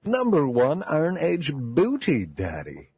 #1 Iron Age Booty Daddy.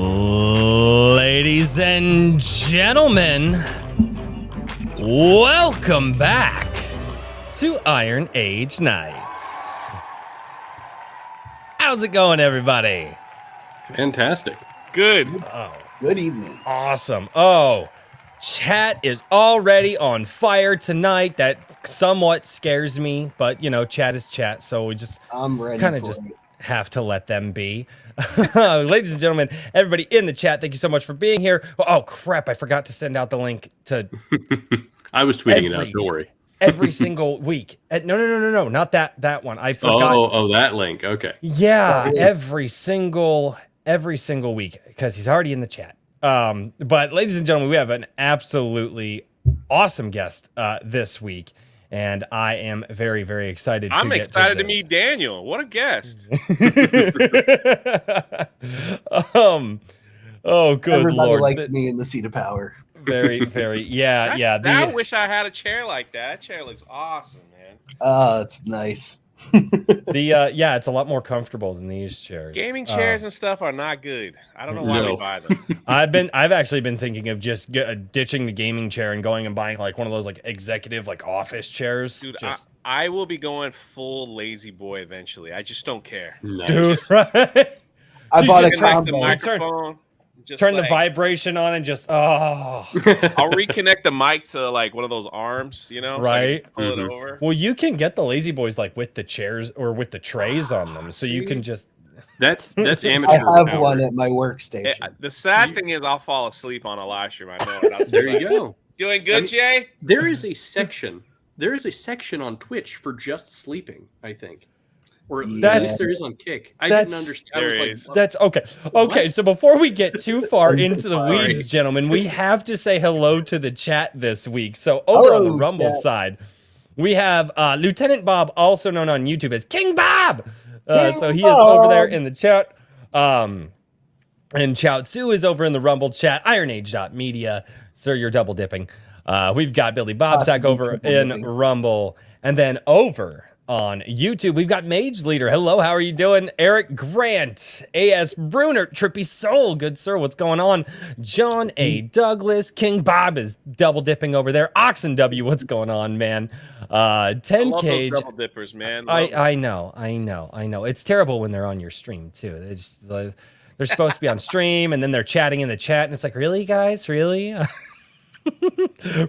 Ladies and gentlemen, welcome back to Iron Age Nights. How's it going, everybody? Fantastic. Good. Oh, Good evening. awesome. Oh, chat is already on fire tonight. That somewhat scares me, but you know, chat is chat, so we just I'm ready kind of for just it. have to let them be. Ladies and gentlemen, everybody in the chat, thank you so much for being here. Oh crap, I forgot to send out the link to I was tweeting it out. Don't worry. every single week. No, not that one. I forgot. Oh, that link. Okay. Yeah, every single week because he's already in the chat. But ladies and gentlemen, we have an absolutely awesome guest this week. And I am very, very excited. I'm excited to this. meet Daniel. What a guest! Oh, good Everybody Lord! likes me in the seat of power. Very, very, yeah. I wish I had a chair like that. That chair looks awesome, man. It's nice. Yeah, it's a lot more comfortable than these chairs. Gaming chairs and stuff are not good. I don't know why we buy them. I've actually been thinking of just ditching the gaming chair and going and buying like one of those like executive like office chairs. Dude, just... I will be going full lazy boy eventually. I just don't care. Nice. Dude, right? I bought a Connect the combo. microphone. Just Turn the like, vibration on and just I'll reconnect the mic to like one of those arms, you know, Right. So I just pull it over. Well, you can get the lazy boys like with the chairs or with the trays on them, so you can just. That's I amateur. have hour. one at my workstation. The sad thing is, I'll fall asleep on a live stream. I know it. There you go. Doing good, Jay? There is a section. There is a section on Twitch for just sleeping, I think. Or at least there is on Kick. I didn't understand. I was like, That's okay. Okay, What? so before we get too far I'm so into the sorry. weeds, gentlemen, we have to say hello to the chat this week. So over on the Hello, Rumble chat. side, we have Lieutenant Bob, also known on YouTube as King Bob. So he is over there in the chat. And Chaozu is over in the Rumble chat. IronAge.media. Sir, you're double dipping. We've got Billy Bobsack over in Rumble. And then over on YouTube, we've got Mage Leader. Hello, how are you doing? Eric Grant, A.S. Bruner, Trippy Soul. Good sir, what's going on? John A. Douglas, King Bob is double dipping over there. Oxen W, what's going on, man? 10 I love Cage. those double dippers, man. I know. It's terrible when they're on your stream too. They just they're supposed to be on stream and then they're chatting in the chat and it's like, really, guys, really?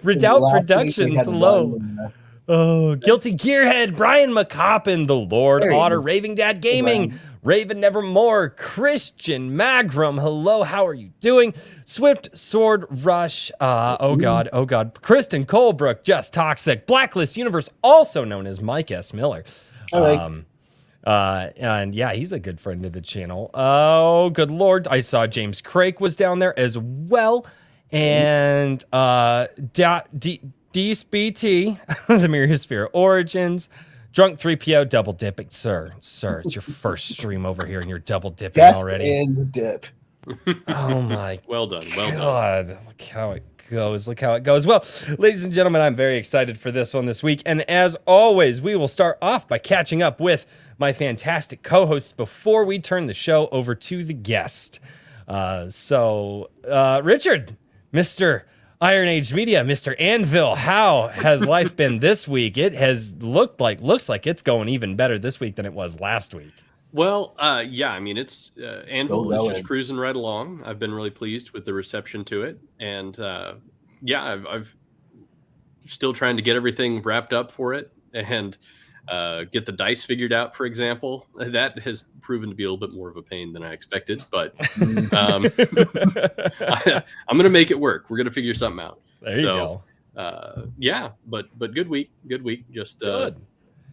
Redoubt Last week we Productions, had hello. one, Oh, Guilty Gearhead, Brian McCoppin, the Lord There you Otter, go. Raving Dad Gaming, Raven Nevermore, Christian Magram, hello, how are you doing? Swift Sword Rush, oh God, Kristen Colebrook, Just Toxic, Blacklist Universe, also known as Mike S. Miller. Hi, Mike. And yeah, he's a good friend of the channel. Oh, good Lord. I saw James Craig was down there as well. And DSBT, the Mirrorsphere Origins, Drunk 3PO, double dipping. Sir, it's your first stream over here and you're double dipping Guest already. and dip. Oh my Well done. Well done. God. Look how it goes. Look how it goes. Well, ladies and gentlemen, I'm very excited for this one this week. And as always, we will start off by catching up with my fantastic co-hosts before we turn the show over to the guest. Richard, Mr. Iron Age Media, Mr. Anvil, how has life been this week? It has looks like it's going even better this week than it was last week. Well, yeah, I mean, it's Anvil is just in. cruising right along. I've been really pleased with the reception to it. And yeah, I've still trying to get everything wrapped up for it and get the dice figured out, for example. That has proven to be a little bit more of a pain than I expected, but I'm going to make it work. We're going to figure something out. There you go. Yeah, but good week. Just Good.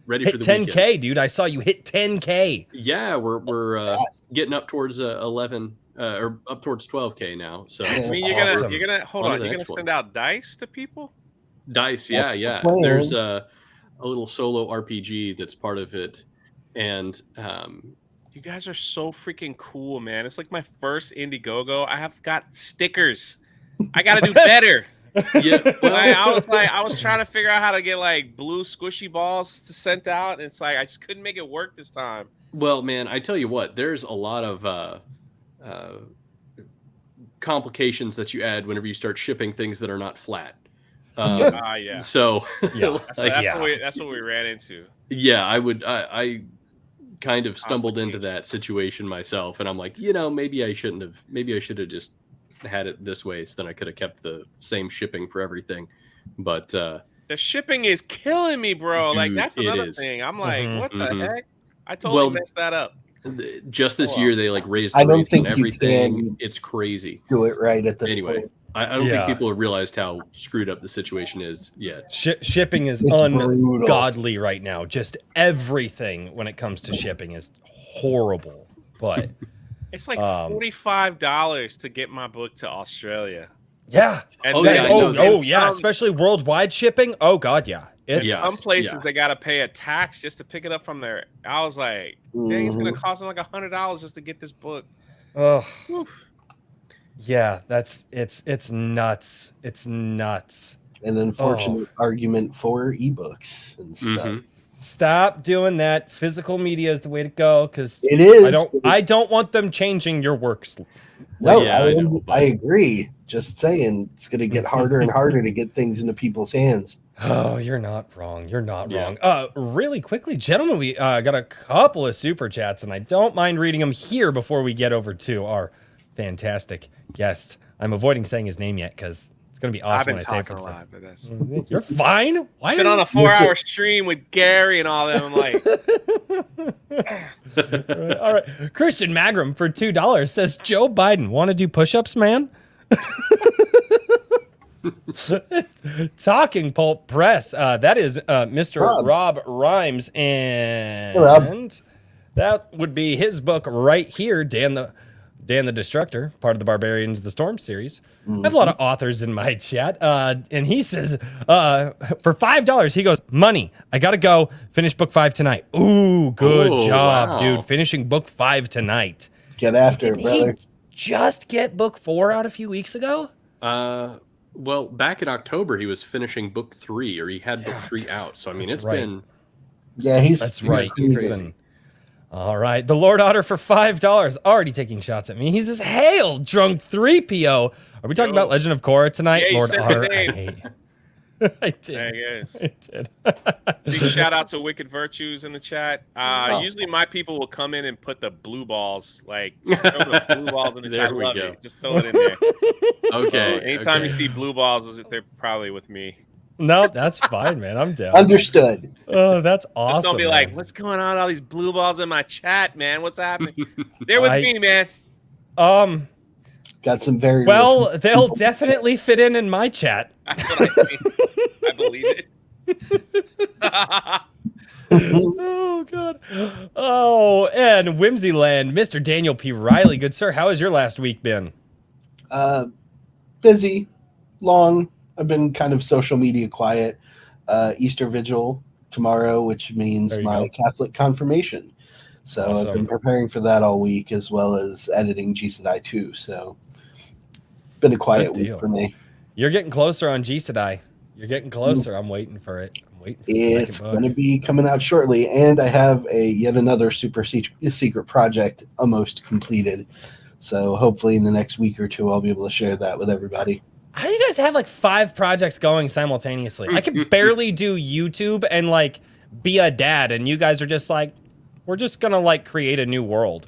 ready Hit for the 10K, weekend. dude. I saw you hit 10K. Yeah, we're Fast. getting up towards 11 or up towards 12K now. So That's I mean, awesome. you're gonna hold On on. to the You're gonna next one. send out dice to people. dice, That's yeah. the plan. There's a little solo RPG that's part of it, and You guys are so freaking cool, man. It's like my first Indiegogo. I have got stickers. I got to do better. yeah, I was trying to figure out how to get like blue squishy balls to sent out, and it's like I just couldn't make it work this time. well, man, I tell you what, there's a lot of complications that you add whenever you start shipping things that are not flat. Yeah. So Yeah. That's what we ran into. yeah, I kind of stumbled into that situation myself, and I'm like, maybe I should have just had it this way, so then I could have kept the same shipping for everything. But The shipping is killing me, bro. Like Dude, that's it another is. thing. I'm like, Mhm. what the Mhm. heck? I totally Well, messed that up. just this Oh, year, they like raised I the don't rates on think you everything. can- It's crazy. Do it right at this Anyway, point. I don't Yeah. think people have realized how screwed up the situation is yet. Shipping is It's brutal. ungodly right now. Just everything when it comes to shipping is horrible. But It's like $45 to get my book to Australia. yeah. And Oh, then- yeah, I know. and Yeah, some- especially worldwide shipping. Oh God, yeah. It's, Yeah. Some places Yeah. they got to pay a tax just to pick it up from there. I was like, dang, it's gonna Mhm. cost them like $100 just to get this book. Oh, Oof. yeah. It's nuts. It's nuts. An unfortunate argument for ebooks and stuff. Mhm. Stop doing that. Physical media is the way to go because It is. I don't want them changing your works. No, Yeah, I know, but- I agree. Just saying, it's going to get harder and harder to get things into people's hands. Oh, you're not wrong. You're not Yeah. wrong. Really quickly, gentlemen, we got a couple of super chats, and I don't mind reading them here before we get over to our fantastic guest. I'm avoiding saying his name yet because it's going to be I've awesome been when I say it. talking a lot, but that's You're fine. Why I've been are on you- a 4-hour stream with Gary and all them. I'm like, All right. Christian Magram for $2 says Joe Biden want to do push-ups, man. Talking Pulp Press. That is Mr. Rob Rhymes, and Rob. that would be his book right here, Dan the Destructor, part of the Barbarians of the Storm series. I have a lot of authors in my chat, and he says for $5, he goes, money. I gotta go finish book 5 tonight. Ooh, good Oh, job, wow. dude. Finishing book 5 tonight. Get after it, Didn't brother. he just get book 4 out a few weeks ago? Well, back in October, he was finishing book 3, or he had book 3 out. So I mean, That's it's right. been Yeah, he's That's he's right. crazy. He's been- All right. The Lord Otter for $5, already taking shots at me. He says, hail, drunk 3PO. Are we talking Yo. about Legend of Korra tonight? Yeah, you Lord said my Otter, I name. hate I did. there he is. I did. Big shout out to Wicked Virtues in the chat. Usually my people will come in and put the blue balls, like just throw the blue balls in the There chat. we Love go. it. Just throw it in there. okay. So anytime you okay. see blue balls, they're probably with me. No, that's fine, man. I'm down. Understood. Oh, that's awesome. Just don't be like, man. what's going on? All these blue balls in my chat, man. What's happening? They're with me, man. Got some very Well, they'll definitely fit in my chat. That's what I think. I believe it. Oh God. Oh, and Whimsyland, Mr. Daniel P. Riley. Good sir, how has your last week been? Busy, long. I've been kind of social media quiet. Easter Vigil tomorrow, which means There you my go. Catholic confirmation. So Awesome. I've been preparing for that all week, as well as editing G Sedai 2. So been a quiet Good week deal. for me. You're getting closer on G Sedai. You're getting closer. I'm waiting for it. I'm waiting for the It's second going to book. be coming out shortly, and I have yet another super secret project almost completed. So hopefully in the next week or two, I'll be able to share that with everybody. How do you guys have like 5 projects going simultaneously? I can barely do YouTube and like be a dad, and you guys are just like, we're just gonna like create a new world.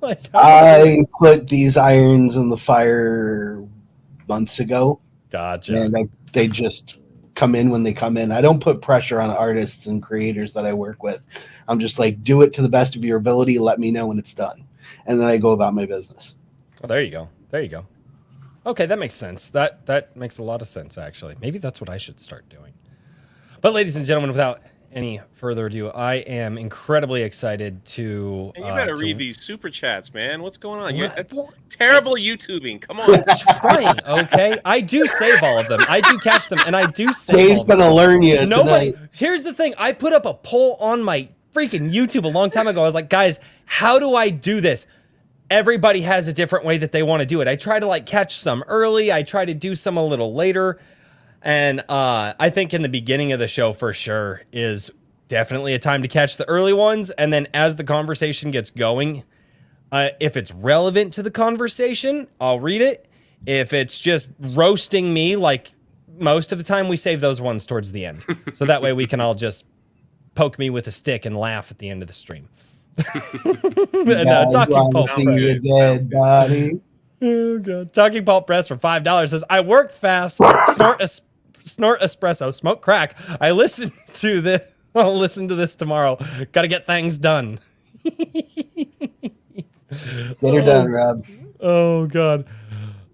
Like, I put these irons in the fire months ago, gotcha. and they just come in when they come in. I don't put pressure on artists and creators that I work with. I'm just like, do it to the best of your ability. Let me know when it's done, and then I go about my business. Oh, there you go. There you go. Okay, that makes sense. That makes a lot of sense, actually. Maybe that's what I should start doing. But ladies and gentlemen, without any further ado, I am incredibly excited to... And you better to- read these super chats, man. What's going on? What? That's terrible YouTubing. Come on. Trying, okay? I do save all of them. I do catch them, and I do save Dave's all of them. gonna learn you Nobody. tonight. Here's the thing. I put up a poll on my freaking YouTube a long time ago. I was like, guys, how do I do this? Everybody has a different way that they want to do it. I try to like catch some early. I try to do some a little later. And I think in the beginning of the show for sure is definitely a time to catch the early ones. And then as the conversation gets going, if it's relevant to the conversation, I'll read it. If it's just roasting me, like most of the time, we save those ones towards the end. So that way we can all just poke me with a stick and laugh at the end of the stream. Guys Talking wanna Pulp see Press. a dead body. Oh, God. Talking Pulp Press for $5 says, I work fast, snort espresso, smoke crack. I listen to this. I'll listen to this tomorrow. Got to get things done. Get her done, Rob. Oh, God.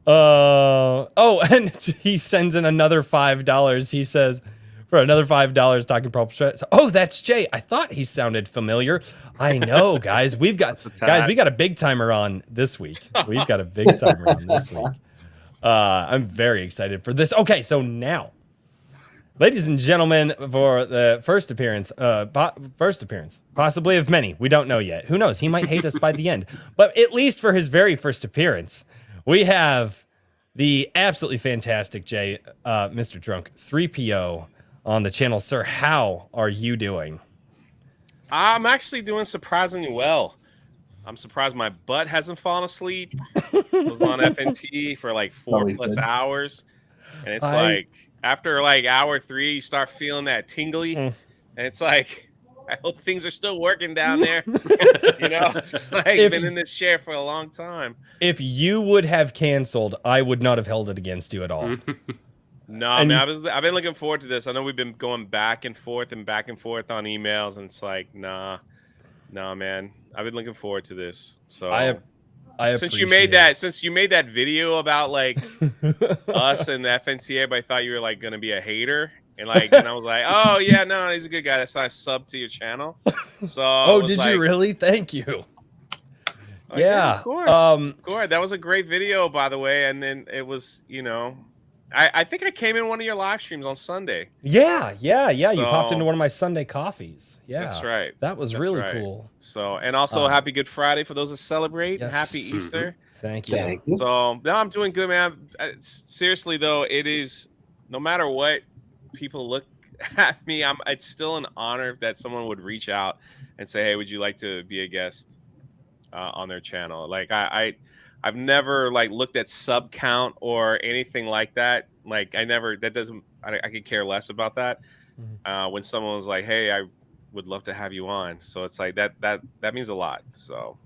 And he sends in another $5. He says, for another $5, Talking Pulp Press. Oh, that's Jay. I thought he sounded familiar. I know, guys. We got a big timer on this week. We've got a big timer on this week. I'm very excited for this. Okay, so now, ladies and gentlemen, for the first appearance, possibly of many, we don't know yet. Who knows? He might hate us by the end. But at least for his very first appearance, we have the absolutely fantastic Jay, Mr. Drunk 3PO on the channel. Sir, how are you doing? I'm actually doing surprisingly well. I'm surprised my butt hasn't fallen asleep. I was on FNT for like 4+ Always good. hours. And it's I- like after like hour 3, you start feeling that tingly. And it's like, I hope things are still working down there. You know, it's like been in this chair for a long time. If you would have canceled, I would not have held it against you at all. No, And- man, I've been looking forward to this. I know we've been going back and forth on emails, and it's like, nah, man. I've been looking forward to this. So I since you made that video about like us and the FNT, everybody thought you were like gonna be a hater. And I was like, oh yeah, no, he's a good guy. That's why I subbed to your channel. So Oh, did you really? Thank you. Oh, Yeah. of course. Of course. That was a great video, by the way. And then it was, I think I came in one of your live streams on Sunday. Yeah. You popped So- into one of my Sunday coffees. Yeah. That's right. That was That's really right. cool. So, and also happy Good Friday for those that celebrate. Yes. Happy Easter. Thank you. Thank you. So, no, I'm doing good, man. Seriously, though, it is no matter what people look at me, it's still an honor that someone would reach out and say, "Hey, would you like to be a guest on their channel?" Like, I've never like looked at sub count or anything like that. Like, I could care less about that. When someone was like, "Hey, I would love to have you on," so it's like that means a lot. So,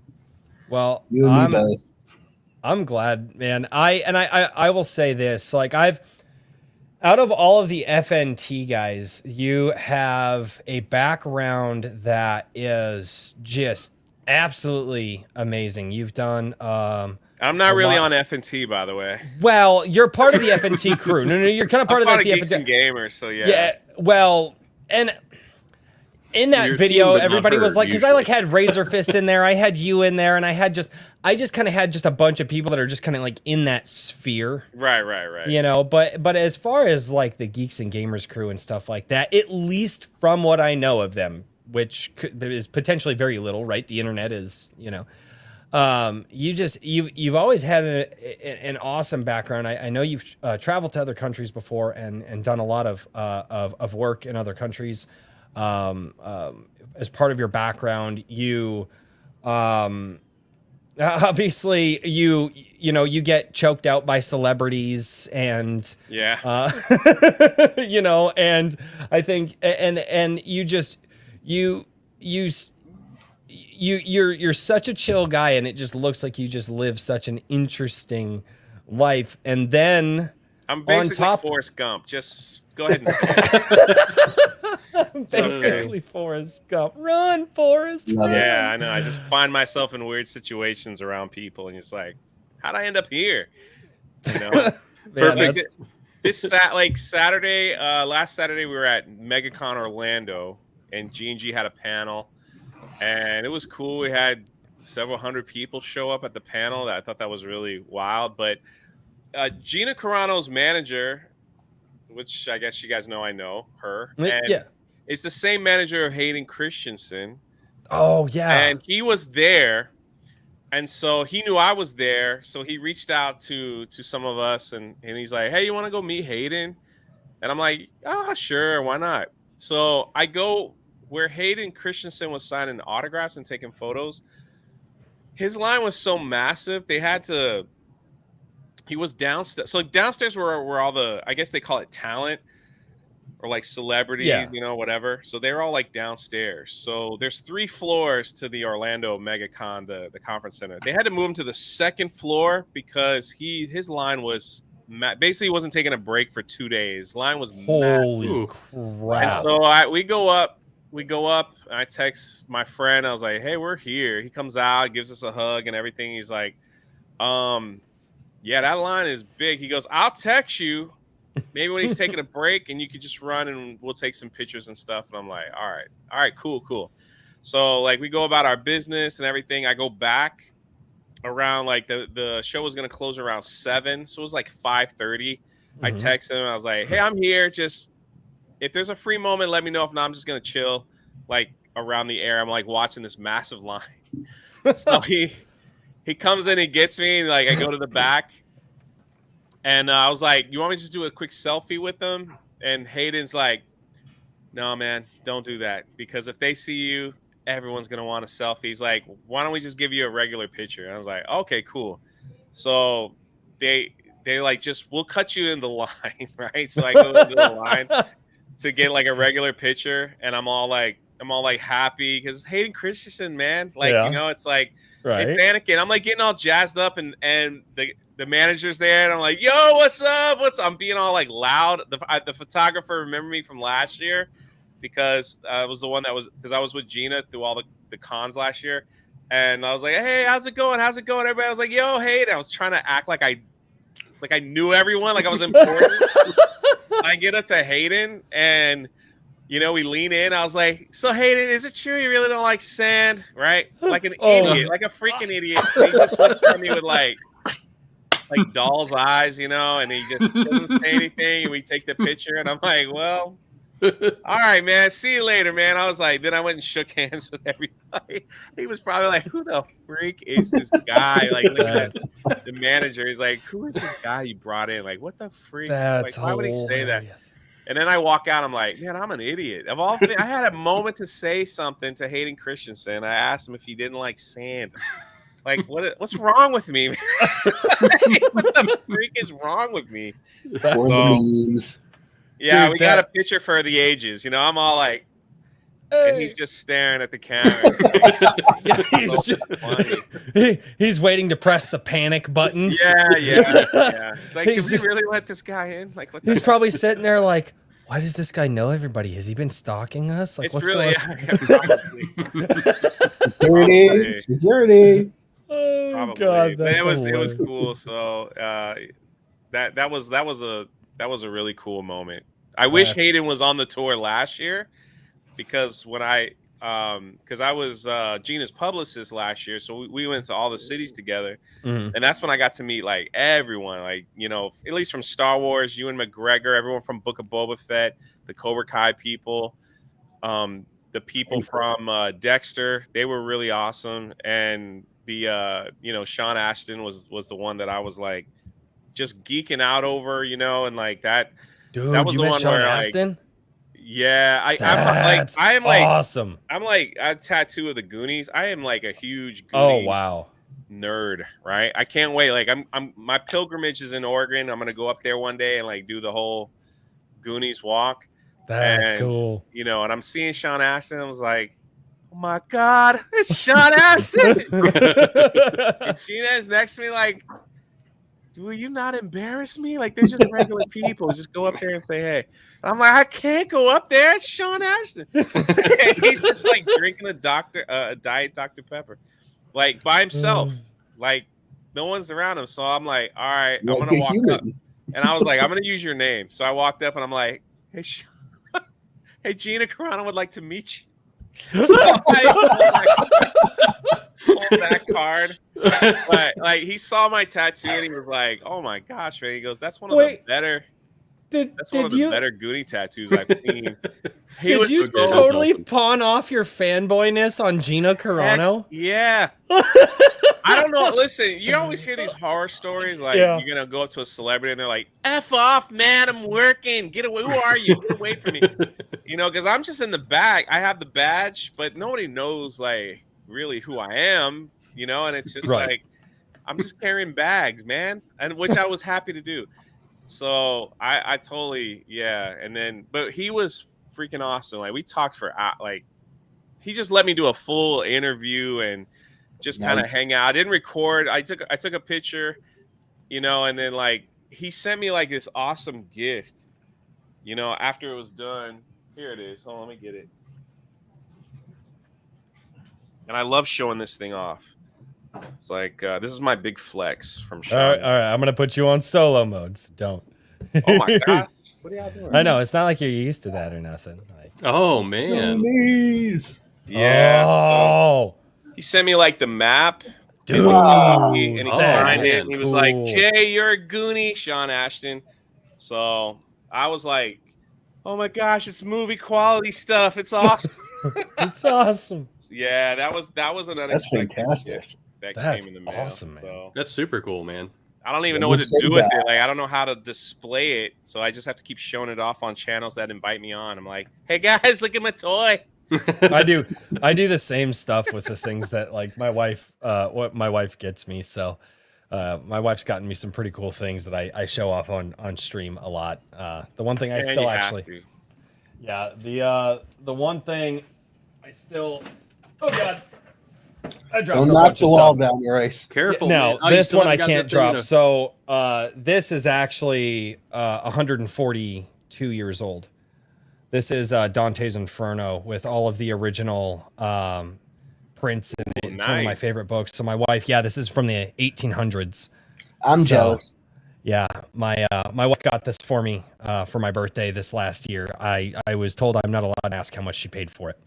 Well, You and me both. I'm glad, man. I will say this, like out of all of the FNT guys, you have a background that is just absolutely amazing. You've done I'm not A really lot. on FNT, by the way. well, you're part of the FNT crew. No, you're kind of part I'm of not the a Geeks FNT. and Gamers, so yeah. Yeah, well, and in that You're video, seen but not everybody was heard, like, because I usually. like had Razor Fist in there, I had you in there, and I just kind of had just a bunch of people that are just kind of like in that sphere, Right. you know. But as far as like the Geeks and Gamers crew and stuff like that, at least from what I know of them, which is potentially very little, right? The internet is, you know. You've always had an awesome background. I know you've traveled to other countries before and done a lot of work in other countries. As part of your background, you obviously you know you get choked out by celebrities and Yeah. you know, and I think and you're such a chill guy, and it just looks like you just live such an interesting life. And then I'm on basically top, Forrest Gump. Just go ahead and say it. basically Forrest Gump, run, Forrest. Love Run. it. Yeah, I know. I just find myself in weird situations around people, and it's like, how'd I end up here? You know, Man, Perfect. that's- Saturday, last Saturday, we were at MegaCon Orlando, and G&G had a panel, and it was cool. We had several hundred people show up at the panel. I thought that was really wild. But Gina Carano's manager, which I guess you guys know, I know her, and yeah. it's the same manager of Hayden Christensen. Oh yeah. And he was there, and so he knew I was there, so he reached out to some of us, and he's like, hey, you want to go meet Hayden? And I'm like, oh, sure, why not? So I go where Hayden Christensen was signing autographs and taking photos. His line was so massive, they had to, he was downstairs. So downstairs were all the, I guess they call it talent, or like celebrities, Yeah. you know, whatever. So they're all like downstairs. So there's 3 floors to the Orlando MegaCon, the conference center. They had to move him to the 2nd floor because his line was basically he wasn't taking a break for 2 days. Line was Holy Ooh. crap. and so we go up. And I text my friend. I was like, hey, we're here. He comes out, gives us a hug and everything. He's like, yeah, that line is big. He goes, I'll text you maybe when he's taking a break, and you could just run and we'll take some pictures and stuff. And I'm like, all right, cool. So like we go about our business and everything. I go back around like the show was gonna close around 7, so it was like 5:30. I text him. I was like, hey, I'm here. Just if there's a free moment, let me know. If not, I'm just gonna chill like around the air. I'm like watching this massive line. So he comes in, he gets me, and like I go to the back. And I was like, you want me to just do a quick selfie with them? And Hayden's like, no, man, don't do that. Because if they see you, everyone's going to want a selfie. He's like, why don't we just give you a regular picture? And I was like, okay, cool. So they like, we'll cut you in the line, right? So I go into the line to get like a regular picture. And I'm all like happy because Hayden Christensen, man. Like, Yeah. you know, it's like, Right. it's Anakin. I'm like getting all jazzed up, and the manager's there, and I'm like, yo, what's up? I'm being all like loud. The photographer remembered me from last year because I was the one because I was with Gina through all the cons last year. And I was like, hey, how's it going? Everybody was like, yo, hey. And I was trying to act like I knew everyone, like I was important. I get up to Hayden, and you know, we lean in. I was like, so Hayden, is it true you really don't like sand? Right? Like an idiot, like a freaking idiot. And he just looks at me with like doll's eyes, you know, and he just doesn't say anything. And we take the picture, and I'm like, well, all right, man, see you later, man. I was like, then I went and shook hands with everybody. He was probably like, who the freak is this guy? Like, look at the manager. He's like, who is this guy you brought in? Like, what the freak? That's like, why would he say that? hilarious. And then I walk out. I'm like, man, I'm an idiot. Of all things, I had a moment to say something to Hayden Christensen. I asked him if he didn't like sand. Like, what's wrong with me? What the freak is wrong with me? For the memes. Yeah, Dude, we got a picture for the ages. You know, I'm all like, and he's just staring at the camera. He's waiting to press the panic button. Yeah. It's like, He's did we just- really let this guy in? Like, what? He's probably sitting there like, why does this guy know everybody? Has he been stalking us? Like, It's what's really going probably. Security. Oh Probably. god, But that's it was hilarious. cool. So that was a really cool moment. I wish That's- Hayden was on the tour last year because when because I was Gina's publicist last year, so we went to all the cities together, and that's when I got to meet like everyone, like at least from Star Wars, Ewan McGregor, everyone from Book of Boba Fett, the Cobra Kai people, the people from Dexter, they were really awesome, and the Sean Ashton was the one that I was like just geeking out over, and like that. Dude, that was you the met one Sean where Astin? Yeah, I am awesome. I'm like a tattoo of the Goonies. I am like a huge Oh Goonies wow. nerd, right? I can't wait. Like I'm my pilgrimage is in Oregon. I'm gonna go up there one day and like do the whole Goonies walk. That's cool. And I'm seeing Sean Astin. I was like, oh my God, it's Sean Astin. And Gina's next to me like, will you not embarrass me? Like, they're just regular people. Just go up there and say, hey. And I'm like, I can't go up there. It's Sean Ashton. He's just like drinking a Diet Dr. Pepper, like by himself. Like, no one's around him. So I'm like, all right, I'm going to walk up. And I was like, I'm going to use your name. So I walked up and I'm like, hey, hey, Gina Carano would like to meet you. So I pulled that card. But like he saw my tattoo and he was like, "Oh my gosh, man!" He goes, "That's one of the better. That's one of the better Goonie tattoos I've seen." Did you totally pawn off your fanboyness on Gina Carano? Yeah. I don't know. Listen, you always hear these horror stories like you're gonna go up to a celebrity and they're like, "F off, man! I'm working. Get away. Who are you? Get away from me." Because I'm just in the back. I have the badge, but nobody knows like really who I am. And it's just like I'm just carrying bags, man, and which I was happy to do. So I totally but he was freaking awesome. Like we talked for like he just let me do a full interview and just kind of hang out. I didn't record. I took a picture, and then like he sent me like this awesome gift, after it was done. Here it is. Hold on, let me get it. And I love showing this thing off. It's like this is my big flex from Sean. All right, I'm gonna put you on solo mode. So don't. Oh my gosh! What are y'all doing? I know it's not like you're used to that or nothing. Like, oh man! Please. Yeah. Oh. He sent me like the map, Dude. and he signed it. And he was cool. like, "Jay, you're a Goonie, Sean Ashton." So I was like, "Oh my gosh, it's movie quality stuff. It's awesome." It's awesome. Yeah, that was an unexpected. That's fantastic. That That's came in the mail. awesome, man. So That's super cool, man. I don't even know what to do with it. Like I don't know how to display it, so I just have to keep showing it off on channels that invite me on. I'm like, "Hey guys, look at my toy." I do the same stuff with the things that like my wife gets me. So my wife's gotten me some pretty cool things that I show off on stream a lot. The one thing I still actually, the one thing I still, oh god, I dropped. Don't knock the wall down, Royce. Careful. No, man. Oh, this one I got can't that thing, drop. So this is actually 142 years old. This is Dante's Inferno with all of the original prints in it. It's one of my favorite books. So my wife, this is from the 1800s. I'm jealous. Yeah, my wife got this for me for my birthday this last year. I was told I'm not allowed to ask how much she paid for it.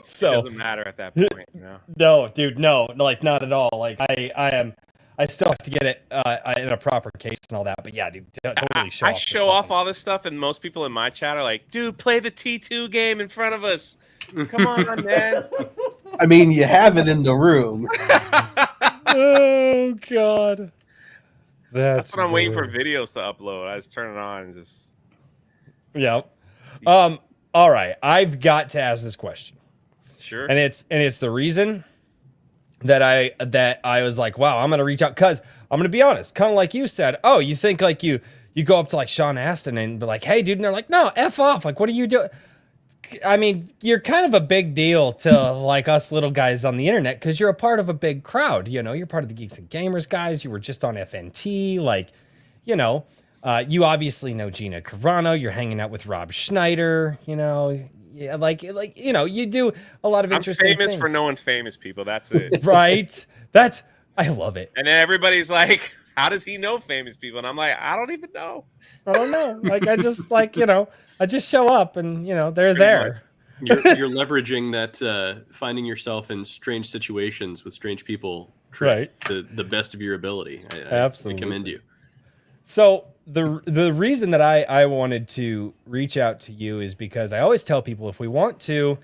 So it doesn't matter at that point, No, dude, no, like not at all. Like I still have to get it in a proper case and all that. But yeah, dude, totally show I off. show off all this stuff, and most people in my chat are like, "Dude, play the T2 game in front of us. Come on, man." I mean, you have it in the room. Oh God. That's what I'm waiting for videos to upload. I just turn it on and just. Yeah. All right. I've got to ask this question. Sure. And it's the reason that I was like, wow, I'm gonna reach out, because I'm gonna be honest, kind of like you said. Oh, you think like you go up to like Sean Astin and be like, hey, dude, and they're like, no, F off. Like, what are you doing? I mean, you're kind of a big deal to like us little guys on the internet because you're a part of a big crowd. You're part of the Geeks and Gamers guys. You were just on FNT. Like, you obviously know Gina Carano. You're hanging out with Rob Schneider. Yeah, like you do a lot of interesting things. I'm famous for knowing famous people. That's it. Right. I love it. And then everybody's like, how does he know famous people? And I'm like, I don't even know. I don't know. Like, I just like, I I just show up and they're Pretty there. You're leveraging that finding yourself in strange situations with strange people trick Right. to the best of your ability. I Absolutely. commend you. So the reason that I wanted to reach out to you is because I always tell people if we want to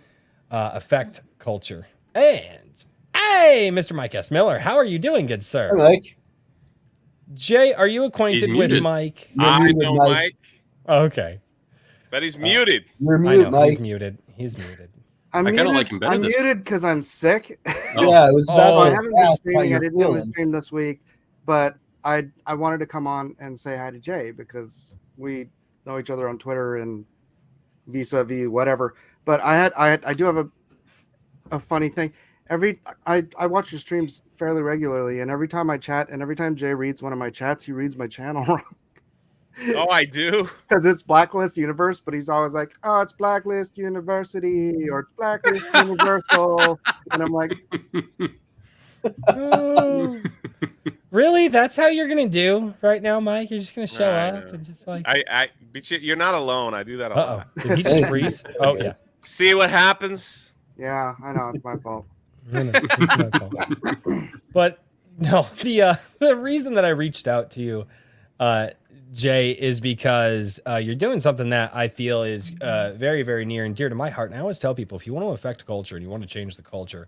affect culture. And hey, Mr. Mike S. Miller, how are you doing, good sir? Hey, Mike. Jay, are you acquainted with muted. Mike? You're I muted, know Mike, Okay. but he's muted. You're I muted, know, Mike. he's muted. He's muted. I'm I kinda muted. like him better I'm this- muted because I'm sick. Oh. Yeah, it was about Oh. So I to haven't been ask how streaming. I you're didn't do a feeling. stream this week, but I wanted to come on and say hi to Jay because we know each other on Twitter and vis-a-vis whatever. But I do have a funny thing. I watch your streams fairly regularly, and every time I chat, and every time Jay reads one of my chats, he reads my channel wrong. Oh, I do. Because it's Blacklist Universe, but he's always like, "Oh, it's Blacklist University or it's Blacklist Universal," and I'm like, Oh. Really? That's how you're gonna do right now, Mike? You're just gonna show I up know. and just like, But you're not alone. I do that a uh lot. oh, did he just freeze? Oh yeah. See what happens? "Yeah, I know it's my fault." No, it's my fault. But no, the reason that I reached out to you, Jay, is because you're doing something that I feel is very, very near and dear to my heart. And I always tell people, if you want to affect culture and you want to change the culture,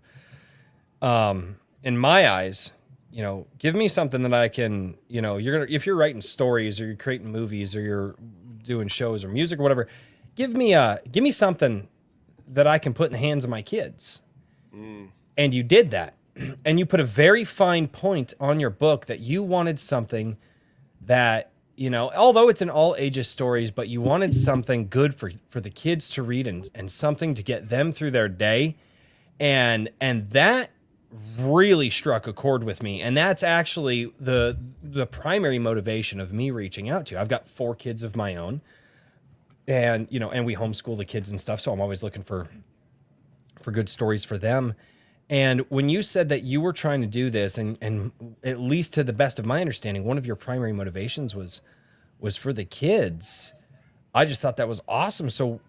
in my eyes, give me something that I can, if you're writing stories or you're creating movies or you're doing shows or music or whatever, give me something that I can put in the hands of my kids. And you did that. And you put a very fine point on your book that you wanted something that, although it's an all ages stories, but you wanted something good for the kids to read and something to get them through their day. And that really struck a chord with me. And that's actually the primary motivation of me reaching out to you. I've got 4 kids of my own, and, and we homeschool the kids and stuff. So I'm always looking for good stories for them. And when you said that you were trying to do this, and at least to the best of my understanding, one of your primary motivations was for the kids, I just thought that was awesome. So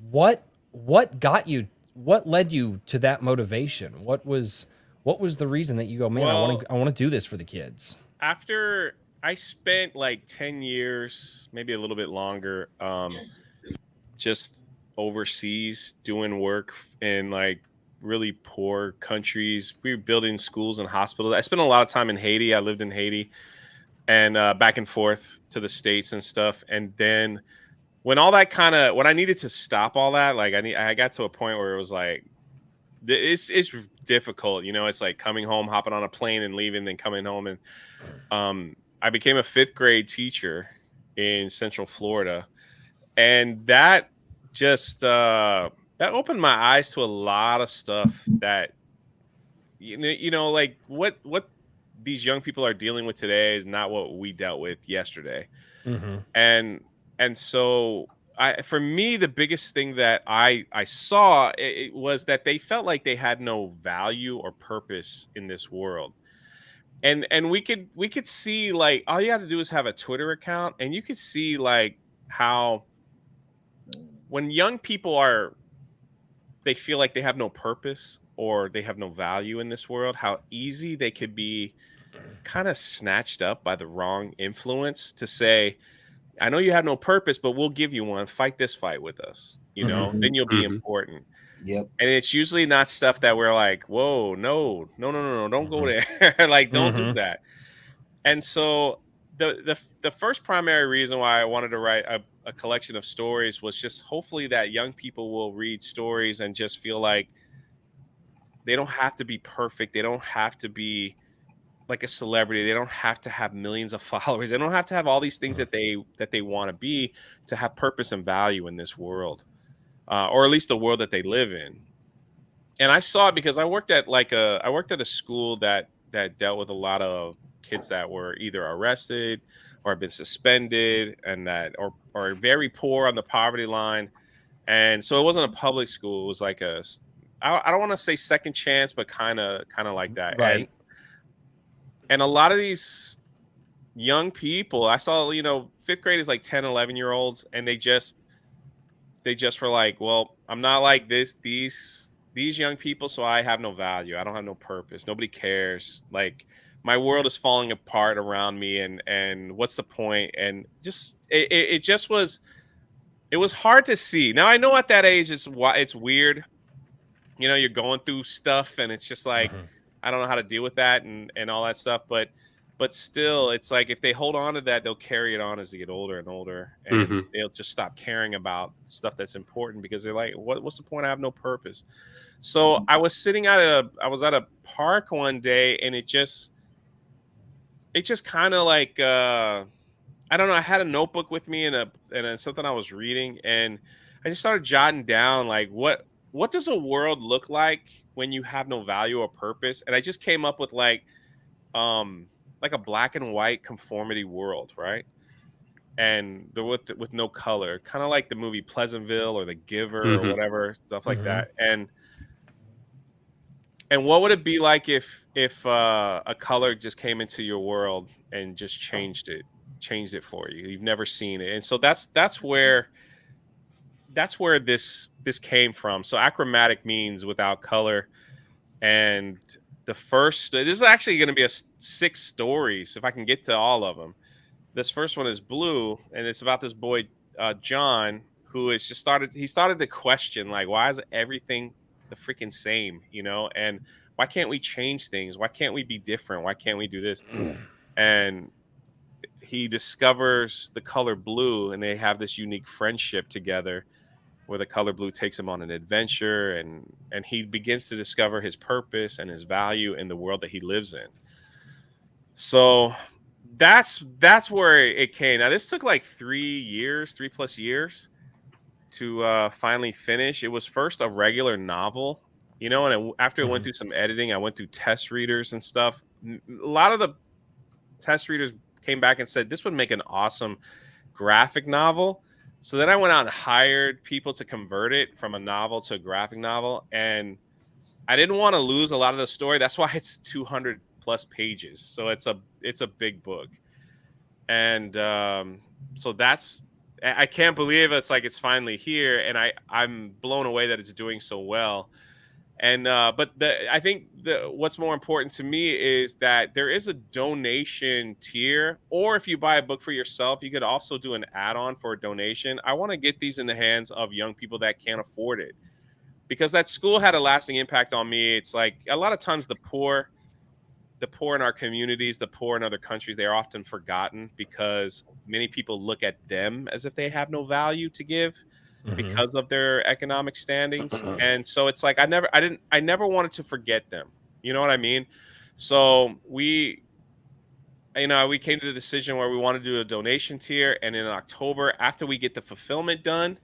what led you to that motivation? What was the reason that you go, man, Well, I want to do this for the kids? After I spent like 10 years, maybe a little bit longer, just overseas doing work in like really poor countries. We were building schools and hospitals. I spent a lot of time in Haiti. I lived in Haiti and back and forth to the States and stuff. And then when all that when I needed to stop all that, like I got to a point where it was like, it's difficult. It's like coming home, hopping on a plane and leaving, then coming home. And I became a 5th grade teacher in Central Florida. And that just, that opened my eyes to a lot of stuff that, like what these young people are dealing with today is not what we dealt with yesterday. Mm-hmm. And so for me, the biggest thing that I saw it was that they felt like they had no value or purpose in this world. And we could see, like, all you have to do is have a Twitter account, and you could see like how when young people they feel like they have no purpose or they have no value in this world, how easy they could be kind of snatched up by the wrong influence to say, I know you have no purpose, but we'll give you one. Fight this fight with us, then you'll be important. Yep. And it's usually not stuff that we're like, whoa, no, don't go there. Like, don't do that. And so the first primary reason why I wanted to write a collection of stories was just hopefully that young people will read stories and just feel like they don't have to be perfect. They don't have to be like a celebrity. They don't have to have millions of followers. They don't have to have all these things that they want to be to have purpose and value in this world, or at least the world that they live in. And I saw it because I worked at a school that dealt with a lot of kids that were either arrested or have been suspended and that or are very poor on the poverty line. And so it wasn't a public school. It was like I don't want to say second chance, but kind of like that. Right. And a lot of these young people, I saw, 5th grade is like 10, 11-year-olds, and they just were like, well, I'm not like these young people, so I have no value. I don't have no purpose. Nobody cares. Like my world is falling apart around me, and what's the point? And just it just was. It was hard to see. Now I know at that age it's weird. You know, you're going through stuff, and it's just like I don't know how to deal with that and all that stuff. But still, it's like if they hold on to that, they'll carry it on as they get older and older, and they'll just stop caring about stuff that's important because they're like, what's the point? I have no purpose. So I was sitting at a park one day, and it just kind of like I don't know. I had a notebook with me and something I was reading, and I just started jotting down like what does a world look like when you have no value or purpose? And I just came up with like a black and white conformity world, right? And with no color, kind of like the movie Pleasantville or The Giver or whatever, stuff like that. And what would it be like if a color just came into your world and just changed it for you? You've never seen it. And so that's where this came from. So achromatic means without color. And this is actually going to be 6 stories if I can get to all of them. This first one is blue, and it's about this boy John, who is started to question, like, why is everything the freaking same, you know? And why can't we change things? Why can't we be different? Why can't we do this? And he discovers the color blue, and they have this unique friendship together where the color blue takes him on an adventure, and he begins to discover his purpose and his value in the world that he lives in. So that's where it came. Now this took like 3+ years to finally finish. It was first a regular novel, you know, and after it went through some editing, I went through test readers and stuff. A lot of the test readers came back and said this would make an awesome graphic novel. So then I went out and hired people to convert it from a novel to a graphic novel. And I didn't want to lose a lot of the story. That's why it's 200+ pages. So it's a big book. And so I can't believe it's finally here. And I'm blown away that it's doing so well. And but I think what's more important to me is that there is a donation tier, or if you buy a book for yourself, you could also do an add-on for a donation. I want to get these in the hands of young people that can't afford it, because that school had a lasting impact on me. It's like a lot of times the poor in our communities, the poor in other countries, they are often forgotten because many people look at them as if they have no value to give because of their economic standings. And so it's like I never wanted to forget them. You know what I mean? So we came to the decision where we want to do a donation tier, and in October, after we get the fulfillment done,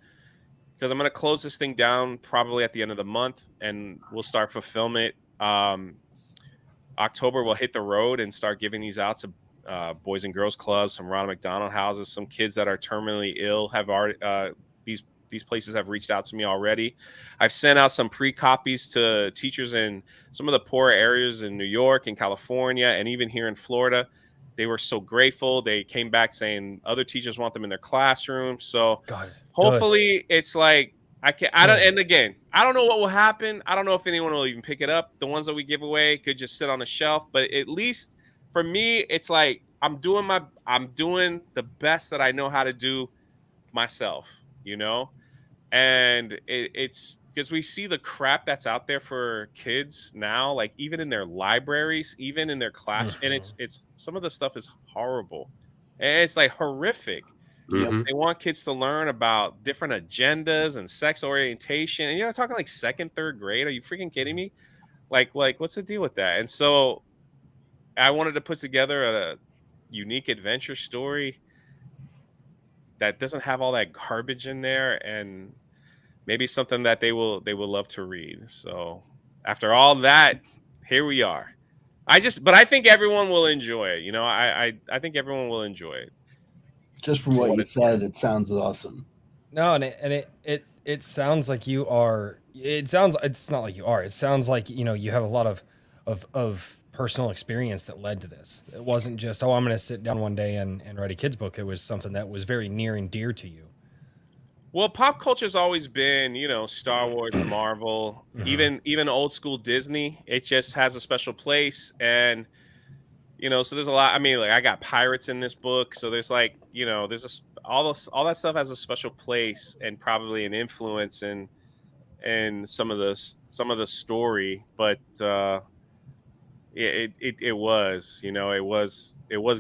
because I'm going to close this thing down probably at the end of the month, and we'll start fulfillment. October we'll hit the road and start giving these out to Boys and Girls Clubs, some Ronald McDonald houses, some kids that are terminally ill have already these places have reached out to me already. I've sent out some pre-copies to teachers in some of the poorer areas in New York and California, and even here in Florida. They were so grateful. They came back saying other teachers want them in their classroom. So hopefully it's like and again, I don't know what will happen. I don't know if anyone will even pick it up. The ones that we give away could just sit on the shelf, but at least for me, it's like I'm doing the best that I know how to do myself, you know? And it's because we see the crap that's out there for kids now, like even in their libraries, even in their class, and it's some of the stuff is horrible, and it's like horrific. They want kids to learn about different agendas and sex orientation, and you're talking like 2nd, 3rd grade. Are you freaking kidding me? Like what's the deal with that? And so I wanted to put together a unique adventure story that doesn't have all that garbage in there, and maybe something that they will love to read. So after all that, here we are. But I think everyone will enjoy it. You know, I think everyone will enjoy it. Just from what you said, it sounds awesome. No, and it sounds like you are. It's not like you are. It sounds like, you know, you have a lot of personal experience that led to this. It wasn't just, I'm going to sit down one day and write a kid's book. It was something that was very near and dear to you. Well, pop culture's always been, Star Wars, Marvel, even old school Disney. It just has a special place, and so there's a lot. I mean, like I got pirates in this book, so there's like, all that stuff has a special place and probably an influence in some of the story, but it was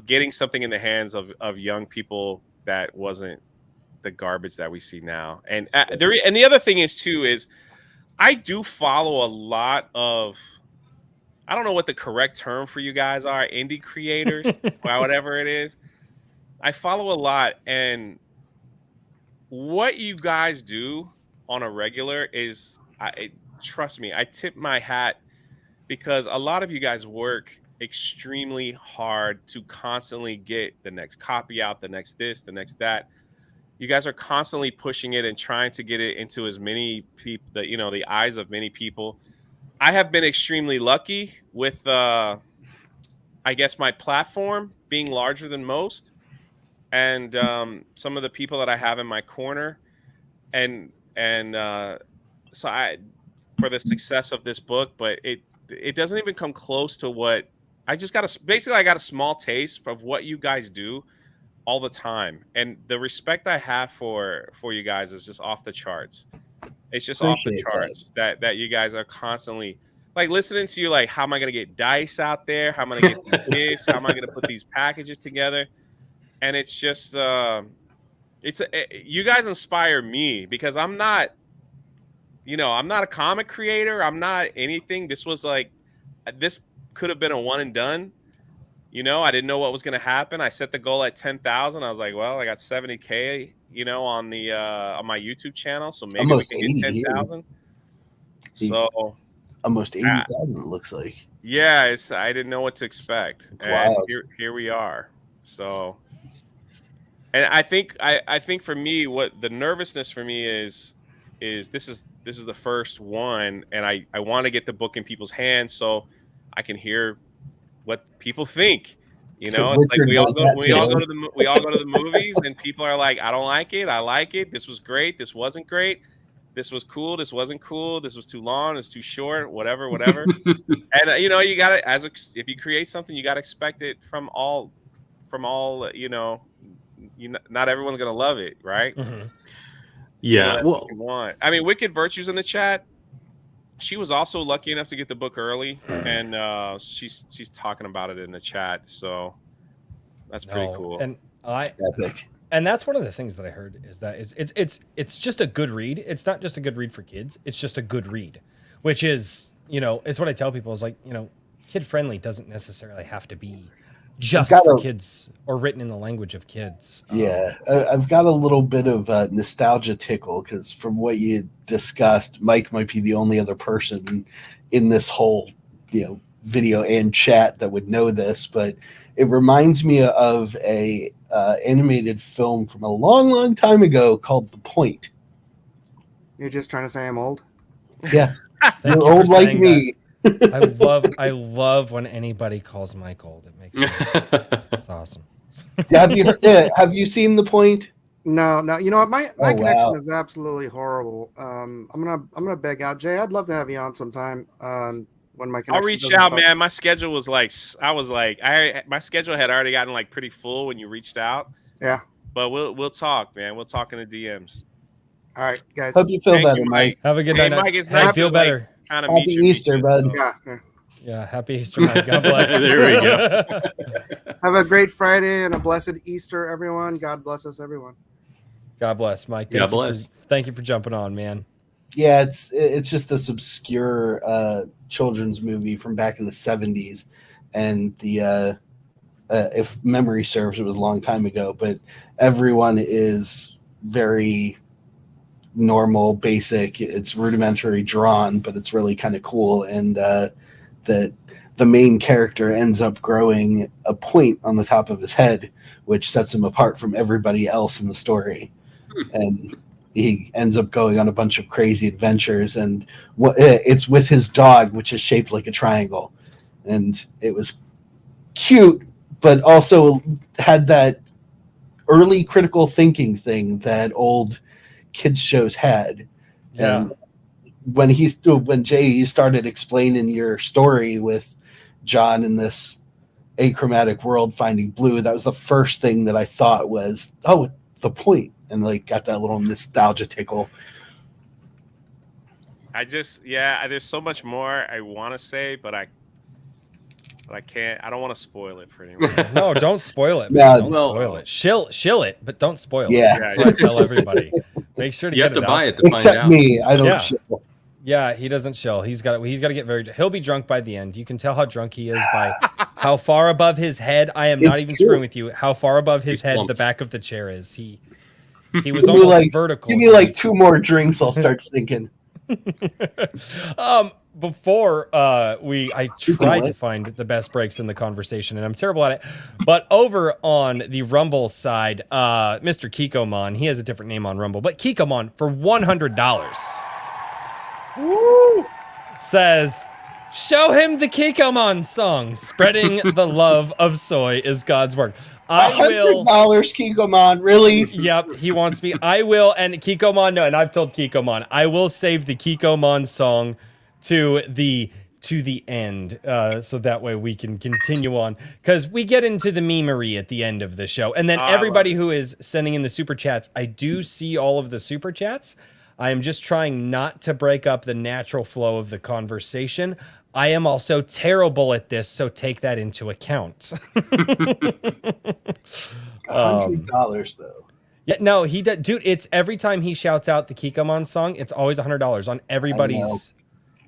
getting something in the hands of young people that wasn't the garbage that we see now. And the other thing is too is I do follow a lot of, I don't know what the correct term for you guys are, indie creators, or whatever it is. I follow a lot, and what you guys do on a regular is, trust me, I tip my hat, because a lot of you guys work extremely hard to constantly get the next copy out, the next this, the next that. You guys are constantly pushing it and trying to get it into as many people, the eyes of many people. I have been extremely lucky with, I guess, my platform being larger than most, and some of the people that I have in my corner, and so for the success of this book, but it doesn't even come close to what I just got. I got a small taste of what you guys do all the time, and the respect I have for you guys is just off the charts. It's just off the charts that you guys are constantly, like, listening to you, like, how am I going to get dice out there? How am I going to get these gifts? How am I going to put these packages together? And it's just, you guys inspire me, because I'm not a comic creator. I'm not anything. This could have been a one and done. I didn't know what was going to happen. I set the goal at 10,000. I was like, well, I got 70K, on the on my YouTube channel, so maybe almost we can hit 10,000. So almost 80,000, it looks like. Yeah, I didn't know what to expect, and here we are. So, and I think for me, what the nervousness for me is this is the first one, and I want to get the book in people's hands so I can hear what people think. It's like we all go to the movies, and people are like, I don't like it, I like it, this was great, this wasn't great, this was cool, this wasn't cool, this was too long, it's too short, whatever. And you got to, if you create something, you got to expect it from all not everyone's gonna love it, right? Mm-hmm. Yeah. I mean, Wicked Virtues in the chat, she was also lucky enough to get the book early, and she's talking about it in the chat, so that's pretty cool. And Epic. And that's one of the things that I heard, is that it's just a good read. It's not just a good read for kids. It's just a good read, which is, it's what I tell people is, like, kid friendly doesn't necessarily have to be just for kids or written in the language of kids. Yeah, I've got a little bit of nostalgia tickle, because from what you discussed, Mike might be the only other person in this whole video and chat that would know this, but it reminds me of a animated film from a long time ago called The Point. You're just trying to say I'm old? Yes. You're old like me. I love when anybody calls Mike old. It makes me it's awesome. Have you seen The Point? No. You know what? My connection is absolutely horrible. I'm gonna beg out, Jay. I'd love to have you on sometime. When my connection, I'll reach out, man. My schedule was like, my schedule had already gotten like pretty full when you reached out. Yeah. But we'll talk, man. We'll talk in the DMs. All right, guys. Hope you feel better, Mike. Have a good night. Mike, it's nice. Feel better. Kind of Happy Easter, bud. Yeah, happy Easter, Mike. God bless. There we go. Have a great Friday and a blessed Easter, everyone. God bless us, everyone. God bless, Mike. Thank you for jumping on, man. Yeah, it's just this obscure children's movie from back in the 70s, and the if memory serves, it was a long time ago, but everyone is very normal, basic. It's rudimentary drawn, but it's really kind of cool, and the main character ends up growing a point on the top of his head, which sets him apart from everybody else in the story. And he ends up going on a bunch of crazy adventures, and it's with his dog, which is shaped like a triangle. And it was cute, but also had that early critical thinking thing that old kids shows had. Yeah. And when Jay, you started explaining your story with John in this achromatic world finding blue, that was the first thing that I thought was, oh, the point, and like got that little nostalgia tickle. There's so much more I want to say, but I can't. I don't want to spoil it for anyone. No, don't spoil it. Yeah, Don't spoil it. Shill it, but don't spoil Yeah. it. That's what I tell everybody. Make sure to You get have to it buy out. it to find Except out. me, I don't. Yeah. Show. Yeah, he doesn't chill. He's got to get very. He'll be drunk by the end. You can tell how drunk he is by how far above his head. I am not It's even true. screwing with you. How far above his He head the plumps. back of the chair is. He was Give me almost like- vertical. Give me like 2 more drinks, I'll start sinking. Before I tried to find the best breaks in the conversation, and I'm terrible at it. But over on the Rumble side, Mr. Kikomon, he has a different name on Rumble, but Kikomon for $100 says, "Show him the Kikomon song. Spreading the love of soy is God's work." I will. $100, Kikomon, really? Yep, he wants me. I will, and Kikomon, no, and I've told Kikomon, I will save the Kikomon song to the end, so that way we can continue on, because we get into the memery at the end of the show, and then everybody who is sending in the super chats, I do see all of the super chats. I am just trying not to break up the natural flow of the conversation. I am also terrible at this, so take that into account. $100 though. Yeah, no, he does, dude. It's every time he shouts out the Kikomon song, it's always $100 on everybody's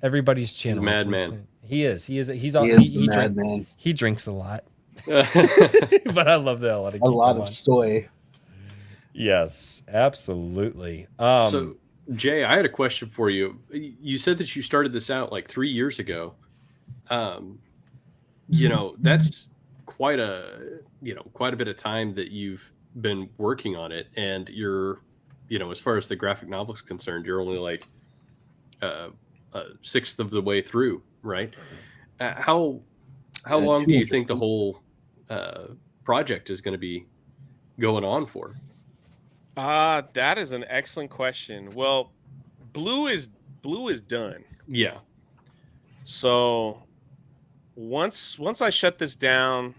channel. He's a It's madman. insane. He is. He's He is the madman. he drinks a lot, but I love the hell out of A lot Kikomon. of soy. Yes, absolutely. So, Jay, I had a question for you. You said that you started this out like 3 years ago. That's quite a bit of time that you've been working on it, and you're, as far as the graphic novel is concerned, you're only like a sixth of the way through, right? How long do you think the whole project is going to be going on for? That is an excellent question. Well, blue is done. Yeah. So once I shut this down,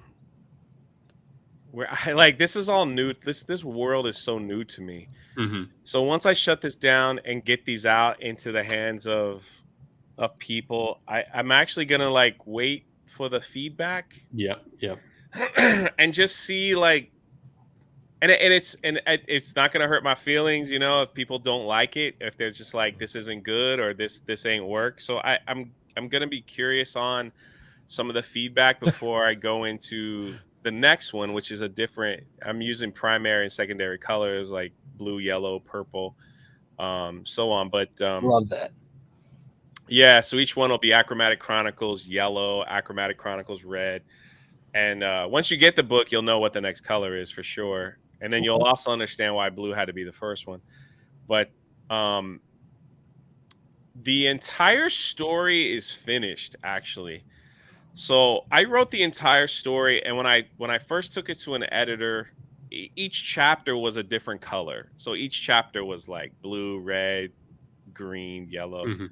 where I like, this is all new. This world is so new to me. Mm-hmm. So once I shut this down and get these out into the hands of people, I'm actually gonna like wait for the feedback. Yeah. And just see like, and it's not gonna hurt my feelings, if people don't like it, if they're just like, this isn't good or this ain't work. So I'm gonna be curious on some of the feedback before I go into the next one, which is I'm using primary and secondary colors like blue, yellow, purple, so on. But Love that. yeah, so each one will be Achromatic Chronicles yellow, Achromatic Chronicles red. And once you get the book, you'll know what the next color is for sure. And then you'll also understand why blue had to be the first one. But the entire story is finished, actually. So I wrote the entire story, and when I first took it to an editor, each chapter was a different color. So each chapter was like blue, red, green, yellow. Mm-hmm.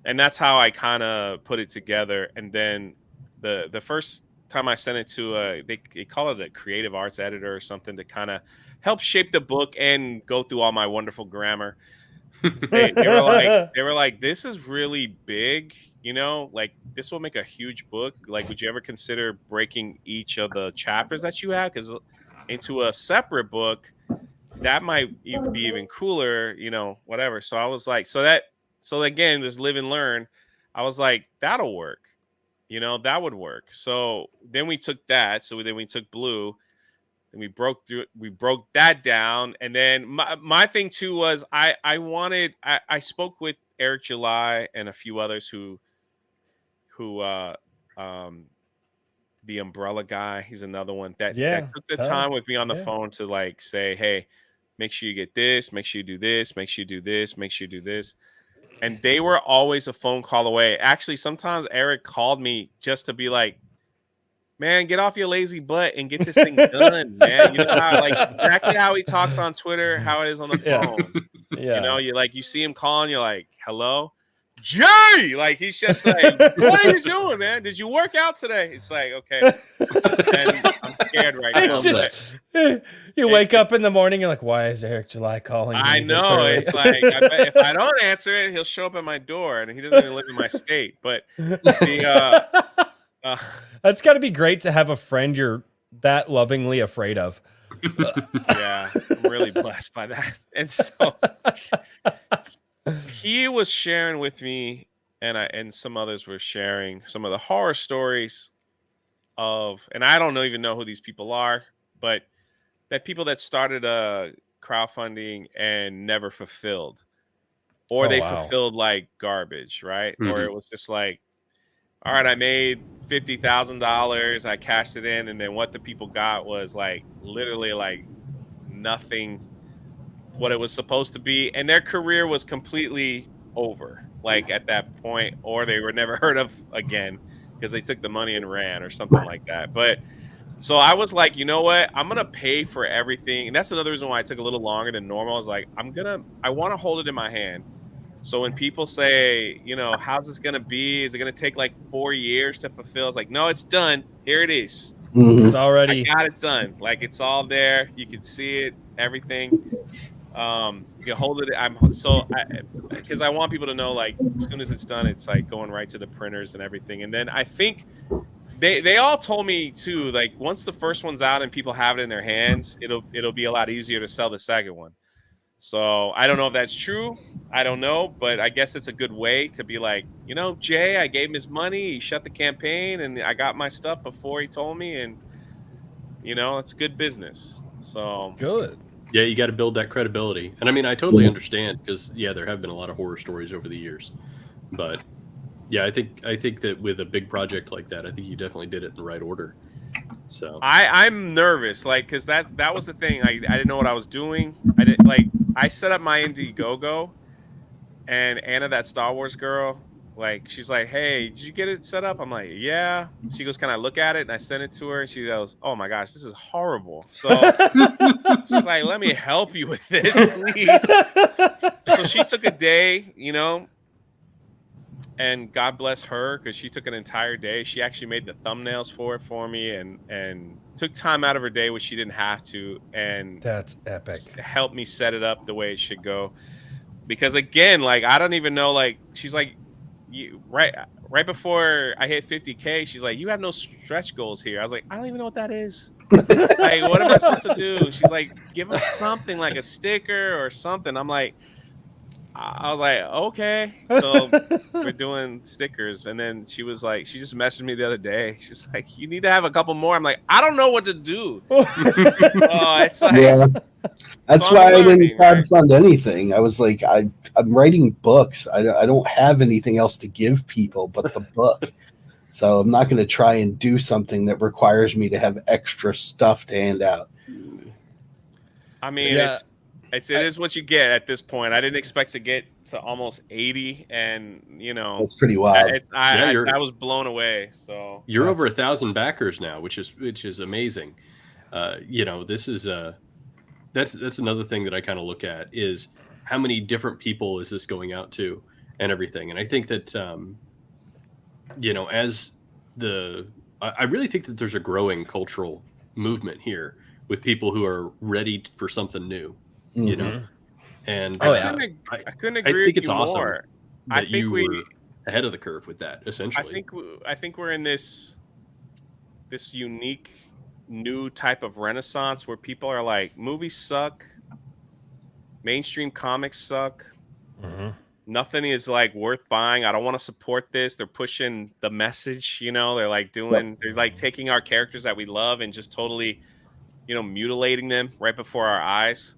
And that's how I kind of put it together. And then the first time I sent it to they call it a creative arts editor or something to kind of help shape the book and go through all my wonderful grammar. They were like, this is really big, like this will make a huge book. Like, would you ever consider breaking each of the chapters that you have into a separate book? That might be even cooler, whatever. So I was like, so again, there's live and learn. I was like, that'll work. That would work. So then we took that. So then we took blue and we broke that down. And then my thing too was I spoke with Eric July and a few others who the umbrella guy, he's another one that took the time with me on the phone to like say, hey, make sure you get this, make sure you do this, make sure you do this, make sure you do this. And they were always a phone call away. Actually, sometimes Eric called me just to be like, man, get off your lazy butt and get this thing done, man. How, like exactly how he talks on Twitter, how it is on the phone. Yeah. You know, you see him calling, you're like, hello, Jay. Like he's just like, what are you doing, man? Did you work out today? It's like, okay. And I'm scared right now. It's just- you wake up in the morning, you're like, why is Eric July calling me? I this know. early?" It's like, I bet if I don't answer it, he'll show up at my door, and he doesn't even live in my state. But the That's got to be great to have a friend you're that lovingly afraid of. yeah, I'm really blessed by that. And so he was sharing with me, and some others were sharing some of the horror stories of, and I don't even know who these people are, but that people that started a crowdfunding and never fulfilled, or Oh, they wow. fulfilled like garbage, right? Or Mhm. it was just like, all right, I made $50,000, I cashed it in, and then what the people got was like literally like nothing what it was supposed to be, and their career was completely over like at that point, or they were never heard of again because they took the money and ran or something like that. But so I was like, you know what, I'm gonna pay for everything, and that's another reason why I took a little longer than normal. I was like, I want to hold it in my hand, so when people say, you know, how's this gonna be, is it gonna take like 4 years to fulfill, it's like, no, it's done, here it is. Mhm. It's I already. got it done. Like it's all there. You can see it, everything. You can hold it. Because I want people to know, like, as soon as it's done, it's like going right to the printers and everything. And then I think they all told me too, like once the first one's out and people have it in their hands, it'll be a lot easier to sell the second one. So I don't know if that's true. I don't know, but I guess it's a good way to be like, you know, Jay, I gave him his money, he shut the campaign, and I got my stuff before he told me, and you know, it's good business. So Good. Yeah, you got to build that credibility. And I mean, I totally understand because yeah, there have been a lot of horror stories over the years. But yeah, I think that with a big project like that, I think you definitely did it in the right order. So I'm nervous, like, because that was the thing. I didn't know what I was doing. I set up my Indiegogo, and Anna, that Star Wars girl, like, she's like, hey, did you get it set up? I'm like, yeah. She goes, can I look at it? And I sent it to her, and she goes, oh my gosh, this is horrible. So she's like, let me help you with this, please. So she took a day, you know, and God bless her because she took an entire day. She actually made the thumbnails for me and took time out of her day, which she didn't have to, and That's epic. helped me set it up the way it should go. Because again, like, I don't even know, like, she's like, right before I hit 50K, she's like, you have no stretch goals here. I was like, I don't even know what that is. Like, what am I supposed to do? She's like, give us something like a sticker or something. I was like, okay. So we're doing stickers. And then she was like, she just messaged me the other day. She's like, you need to have a couple more. I'm like, I don't know what to do. It's like, Yeah. That's So why I'm I learning, didn't crowdfund anything. I was like, I'm writing books. I don't have anything else to give people but the book. So I'm not going to try and do something that requires me to have extra stuff to hand out. I mean, Yeah. it is what you get at this point. I didn't expect to get to almost 80, and you know, That's pretty wild. I was blown away. So you're over 1,000 backers now, which is amazing. You know, this is that's another thing that I kind of look at is how many different people is this going out to and everything. And I think that you know, I really think that there's a growing cultural movement here with people who are ready for something new. You know, and Oh, yeah. I couldn't agree think with it's you awesome more. that I think you we were ahead of the curve with that. Essentially, I think we're in this unique new type of renaissance where people are like, movies suck, mainstream comics suck, nothing is like worth buying. I don't want to support this. They're pushing the message, you know, they're like they're like taking our characters that we love and just totally, you know, mutilating them right before our eyes.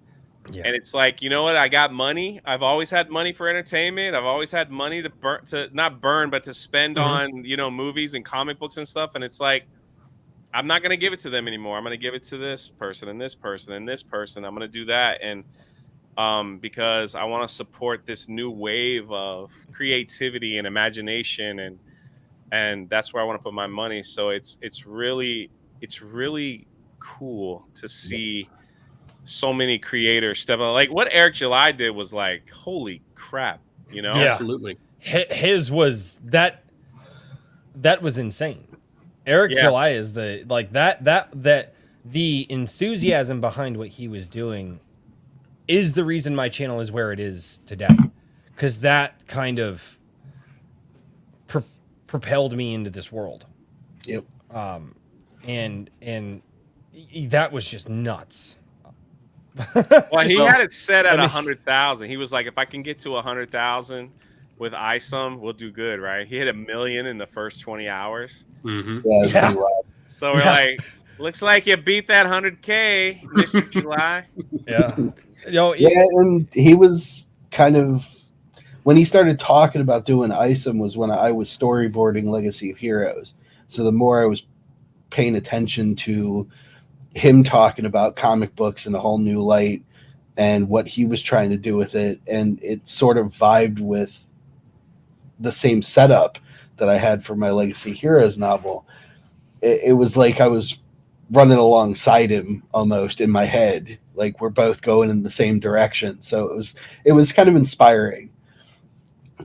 Yeah. And it's like, you know what? I got money. I've always had money for entertainment. I've always had money to spend on, you know, movies and comic books and stuff. And it's like, I'm not going to give it to them anymore. I'm going to give it to this person and this person and this person. I'm going to do that. And because I want to support this new wave of creativity and imagination. And that's where I want to put my money. So it's really cool to see so many creators step up. Like what Eric July did was like, holy crap, you know? Yeah. Absolutely. His was that was insane. Eric Yeah. July is the like that the enthusiasm behind what he was doing is the reason my channel is where it is today, because that kind of propelled me into this world. Yep. And that was just nuts. Well, he Just- had it set at I mean- 100,000. He was like, if I can get to 100,000 with ISOM, we'll do good, right? He hit 1 million in the first 20 hours. Hmm. Yeah, it was Yeah. pretty wild. So we're like, looks like you beat that 100K, Mr. July. Yeah. You know, Yeah, and he was kind of when he started talking about doing ISOM was when I was storyboarding Legacy of Heroes. So the more I was paying attention to him talking about comic books in a whole new light and what he was trying to do with it, and it sort of vibed with the same setup that I had for my Legacy Heroes novel. It was like I was running alongside him almost in my head, like we're both going in the same direction. So it was kind of inspiring.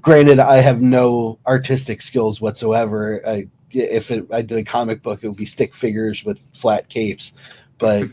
Granted, I have no artistic skills whatsoever. I did a comic book, it would be stick figures with flat capes. But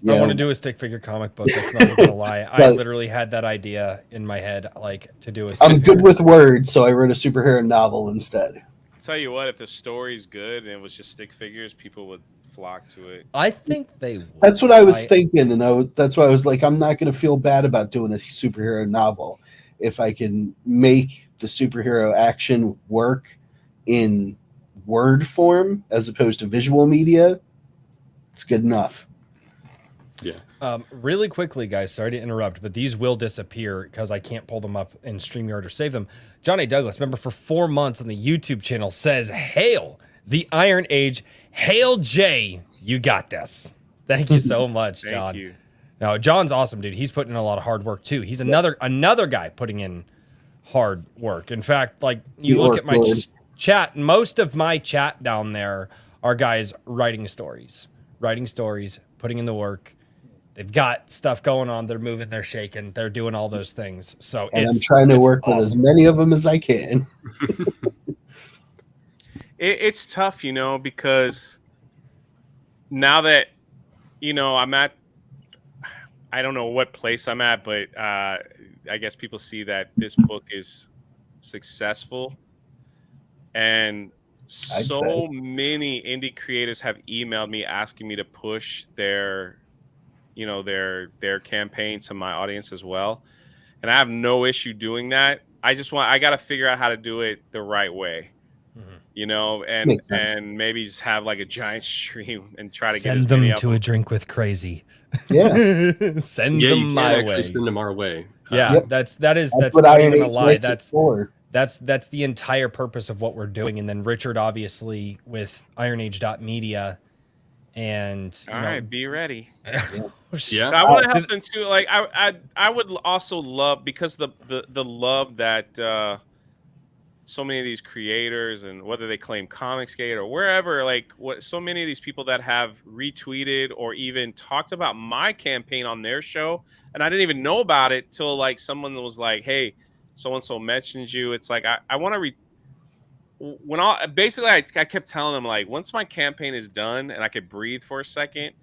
I want to do a stick figure comic book. That's not even gonna lie. I But- literally had that idea in my head, like to do a. I'm stick good figure. with words, so I wrote a superhero novel instead. Tell you what, if the story's good and it was just stick figures, people would flock to it. I think they. Would. That's what I was thinking, and that's why I was like, I'm not going to feel bad about doing a superhero novel if I can make the superhero action work in word form as opposed to visual media. It's good enough. Really quickly, guys. Sorry to interrupt, but these will disappear because I can't pull them up in StreamYard or save them. Johnny Douglas, member for 4 months on the YouTube channel, says, "Hail the Iron Age! Hail Jay! You got this." Thank you so much, Thank John. you. No, John's awesome, dude. He's putting in a lot of hard work too. He's another guy putting in hard work. In fact, like you The look at my workload. chat, most of my chat down there are guys writing stories, putting in the work. They've got stuff going on. They're moving, they're shaking, they're doing all those things. So And I'm it's trying to it's work with as awesome. many of them as I can. It's tough, you know, because now that, you know, I don't know what place I'm at, but I guess people see that this book is successful. And I'd so say. many indie creators have emailed me asking me to push their campaign to my audience as well. And I have no issue doing that. I got to figure out how to do it the right way. You know, and Makes sense. and maybe just have like a giant stream and try to get Send as them many of to a them. drink with crazy. Yeah. Send Yeah, you them can my actually way. send them our way. Yeah, Yep. that's That's not what Iron even a Age lie. likes it for. That's the entire purpose of what we're doing. And then Richard, obviously, with IronAge.media, and All right, be ready. Yeah. I want to help them too. Like I would also love, because the love that so many of these creators, and whether they claim Comicsgate or wherever, like what so many of these people that have retweeted or even talked about my campaign on their show, and I didn't even know about it till like someone was like, "Hey, so and so mentioned you." It's like I want to I kept telling them, like, once my campaign is done and I could breathe for a second,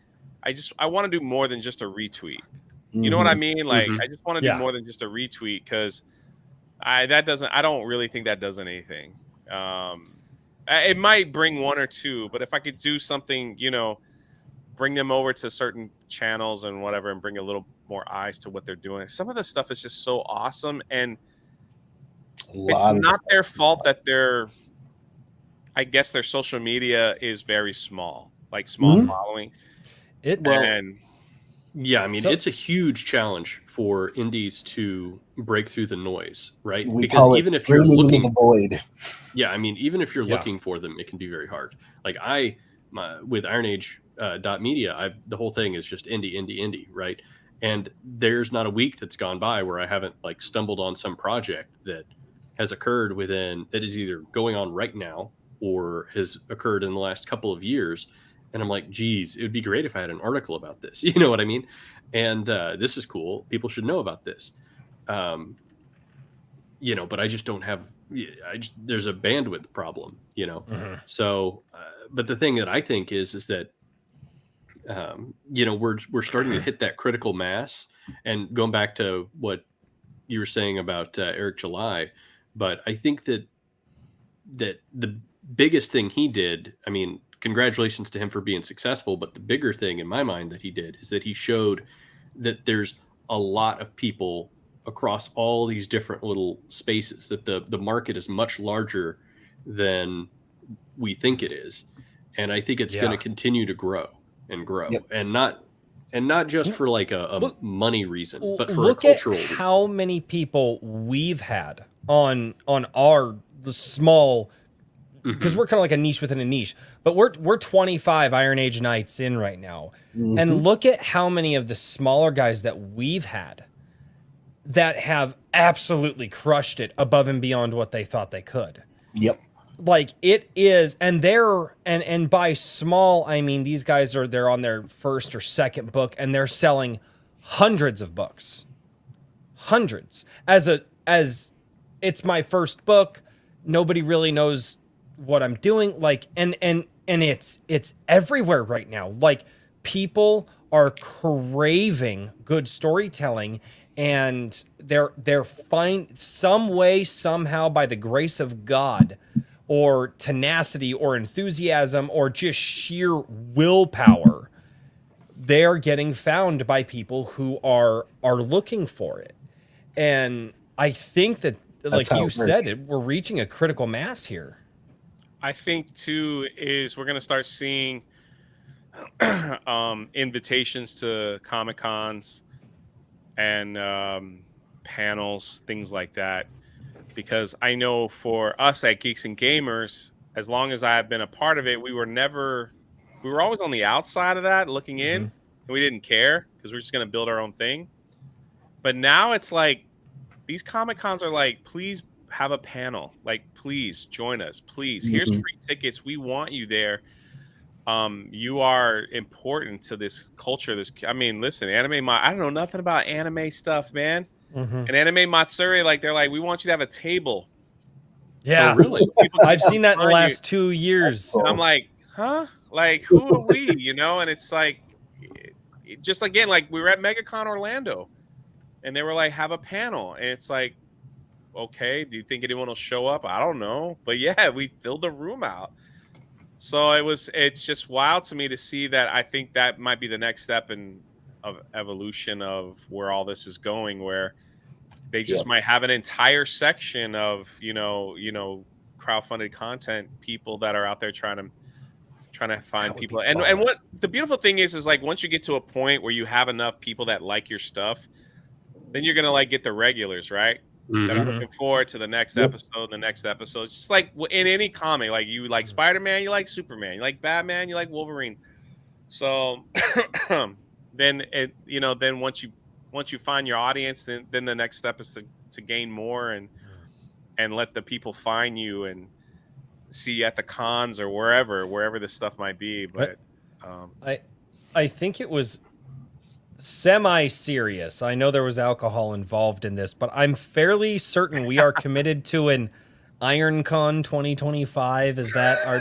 I want to do more than just a retweet. You know what I mean? Like, Mhm. I just want to Yeah. do more than just a retweet, because I don't really think that does anything. It might bring one or two, but if I could do something, you know, bring them over to certain channels and whatever, and bring a little more eyes to what they're doing. Some of the stuff is just so awesome, and it's not their fault that I guess their social media is very small, like small Mhm. following. Well, And Yeah, I mean, So- it's a huge challenge for indies to break through the noise, right? We Because call it even if you're screaming into looking, the void. yeah, I mean, even if you're Yeah. looking for them, it can be very hard. Like with Iron Age .media, the whole thing is just indie, right? And there's not a week that's gone by where I haven't like stumbled on some project that has occurred that is either going on right now or has occurred in the last couple of years. And I'm like, geez, it would be great if I had an article about this. You know what I mean? And this is cool. People should know about this. You know, but I just don't have, there's a bandwidth problem, you know? So, but the thing that I think is that, you know, we're starting to hit that critical mass, and going back to what you were saying about Eric July. But I think that the biggest thing he did, I mean, congratulations to him for being successful, but the bigger thing in my mind that he did is that he showed that there's a lot of people across all these different little spaces, that the market is much larger than we think it is. And I think it's going to continue to grow and grow. Yep. and not just for like a money reason, but for a look cultural at how many people we've had on the small, because we're kind of like a niche within a niche, but we're 25 Iron Age nights in right now. And look at how many of the smaller guys that we've had that have absolutely crushed it above and beyond what they thought they could. Yep. Like it is, and and by small, I mean these guys they're on their first or second book, and they're selling hundreds of books. Hundreds. As it's my first book, nobody really knows what I'm doing. Like, and it's everywhere right now. Like, people are craving good storytelling, and they're find some way, somehow, by the grace of God, or tenacity, or enthusiasm, or just sheer willpower, they're getting found by people who are looking for it. And I think that, like you said, we're reaching a critical mass here. I think too is we're gonna start seeing invitations to Comic-Cons and panels, things like that. Because I know for us at Geeks and Gamers, as long as I have been a part of it, we were always on the outside of that, looking in, and we didn't care because we're just gonna build our own thing. But now it's like these Comic-Cons are like, please have a panel, like, please join us, please. Here's free tickets. We want you there. You are important to this culture. I mean, listen, anime. I don't know nothing about anime stuff, man. And Anime Matsuri, like, they're like, we want you to have a table. Yeah, Oh, really? I've seen that in the last 2 years. And I'm like, huh? Like, who are we? You know? And it's like, just again, like, we were at MegaCon Orlando, and they were like, have a panel, and it's like, okay, do you think anyone will show up? I don't know, but yeah, we filled the room out. So it's just wild to me to see that. I think that might be the next step of evolution of where all this is going, where they just might have an entire section of, you know, crowdfunded content, people that are out there trying to find people. And what the beautiful thing is like, once you get to a point where you have enough people that like your stuff, then you're going to like get the regulars, right? That are looking forward to the next episode, It's just like in any comic, like, you like Spider-Man, you like Superman, you like Batman, you like Wolverine. So then once you find your audience, then the next step is to gain more and let the people find you and see at the cons or wherever this stuff might be. But I think it was semi-serious. I know there was alcohol involved in this, but I'm fairly certain we are committed to an IronCon 2025. Is that our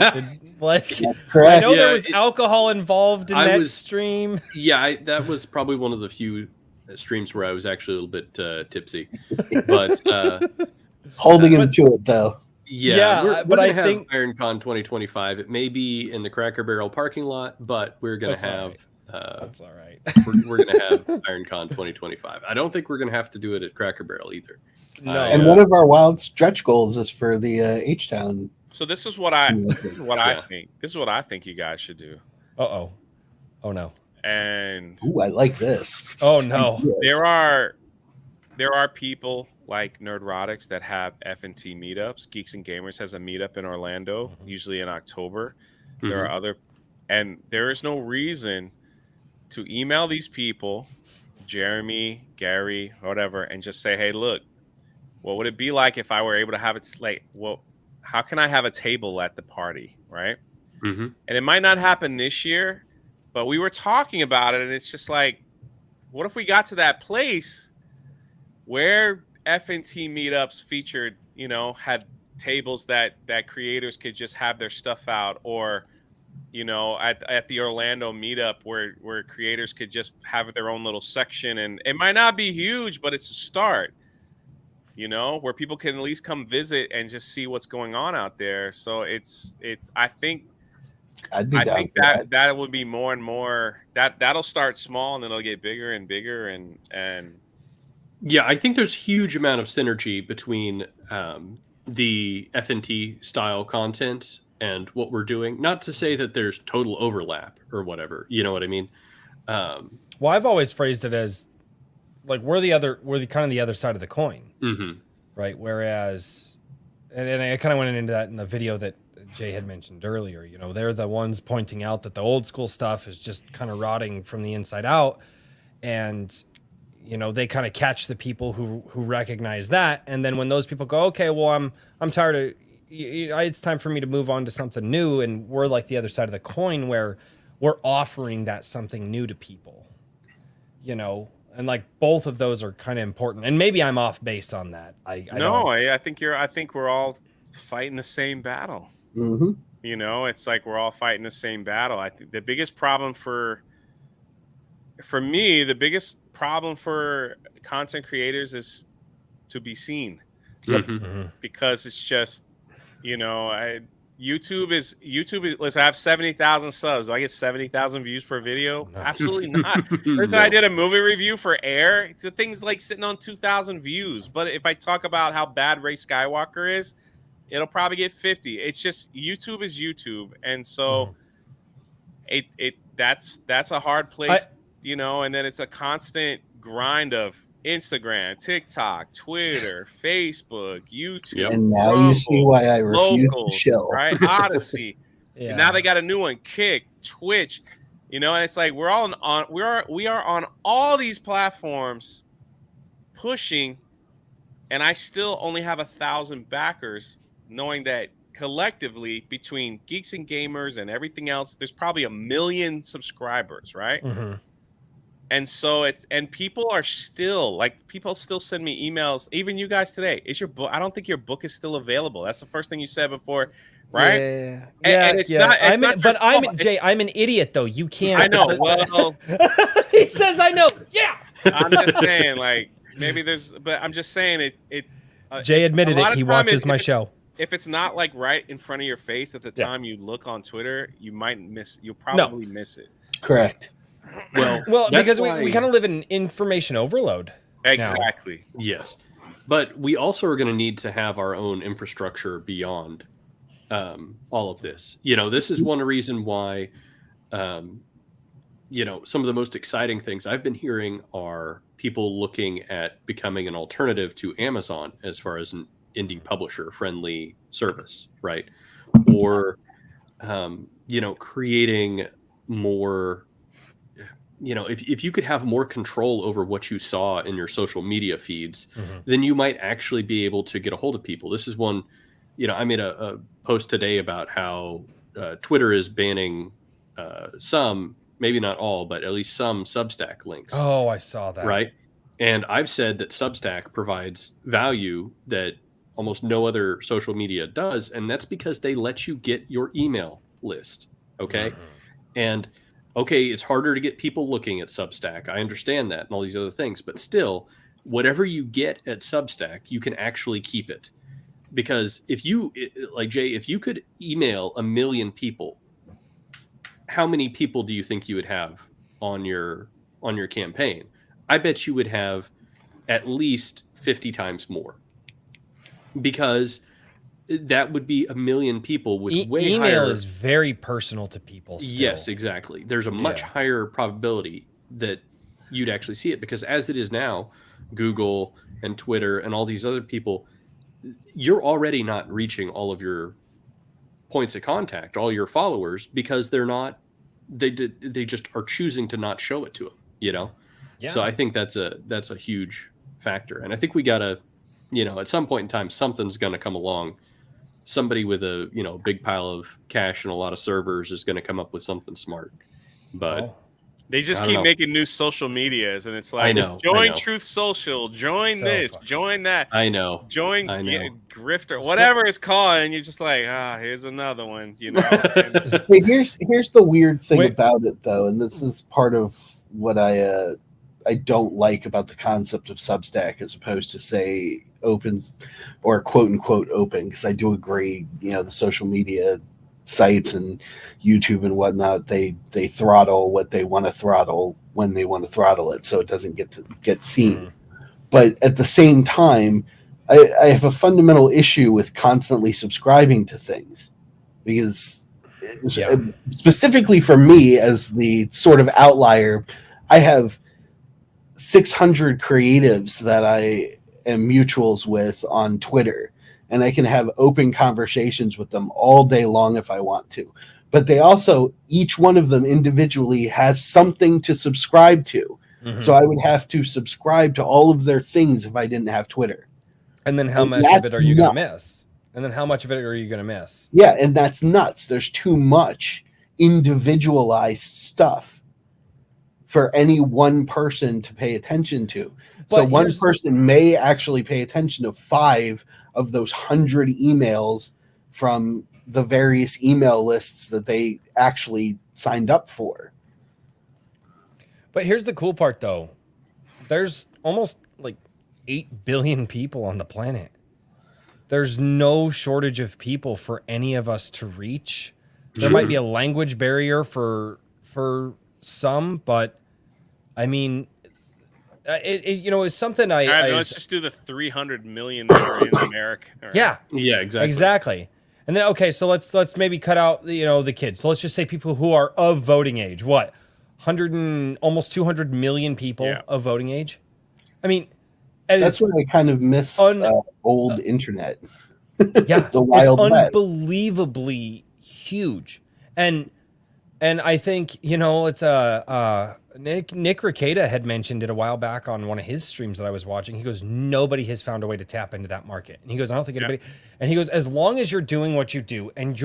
like? I know there was alcohol involved in that stream. Yeah, that was probably one of the few streams where I was actually a little bit tipsy, but holding him to it though. Yeah, but I think IronCon 2025. It may be in the Cracker Barrel parking lot, but we're going to have. That's all right. we're going to have IronCon 2025. I don't think we're going to have to do it at Cracker Barrel either. No. And one of our wild stretch goals is for the H-Town. So this is what I think. This is what I think you guys should do. Oh no. And I like this. Oh no. There are people like Nerdrotics that have F&T meetups. Geeks and Gamers has a meetup in Orlando, usually in October. There are there is no reason to email these people, Jeremy, Gary, whatever, and just say, hey, look, what would it be like if I were able to have it? Like, well, how can I have a table at the party, right? Mm-hmm. And it might not happen this year, but we were talking about it, and it's just like, what if we got to that place where FNT meetups featured, had tables that creators could just have their stuff out, or at the Orlando meetup where creators could just have their own little section, and it might not be huge, but it's a start, where people can at least come visit and just see what's going on out there. So I think that would be more and more that'll start small, and then it'll get bigger and bigger, and yeah, I think there's huge amount of synergy between the FNT style content and what we're doing. Not to say that there's total overlap or whatever, you know what I mean? Well, I've always phrased it as like we're kind of the other side of the coin, mm-hmm. right? Whereas, and I kind of went into that in the video that Jay had mentioned earlier. They're the ones pointing out that the old school stuff is just kind of rotting from the inside out, and they kind of catch the people who recognize that, and then when those people go, okay, well, I'm tired of. It's time for me to move on to something new, and we're like the other side of the coin where we're offering that something new to people, and like both of those are kind of important. And maybe I'm off base on that. I think we're all fighting the same battle. Mm-hmm. It's like we're all fighting the same battle. I think the biggest problem for me, the biggest problem for content creators is to be seen. Mm-hmm. Because it's just, YouTube is listen, I have 70,000 subs. Do I get 70,000 views per video? No. Absolutely not. Listen, no. I did a movie review for Air. The thing's like sitting on 2,000 views. But if I talk about how bad Ray Skywalker is, it'll probably get 50. It's just YouTube is YouTube. And so that's a hard place, and then it's a constant grind of Instagram, TikTok, Twitter, Facebook, YouTube. And now Rumble, you see why I refuse to chill. Right? Odyssey. Yeah. And now they got a new one, Kick, Twitch. And it's like we are on all these platforms pushing, and I still only have 1,000 backers, knowing that collectively between Geeks and Gamers and everything else, there's probably 1 million subscribers, right? Mm-hmm. And so people still send me emails. Even you guys today, is your book? I don't think your book is still available. That's the first thing you said before, right? Yeah. And it's not. I'm an idiot though. You can't. I know. Well, he says I know. Yeah. I'm just saying, like maybe but I'm just saying it. Jay admitted it. He watches my show. If it's not like right in front of your face at the time you look on Twitter, you'll probably miss it. Correct. Well, because we kind of live in information overload. Exactly. Now. Yes. But we also are going to need to have our own infrastructure beyond all of this. This is one reason why, some of the most exciting things I've been hearing are people looking at becoming an alternative to Amazon as far as an indie publisher friendly service, right? Or, creating more, if you could have more control over what you saw in your social media feeds, then you might actually be able to get a hold of people. This is one, I made a post today about how Twitter is banning some, maybe not all, but at least some Substack links. Oh, I saw that. Right. And I've said that Substack provides value that almost no other social media does. And that's because they let you get your email list. Okay. Mm-hmm. And okay, it's harder to get people looking at Substack. I understand that and all these other things, but still, whatever you get at Substack, you can actually keep it. Because if you could email 1 million people, how many people do you think you would have on your campaign? I bet you would have at least 50 times more, because that would be 1 million people with way higher. Email is very personal to people still. Yes, exactly. There's a much higher probability that you'd actually see it, because as it is now, Google and Twitter and all these other people, you're already not reaching all of your points of contact, all your followers, because they just are choosing to not show it to them, Yeah. So I think that's a huge factor. And I think we got to, at some point in time, something's going to come along somebody with a big pile of cash and a lot of servers is going to come up with something smart. But Well, They just I don't keep know. making new social medias, and it's like, I know, join I know. Truth Social, join So this, fucking- join that, I know. join I know. Grifter, whatever it's called, and you're just like, here's another one, And Hey, here's the weird thing Wait. about it, though, and this is part of what I don't like about the concept of Substack as opposed to, say, opens or quote unquote open, because I do agree, the social media sites and YouTube and whatnot, they throttle what they want to throttle when they want to throttle it, so it doesn't get seen. But at the same time, I have a fundamental issue with constantly subscribing to things, because Yeah. specifically for me as the sort of outlier, I have 600 creatives that I am mutuals with on Twitter, and I can have open conversations with them all day long if I want to. But they also, each one of them individually has something to subscribe to. Mhm. So I would have to subscribe to all of their things if I didn't have Twitter. And then how and much of that's it are you going to nuts. miss? And then how much of it are you going to miss? Yeah, and that's nuts. There's too much individualized stuff for any one person to pay attention to. So But one here's- person may actually pay attention to 5 of those 100 emails from the various email lists that they actually signed up for. But here's the cool part, though. There's almost like 8 billion people on the planet. There's no shortage of people for any of us to reach. There might be a language barrier for some, but I mean, it's something All right, I let's just do the 300 million that are in America. All right. yeah, Yeah, exactly. exactly. And then okay, so let's maybe cut out the kids. So let's just say people who are of voting age. What, 100 and almost 200 million people Yeah. of voting age? I mean, and That's what I kind of miss old internet. yeah, the Wild it's West. unbelievably huge, and I think it's Nick Rekieta had mentioned it a while back on one of his streams that I was watching. He goes, nobody has found a way to tap into that market, and he goes, I don't think anybody. And he goes, as long as you're doing what you do, and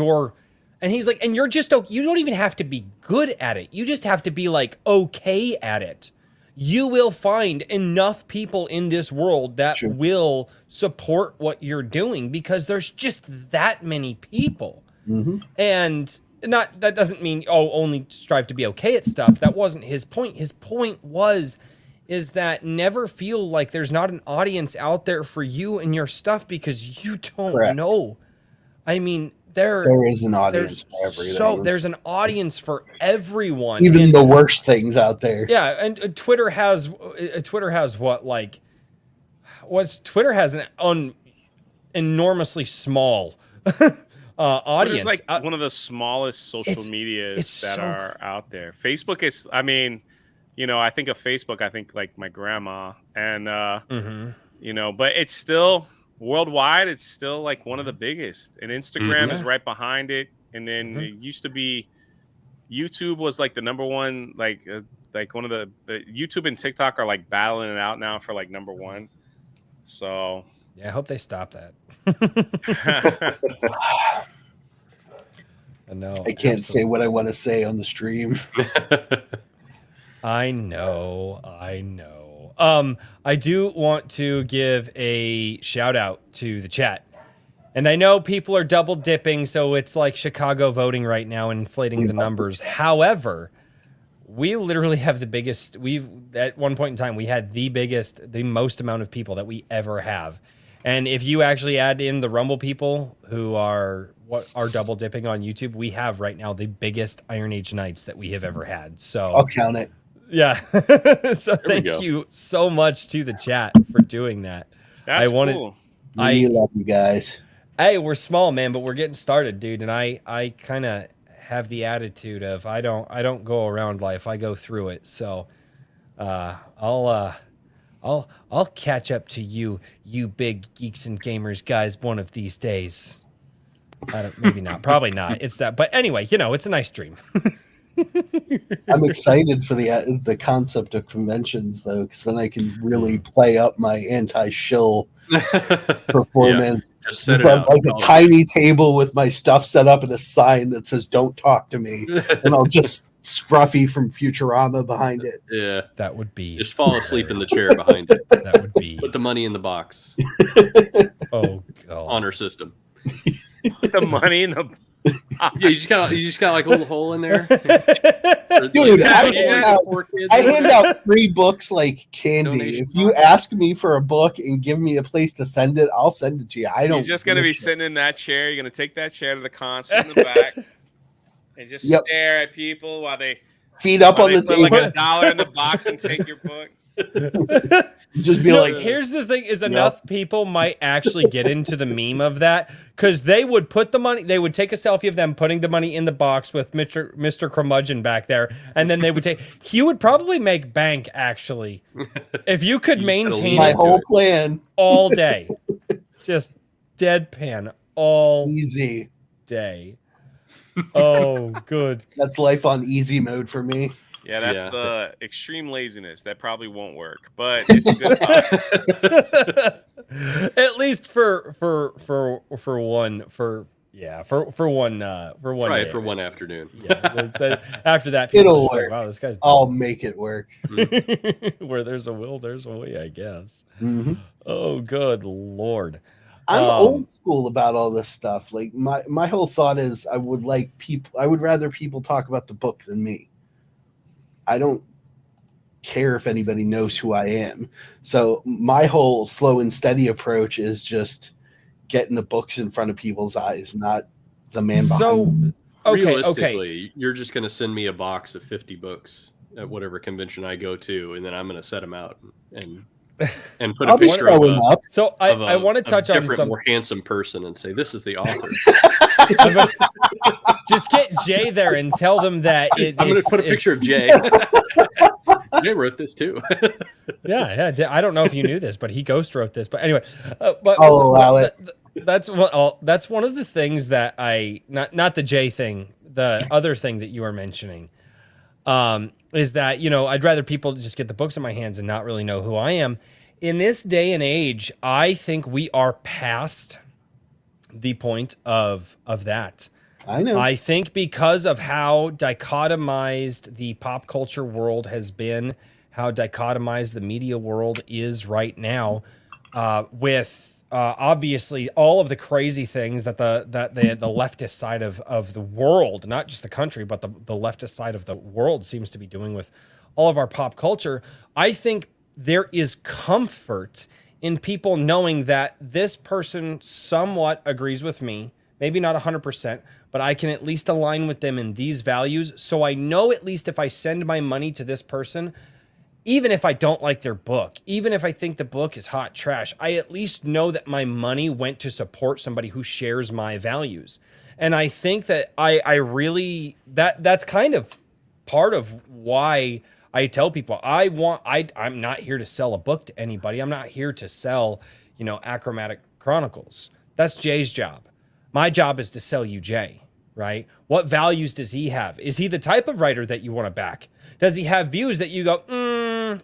he's like, and you're just you don't even have to be good at it. You just have to be like okay at it. You will find enough people in this world that Sure. will support what you're doing because there's just that many people. Mhm. And that doesn't mean only strive to be okay at stuff. That wasn't his point. His point is that never feel like there's not an audience out there for you and your stuff because you don't Correct. know. I mean, There is an audience for everything. there's an audience for everyone. Even And- the worst things out there. yeah, and Twitter has what, like, Twitter has an enormously small audience. Twitter's like one of the smallest social it's medias that so- are out there. Facebook is, I mean, I think of Facebook, I think like my grandma, and Mhm. but it's still worldwide. It's still like one of the biggest, and Instagram is Yeah. right behind it. And then Mhm. it used to be, YouTube was like the number one, like one of the YouTube and TikTok are like battling it out now for like number one. So Yeah, I hope they stop that. No, I can't say what I want to say on the stream. I know. I do want to give a shout out to the chat. And I know people are double dipping, so it's like Chicago voting right now, inflating the numbers. However, we literally have the biggest, at one point in time, we had the most amount of people that we ever have. And if you actually add in the Rumble people who are double dipping on YouTube, we have right now the biggest Iron Age nights that we have ever had. So I'll count it. yeah. So we thank go. you so much to the chat for doing that. that's I wanted- cool. We love you guys. Hey, we're small, man, but we're getting started, dude. And I kind of have the attitude of I don't go around life. I go through it. So I'll catch up to you big geeks and gamers guys one of these days. Maybe not. Probably not. It's that. But anyway, it's a nice dream. I'm excited for the concept of conventions though, because then I can really play up my anti-shill performance. Just set Just it on out. like a tiny table with my stuff set up and a sign that says "Don't talk to me," and I'll just Scruffy from Futurama behind it. Yeah. That would be. Just fall asleep in the chair behind it. That would be. Put the money in the box. Oh god. Honor system. The money in the Yeah, you just got like a little hole in there. Dude, I I hand out free books like candy. Donation If you box. ask me for a book and give me a place to send it, I'll send it to you. I don't. You're just gonna give a be shit. sitting in that chair. You're gonna take that chair to the concert in the back and just Yep. stare at people while they Feet up on the put table. like $1 in the box and take your book. Just be No, like, here's the thing: is enough people might actually get into the meme of that because they would put the money. They would take a selfie of them putting the money in the box with Mr. Curmudgeon back there, and then they would take. You would probably make bank actually if you could You just gotta maintain lean my it into whole it. plan all day, just deadpan all easy. day. Oh, good. That's life on easy mode for me. Yeah, that's Yeah. extreme laziness. That probably won't work, but it's a good thought. At least for one Try day. it for one afternoon. Yeah. After that, people It'll just go, work. wow, this guy's I'll make it work. where there's a will, there's a way, I guess. Mhm. Oh, good Lord. I'm Um, old school about all this stuff. Like my whole thought is I would rather people talk about the book than me. I don't care if anybody knows who I am. So my whole slow and steady approach is just getting the books in front of people's eyes, not the man behind So, them. okay. Realistically, you're just going to send me a box of 50 books at whatever convention I go to, and then I'm going to set them out and put a I'll be picture of showing a, up. So of a- I want to of a touch on different, some. more handsome person and say, "This is the author." Just get Jay there and tell them that I'm going to put a picture of Jay. Jay wrote this too. Yeah. I don't know if you knew this, but he ghost wrote this. But anyway, but I'll allow it. That's one of the things that I not the Jay thing, the other thing that you were mentioning, is that I'd rather people just get the books in my hands and not really know who I am. In this day and age, I think we are past the point of that. I know. I think because of how dichotomized the pop culture world has been, how dichotomized the media world is right now, with obviously all of the crazy things that the leftist side of the world, not just the country, but the leftist side of the world seems to be doing with all of our pop culture. I think there is comfort in people knowing that this person somewhat agrees with me, maybe not 100%, but I can at least align with them in these values. So I know at least if I send my money to this person, even if I don't like their book, even if I think the book is hot trash, I at least know that my money went to support somebody who shares my values. And I think that I really, that's kind of part of why I tell people I'm not here to sell a book to anybody. I'm not here to sell, Achromatic Chronicles. That's Jay's job. My job is to sell you Jay, right? What values does he have? Is he the type of writer that you want to back? Does he have views that you go,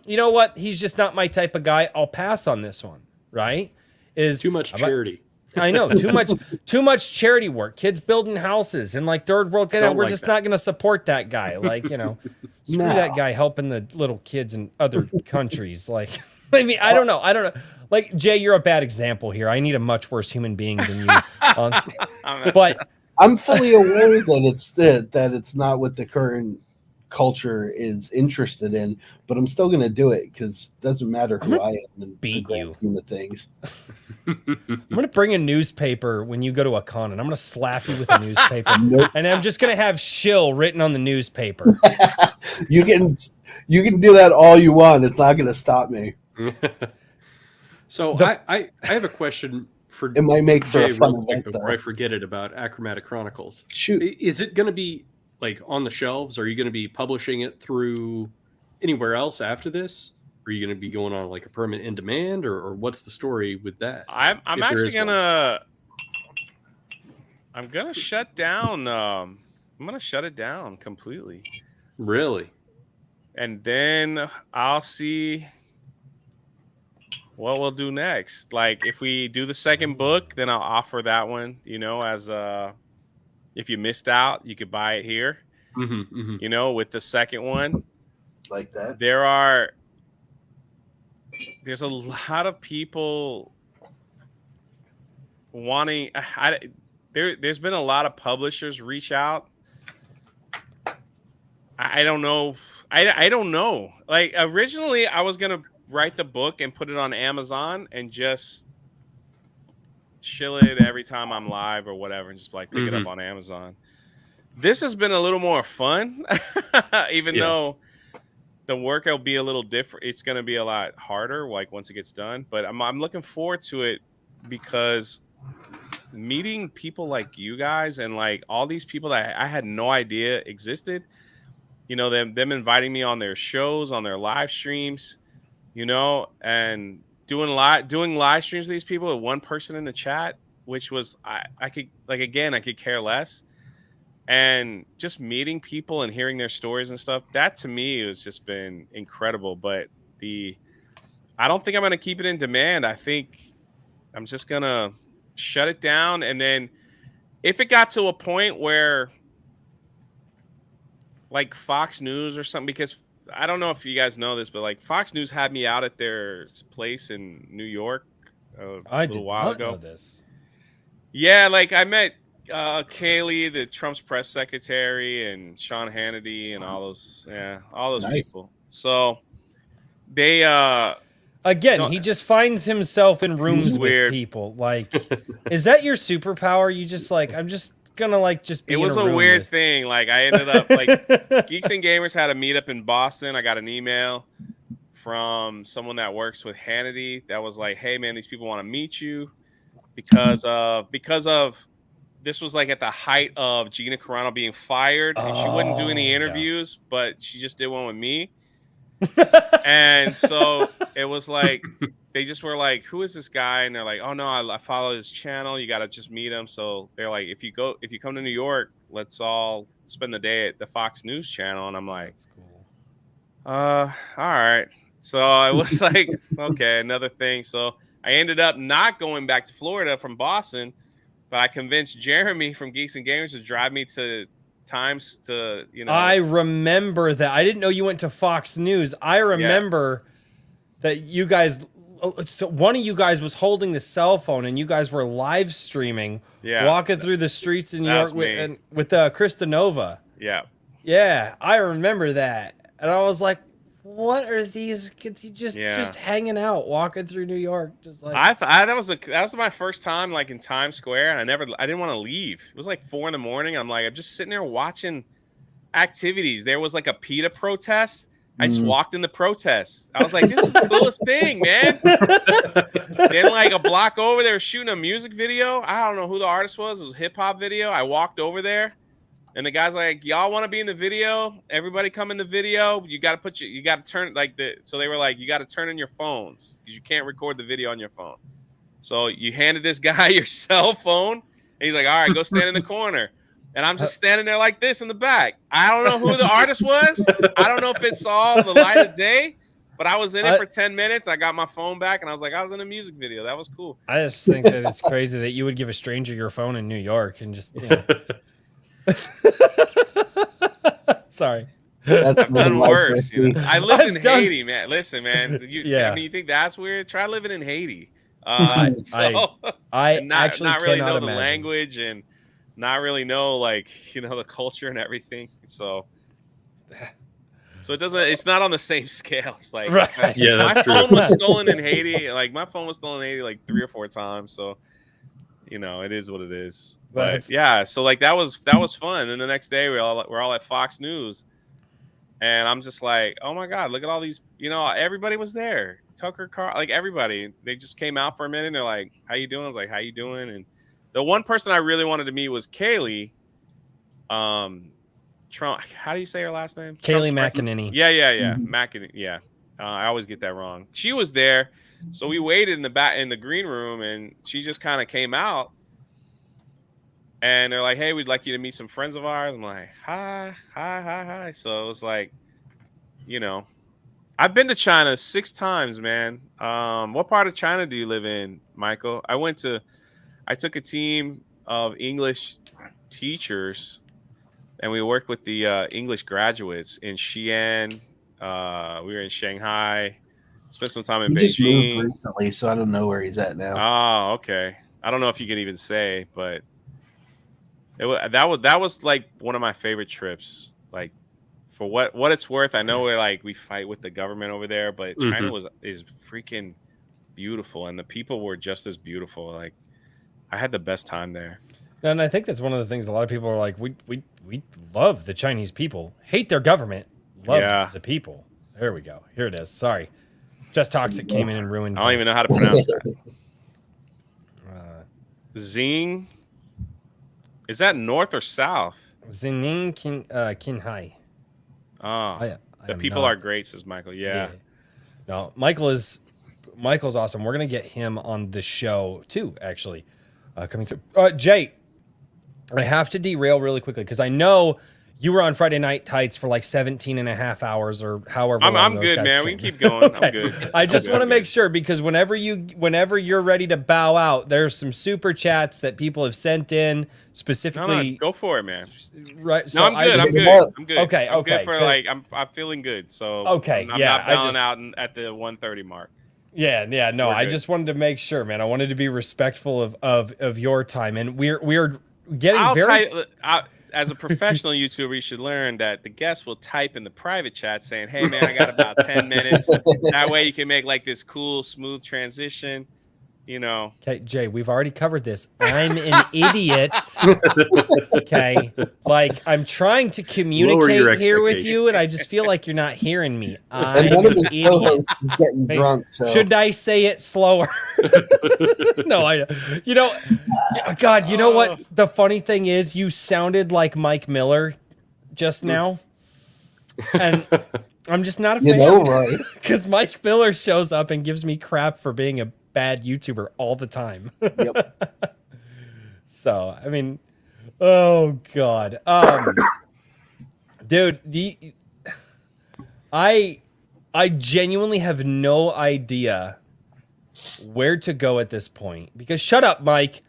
you know what? He's just not my type of guy. I'll pass on this one, right? Is Too much charity. I know, too much charity work. Kids building houses and like third world. Don't We're like just that. not going to support that guy. Like, screw No. that guy helping the little kids in other countries. Like, I mean, I don't know. Like, Jay, you're a bad example here. I need a much worse human being than you. But I'm fully aware that it's not what the current culture is interested in, but I'm still going to do it because it doesn't matter who I am in the beat grand you. scheme of things. I'm going to bring a newspaper when you go to a con, and I'm going to slap you with a newspaper. Nope. And I'm just going to have shill written on the newspaper. You can do that all you want. It's not going to stop me. So The- I have a question for It might make for Jay a fun real quick event, before though. I forget it about Achromatic Chronicles. Shoot. Is it going to be like on the shelves? Are you going to be publishing it through anywhere else after this? Are you going to be going on like a permanent in demand, or what's the story with that? I'm If there actually is one. I'm gonna shut down. I'm gonna shut it down completely. Really? And then I'll see what we'll do next. Like if we do the second book, then I'll offer that one, as if you missed out, you could buy it here. With the second one. Like that. There's a lot of people wanting there's been a lot of publishers reach out. I don't know. I don't know. Like originally I was gonna write the book and put it on Amazon and just chill it every time I'm live or whatever and just like pick it up on Amazon. This has been a little more fun, even though the work will be a little different. It's going to be a lot harder, like once it gets done. But I'm looking forward to it because meeting people like you guys and like all these people that I had no idea existed. Them inviting me on their shows, on their live streams, and doing live streams with these people with one person in the chat, which was I could I could care less. And just meeting people and hearing their stories and stuff, that to me has just been incredible. But I don't think I'm going to keep it in demand. I think I'm just going to shut it down. And then if it got to a point where like Fox News or something, because I don't know if you guys know this, but like Fox News had me out at their place in New York a little while ago. Know this. Yeah, like I met Kaylee, the Trump's press secretary, and Sean Hannity, and all those people. So they again, he just finds himself in rooms with people. Like, is that your superpower? You just like, I'm just gonna like just be. It was in a room weird with... thing. Like I ended up like Geeks and Gamers had a meetup in Boston. I got an email from someone that works with Hannity that was like, "Hey man, these people want to meet you because of." This was like at the height of Gina Carano being fired. And she wouldn't do any interviews, but she just did one with me. And so it was like, they just were like, who is this guy? And they're like, oh no, I follow his channel. You got to just meet him. So they're like, if you come to New York, let's all spend the day at the Fox News channel. And I'm like, that's cool. All right. So I was like, okay, another thing. So I ended up not going back to Florida from Boston. But I convinced Jeremy from Geeks and Gamers to drive me to Times to, I remember that. I didn't know you went to Fox News. I remember that you guys, so one of you guys was holding the cell phone and you guys were live streaming, walking through the streets in New York with Krista Nova. Yeah. Yeah, I remember that. And I was like, what are these kids just hanging out, walking through New York, just like that was my first time like in Times Square, and I didn't want to leave. It was like 4 a.m. I'm like, I'm just sitting there watching activities. There was like a PETA protest. I just walked in the protest. I was like, this is the coolest thing, man. Then like a block over, they were shooting a music video. I don't know who the artist was. It was a hip hop video. I walked over there. And the guy's like, y'all want to be in the video? Everybody come in the video. You got to turn so they were like, you got to turn in your phones because you can't record the video on your phone. So you handed this guy your cell phone and he's like, all right, go stand in the corner. And I'm just standing there like this in the back. I don't know who the artist was. I don't know if it saw the light of day, but I was in it for 10 minutes. I got my phone back and I was like, I was in a music video. That was cool. I just think that it's crazy that you would give a stranger your phone in New York and just, Sorry. I've done worse. I lived in Haiti, man. Listen, man. I mean, you think that's weird? Try living in Haiti. I not really know the imagine. language and not really know the culture and everything. So it doesn't. It's not on the same scale. It's like right. Yeah, my that's phone true. was stolen in Haiti. Like my phone was stolen in Haiti like 3 or 4 times. So it is what it is. But yeah, so like that was fun. And the next day we're all at Fox News, and I'm just like, oh my god, look at all these. Everybody was there. Tucker Carlson, like everybody. They just came out for a minute. And they're like, how you doing? I was like, how you doing? And the one person I really wanted to meet was Kaylee. Trump. How do you say her last name? Kaylee McEnany. Yeah. McEnany. Yeah. I always get that wrong. She was there. So we waited in the green room, and she just kind of came out. and they're like, "Hey, we'd like you to meet some friends of ours." I'm like, "Hi." So it was like, you know, I've been to China 6 times, man. What part of China do you live in, Michael? I took a team of English teachers, and we worked with the English graduates in Xi'an. We were in Shanghai. Spent some time in He just moved Beijing. recently, so I don't know where he's at now. Oh, okay. I don't know if you can even say, but that was like one of my favorite trips. Like, for what it's worth, I know we fight with the government over there, but China is freaking beautiful, and the people were just as beautiful. Like, I had the best time there. And I think that's one of the things a lot of people are like, we love the Chinese people, hate their government, love the people. There we go. Here it is. Sorry. Just Toxic came in and ruined. I don't even know how to pronounce that. Xing. Is that north or south? Xining Qinghai. Oh, the people are great, says Michael. Yeah. No, Michael's awesome. We're gonna get him on the show too, actually. Coming soon. Jay, I have to derail really quickly because I know you were on Friday Night Tights for like 17 and a half hours or however long I'm those good, guys man. stream. We can keep going. Okay. I'm good. I just want to make sure, because whenever you're ready to bow out, there's some super chats that people have sent in specifically. No, go for it, man. Right. No, I'm good. I'm good. Okay. I'm okay. good for like I'm feeling good. So okay. I'm not bowing out at the 1:30 mark. Yeah. No, I just wanted to make sure, man. I wanted to be respectful of your time, and we're getting as a professional YouTuber, you should learn that the guests will type in the private chat saying, "Hey, man, I got about 10 minutes." That way, you can make like this cool, smooth transition. You know. Okay, Jay, we've already covered this. I'm an idiot. Okay, like I'm trying to communicate here with you, and I just feel like you're not hearing me. I'm an idiot. He's getting drunk. So. Should I say it slower? No, God, you know what? The funny thing is, you sounded like Mike Miller just now, and I'm just not a fan. You know, right? Because Mike Miller shows up and gives me crap for being a bad YouTuber all the time. Yep. So, I mean, oh God. Dude, I genuinely have no idea where to go at this point, because shut up, Mike.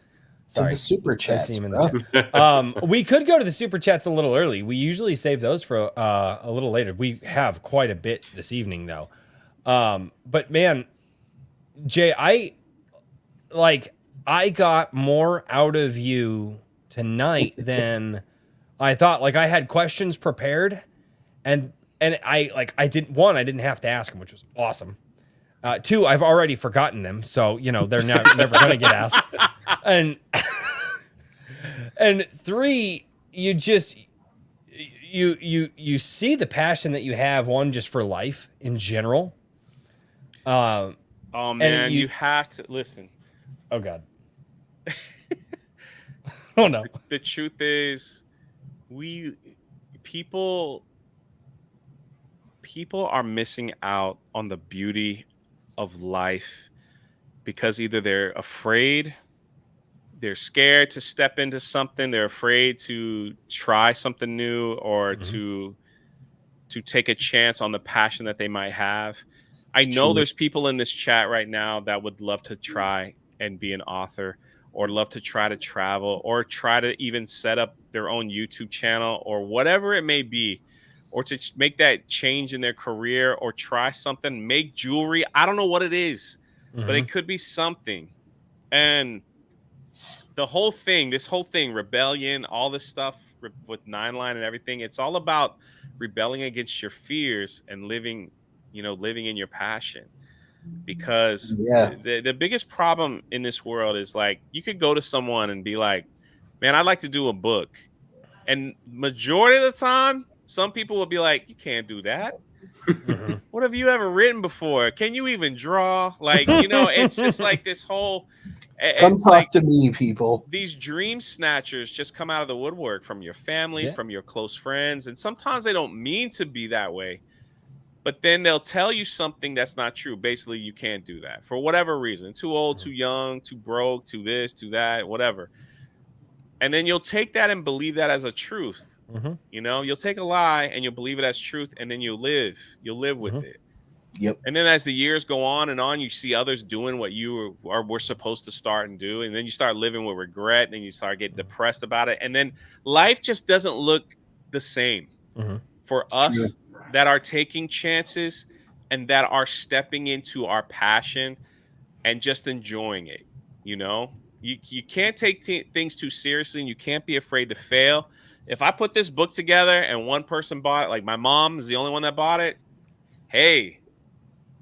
Sorry. To the super chats. I see him in the chat. We could go to the super chats a little early. We usually save those for a little later. We have quite a bit this evening though. But man, Jay, I got more out of you tonight than I thought. Like, I had questions prepared, and I didn't have to ask them, which was awesome. 2, I've already forgotten them, so they're never gonna get asked. And 3, you see the passion that you have, one, just for life in general. Oh man, you have to listen. Oh God. Oh no. The truth is, people are missing out on the beauty of life because either they're afraid, they're scared to step into something, they're afraid to try something new, or to take a chance on the passion that they might have. I know there's people in this chat right now that would love to try and be an author, or love to try to travel, or try to even set up their own YouTube channel, or whatever it may be, or to make that change in their career, or try something, make jewelry. I don't know what it is, but it could be something. And this whole thing, rebellion, all this stuff with 9line and everything, it's all about rebelling against your fears and living in your passion. Because the biggest problem in this world is, like, you could go to someone and be like, "Man, I'd like to do a book," and majority of the time, some people will be like, "You can't do that. What have you ever written before? Can you even draw?" Like, it's just like this whole. Come talk to me, people. These dream snatchers just come out of the woodwork from your family, from your close friends, and sometimes they don't mean to be that way. But then they'll tell you something that's not true. Basically, you can't do that for whatever reason. Too old, too young, too broke, too this, too that, whatever. And then you'll take that and believe that as a truth. Mm-hmm. You know, you'll take a lie and you'll believe it as truth, and then you'll live with it. Yep. And then as the years go on and on, you see others doing what you were supposed to start and do. And then you start living with regret, and then you start getting depressed about it. And then life just doesn't look the same for us that are taking chances and that are stepping into our passion and just enjoying it. You know, you can't take things too seriously, and you can't be afraid to fail. If I put this book together and one person bought it, like my mom is the only one that bought it, hey,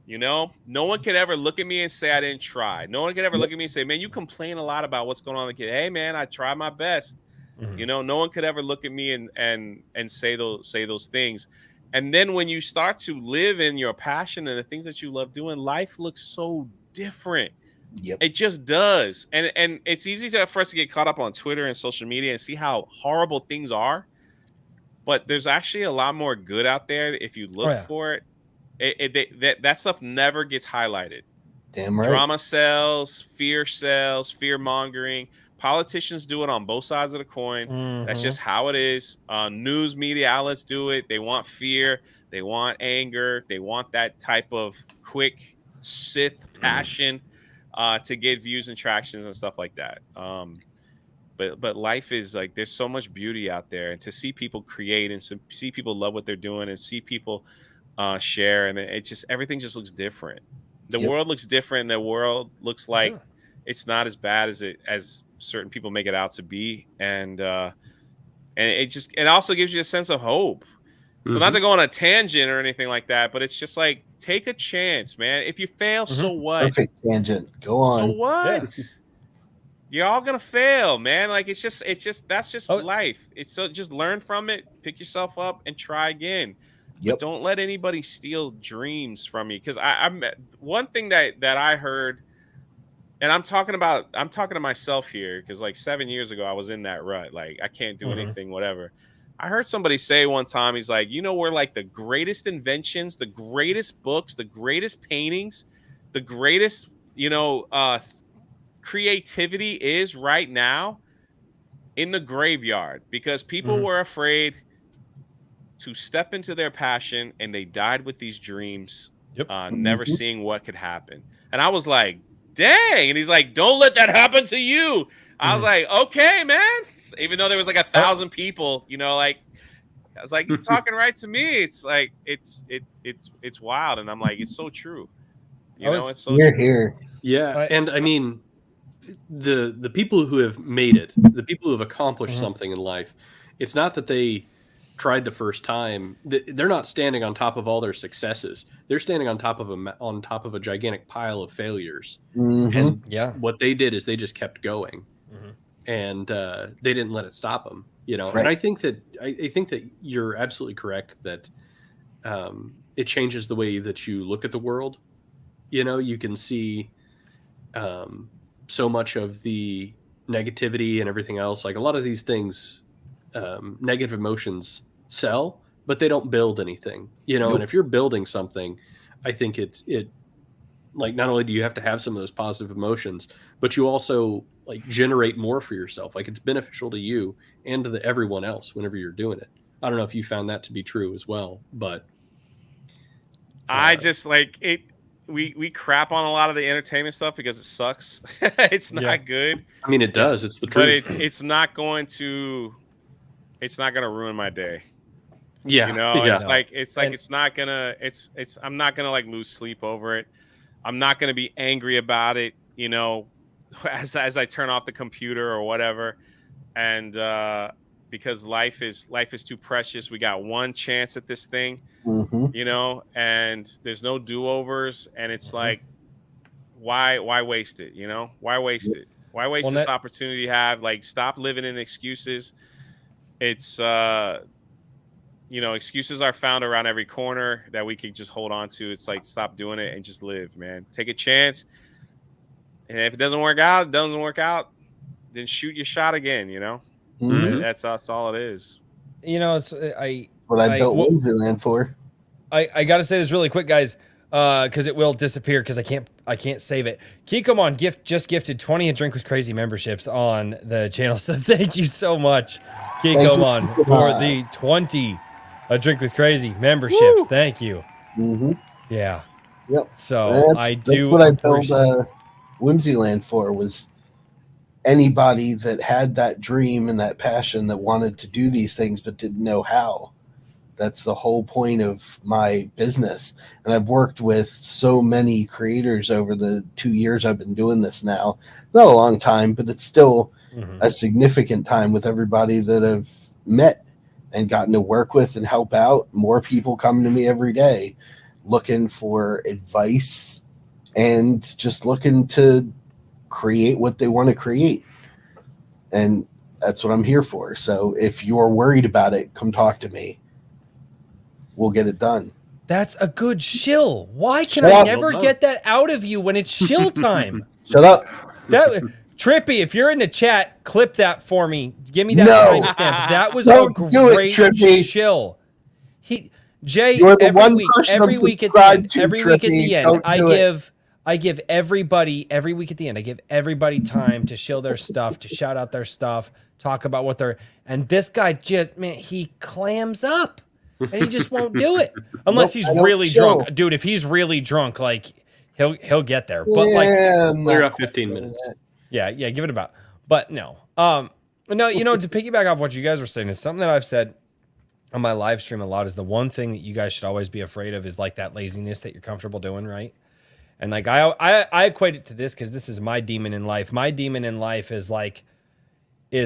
you know, no one could ever look at me and say I didn't try. No one could ever look at me and say, man, you complain a lot about what's going on with the kid. Hey, man, I tried my best. You know, no one could ever look at me and say those things. And then when you start to live in your passion and the things that you love doing, life looks so different. Yep. It just does. And it's easy for us to get caught up on Twitter and social media and see how horrible things are. But there's actually a lot more good out there if you look for it. That stuff never gets highlighted. Damn right. Drama sells, fear mongering. Politicians do it on both sides of the coin. That's just how it is. News media outlets do it. They want fear. They want anger. They want that type of quick Sith passion to get views and tractions and stuff like that. But life is like, there's so much beauty out there, and to see people create and see people love what they're doing and see people share, and it just, everything just looks different. The world looks different. The world looks like it's not as bad as certain people make it out to be, and it also gives you a sense of hope. So not to go on a tangent or anything like that, but it's just like, take a chance, man. If you fail, so what? Perfect tangent. Go on. So what? Yeah. You're all gonna fail, man. Like it's just that's just life. It's so, just learn from it, pick yourself up, and try again. But don't let anybody steal dreams from you. Because I'm one thing that I heard, and I'm talking to myself here, because like 7 years ago I was in that rut. Like I can't do anything, whatever. I heard somebody say one time, he's like, you know where like the greatest inventions, the greatest books, the greatest paintings, the greatest, creativity is right now? In the graveyard, because people were afraid to step into their passion, and they died with these dreams, never seeing what could happen. And I was like, dang. And he's like, don't let that happen to you. I was like, okay, man. Even though there was like 1,000 people, like, I was like, he's talking right to me. It's like, it's wild. And I'm like, it's so true. It's so true. Here. Yeah. And I mean, the people who have made it, the people who have accomplished something in life, it's not that they tried the first time. They're not standing on top of all their successes. They're standing on top of a gigantic pile of failures. And what they did is they just kept going. And they didn't let it stop them, Right. And I think that you're absolutely correct that it changes the way that you look at the world. You can see so much of the negativity and everything else. Like a lot of these things, negative emotions sell, but they don't build anything. And if you're building something, I think it like, not only do you have to have some of those positive emotions, but you also like generate more for yourself. Like it's beneficial to you and to everyone else whenever you're doing it. I don't know if you found that to be true as well, but I just like it. We crap on a lot of the entertainment stuff because it sucks. It's not good. I mean, it does. It's the truth. But it's not going to ruin my day. Yeah. It's not gonna. I'm not gonna like lose sleep over it. I'm not gonna be angry about it. As I turn off the computer or whatever, and because life is too precious. We got one chance at this thing, and there's no do-overs, and it's like, why waste it? Why waste it? Why waste this opportunity you have? Like, stop living in excuses. It's excuses are found around every corner that we could just hold on to. It's like, stop doing it and just live, man. Take a chance. And if it doesn't work out, then shoot your shot again, That's all it is. What I built Whimsyland for. I got to say this really quick, guys, because it will disappear because I can't I can't save it. Kikomon just gifted 20 A Drink with Crazy memberships on the channel. So thank you so much, Kikomon, for the 20 A Drink with Crazy memberships. Woo! Thank you. Mm-hmm. Yeah. Yep. So that's what I built Whimsyland for, was anybody that had that dream and that passion that wanted to do these things but didn't know how. That's the whole point of my business. And I've worked with so many creators over the 2 years I've been doing this now. Not a long time, but it's still a significant time with everybody that I've met and gotten to work with and help out. More people come to me every day looking for advice and just looking to create what they want to create. And that's what I'm here for. So if you're worried about it, come talk to me. We'll get it done. That's a good shill. Why can I never get that out of you when it's shill time? Shut up. Trippy, if you're in the chat, clip that for me. Give me that timestamp. That was a great shill. Jay, every week at the end, I give everybody time to shill their stuff, to shout out their stuff, talk about what they're, and this guy just, man, he clams up. And he just won't do it unless he's really drunk, dude. If he's really drunk, like he'll get there. But clear up 15 minutes. Yeah, give it about. But no, to piggyback off what you guys were saying is something that I've said on my live stream a lot. Is the one thing that you guys should always be afraid of is like that laziness that you're comfortable doing, right? And like I equate it to this because this is my demon in life. My demon in life is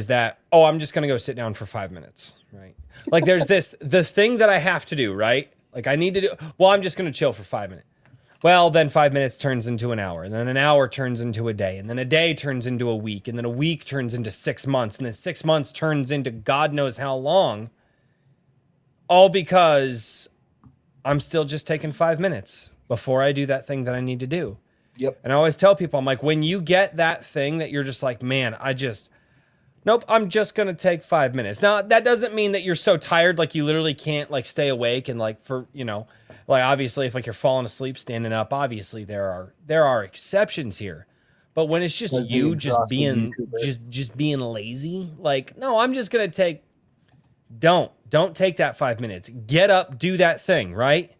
that I'm just gonna go sit down for 5 minutes, right? Like there's the thing that I have to do, right? Like I need to do, I'm just going to chill for 5 minutes. Well, then 5 minutes turns into an hour, and then an hour turns into a day, and then a day turns into a week, and then a week turns into 6 months, and then 6 months turns into God knows how long, all because I'm still just taking 5 minutes before I do that thing that I need to do. Yep. And I always tell people, I'm like, when you get that thing that you're just like, man, nope, I'm just going to take 5 minutes. Now, that doesn't mean that you're so tired, like you literally can't like stay awake and like for, like obviously if like you're falling asleep, standing up, obviously there are exceptions here. But when it's just like you just being lazy, like, no, I'm just going to take, don't take that 5 minutes. Get up, do that thing, right?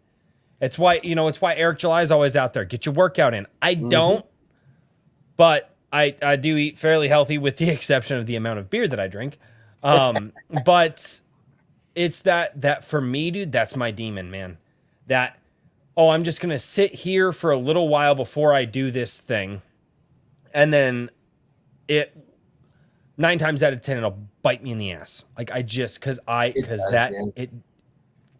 It's why Eric July is always out there. Get your workout in. I don't, but I do eat fairly healthy with the exception of the amount of beer that I drink. But it's that for me, dude, that's my demon, man. That, I'm just going to sit here for a little while before I do this thing. And then 9 times out of 10, it'll bite me in the ass. Like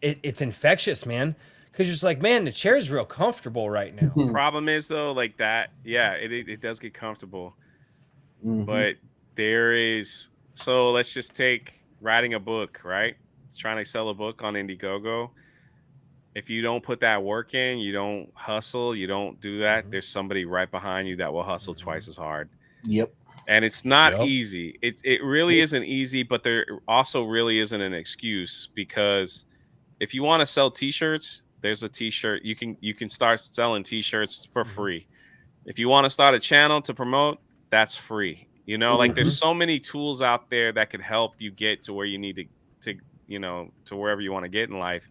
it's infectious, man. Because you're just like, man, the chair's real comfortable right now. Problem is though, like that, yeah, it does get comfortable. But there is, so let's just take writing a book, right? Trying to sell a book on Indiegogo. If you don't put that work in, you don't hustle, you don't do that, there's somebody right behind you that will hustle twice as hard. Yep. And it's not easy. It really isn't easy, but there also really isn't an excuse, because if you want to sell t-shirts, there's a t-shirt. You can start selling t-shirts for free. If you want to start a channel to promote, that's free. Like there's so many tools out there that could help you get to where you need to wherever you want to get in life.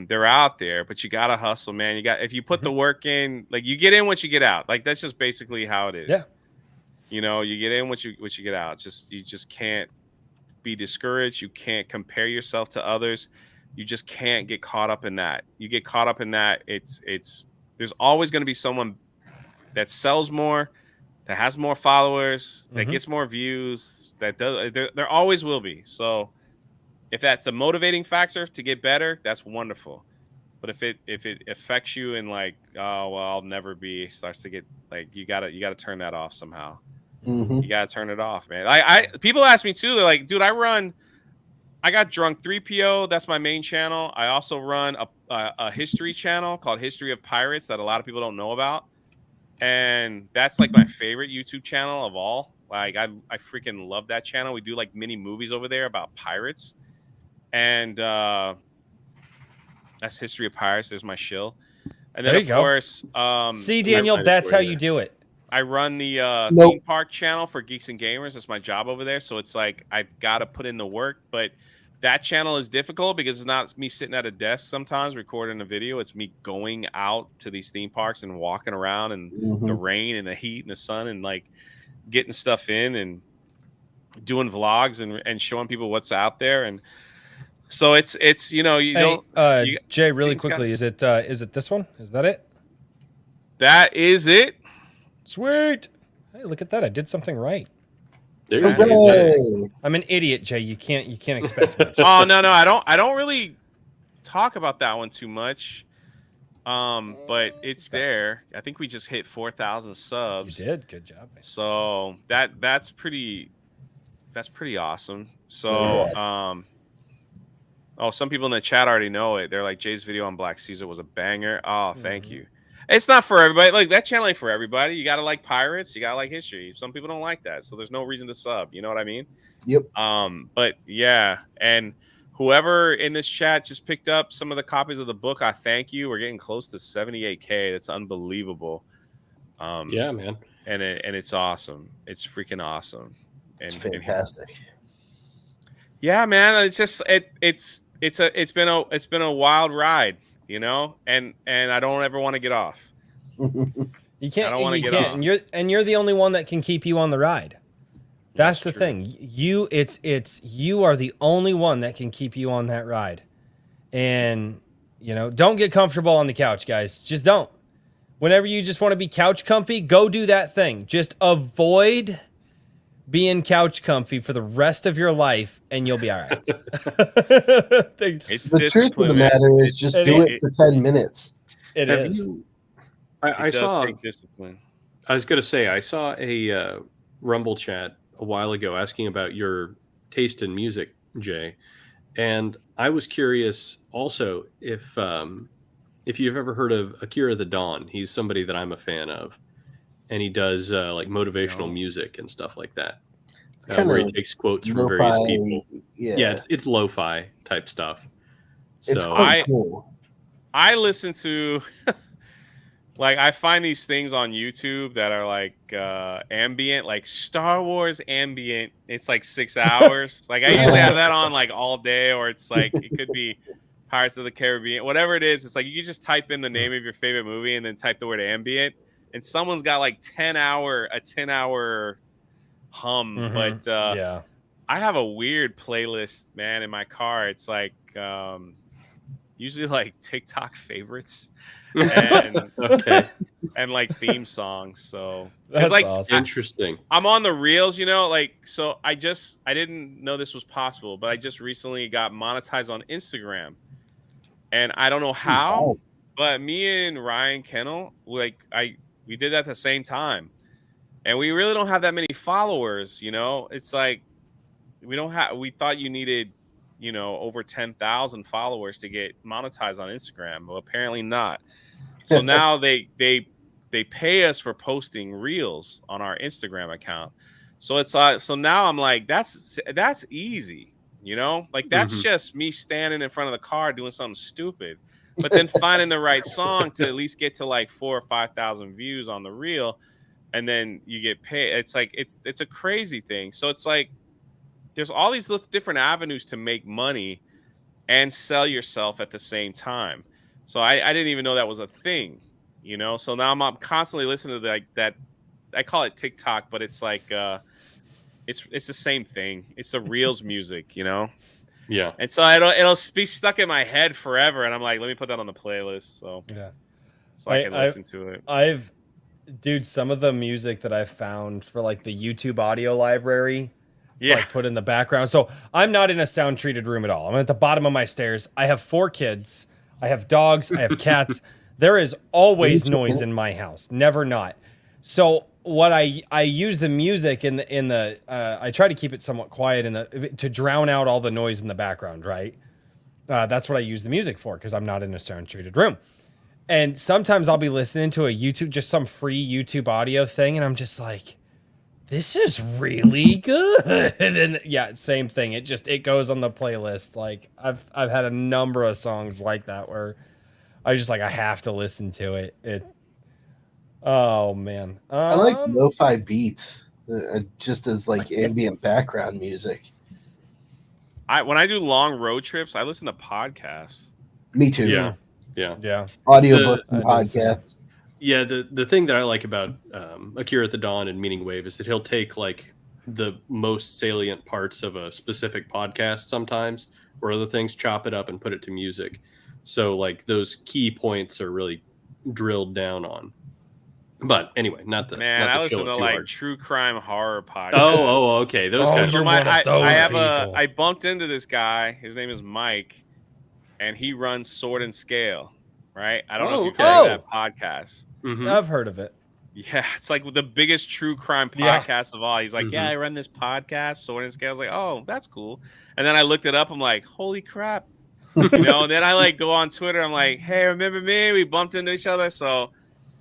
They're out there, but you got to hustle, man. If you put the work in, like you get in what you get out. Like that's just basically how it is. Yeah. You get in what you get out. You just can't be discouraged. You can't compare yourself to others. You just can't get caught up in that. You get caught up in that, there's always going to be someone that sells more, that has more followers, that gets more views, there always will be. So if that's a motivating factor to get better, that's wonderful. But if it affects you and like, oh well, I'll never be, starts to get like, you gotta turn that off somehow. You gotta turn it off, man. People ask me too, they're like, dude, I got Drunk 3PO. That's my main channel. I also run a history channel called History of Pirates that a lot of people don't know about. And that's like my favorite YouTube channel of all. Like I freaking love that channel. We do like mini movies over there about pirates. And that's History of Pirates. There's my shill. And then There of you go. course, See, Daniel, right that's for how you you there. do it. I run the Nope. theme park channel for Geeks and Gamers. That's my job over there. So it's like I've got to put in the work, but that channel is difficult because it's not me sitting at a desk sometimes recording a video. It's me going out to these theme parks and walking around in the rain and the heat and the sun and like getting stuff in and doing vlogs and showing people what's out there. And so it's you know, you Hey, don't you- Jay, really things got quickly, s- is it this one? Is that it? that is it. Sweet. Hey, look at that. I did something right. There Yeah. you go. Hooray. I'm an idiot, Jay. You can't expect much. Oh no, I don't really talk about that one too much. But it's there. I think we just hit 4,000 You subs. did. Good job, man. So that's pretty awesome. So some people in the chat already know it. They're like, Jay's video on Black Caesar was a banger. Oh, thank you. It's not for everybody. Like that channel ain't for everybody. You gotta like pirates, you gotta like history. Some people don't like that, so there's no reason to sub. You know what I mean? Yep. But yeah, and whoever in this chat just picked up some of the copies of the book, I thank you. We're getting close to 78K. That's unbelievable. Yeah, man. And it's awesome. It's freaking awesome. It's And fantastic. yeah, man, it's just it's been a wild ride, you know, and I don't ever want to get off. You can't. I don't wanna you get can't. off. And you're the only one that can keep you on the ride. That's the true. thing. You are the only one that can keep you on that ride. And don't get comfortable on the couch, guys. Just don't. Whenever you just want to be couch comfy, go do that thing. Just avoid being couch comfy for the rest of your life, and you'll be all right. It's The truth of discipline, the man. matter is just it do is. it for 10 minutes. It Have is. you- I It does saw. take discipline. I was gonna say I saw a Rumble chat a while ago asking about your taste in music, Jay, and I was curious also if you've ever heard of Akira the Don. He's somebody that I'm a fan of, and he does like motivational No. music and stuff like that, It's where he kinda takes quotes from various people. Yeah. Yeah, it's lo-fi type stuff. It's So quite cool. I listen to like I find these things on YouTube that are like ambient, like Star Wars ambient. It's like 6 hours. Like I usually have that on like all day, or it's like it could be Pirates of the Caribbean, whatever it is. It's like you can just type in the name of your favorite movie and then type the word ambient, and someone's got like 10 hour hum. Mhm. But Yeah. I have a weird playlist, man, in my car. It's like usually like TikTok favorites and okay, and like theme songs. So 'cause, That's like awesome. interesting. I'm on the reels, like so I didn't know this was possible, but I just recently got monetized on Instagram. And I don't know how, Wow. but me and Ryan Kennel, we did that at the same time. And we really don't have that many followers, It's like we thought you needed, over 10,000 followers to get monetized on Instagram. Well, apparently not. So now they pay us for posting reels on our Instagram account. So it's so now I'm like, that's easy, like that's Mhm. just me standing in front of the car doing something stupid, but then finding the right song to at least get to like 4,000 or 5,000 views on the reel, and then you get paid. It's like it's a crazy thing. So it's like there's all these different avenues to make money and sell yourself at the same time. So I didn't even know that was a thing, So now I'm constantly listening to that. I call it TikTok, but it's like it's the same thing. It's the reels music, Yeah. And so it'll be stuck in my head forever. And I'm like, let me put that on the playlist, so Yeah. I can listen to it. Dude, some of the music that I found for like the YouTube audio library, Yeah, like put in the background. So I'm not in a sound treated room at all. I'm at the bottom of my stairs. I have 4 kids. I have dogs. I have cats. There is always noise in my house. Never not. So what I use the music in the I try to keep it somewhat quiet to drown out all the noise in the background, right? That's what I use the music for, because I'm not in a sound treated room. And sometimes I'll be listening to just some free YouTube audio thing, and I'm just like, this is really good. And yeah, same thing. It goes on the playlist. Like I've had a number of songs like that where I just like I have to listen to it. Oh man. I like lo-fi beats, just as like ambient background music. When I do long road trips, I listen to podcasts. Me too. Yeah. Audiobooks and I do the same. podcasts. Yeah, the thing that I like about Akira at the Dawn and Meaning Wave is that he'll take like the most salient parts of a specific podcast sometimes, or other things, chop it up and put it to music. So like those key points are really drilled down on. But anyway, not to Man, not I to listen shill it to too like hard. true crime horror podcasts. Okay, those Oh, kinds you're of one of those people. I bumped into this guy. His name is Mike, and he runs Sword and Scale. Right? I don't know if you've okay. heard of that podcast. Mhm. I've heard of it. Yeah, it's like the biggest true crime Yeah. podcast of all. He's like, Mhm. yeah, I run this podcast, Sword and Scale. I was like, oh, that's cool. And then I looked it up. I'm like, holy crap. And then I like go on Twitter. I'm like, hey, remember me? We bumped into each other. So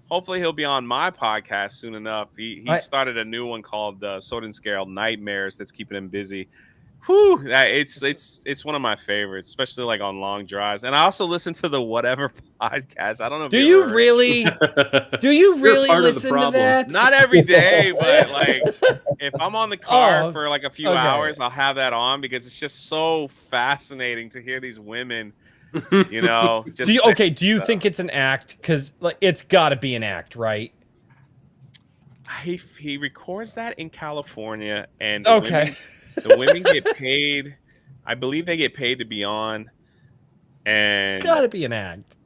hopefully he'll be on my podcast soon enough. He started a new one called Sword and Scale Nightmares that's keeping him busy. Whew, it's one of my favorites, especially like on long drives. And I also listen to the Whatever podcast. I don't know if Do you you ever heard- really? Do you You're really part of the listen to problem. that? Not every day, but like if I'm on the car Oh, for like a few okay. hours, I'll have that on because it's just so fascinating to hear these women, you know. Just Do you say okay? Do you stuff. think it's an act? Because like it's got to be an act, right? He records that in California, and Okay. the women get paid. I believe they get paid to be on, and Got to be an act.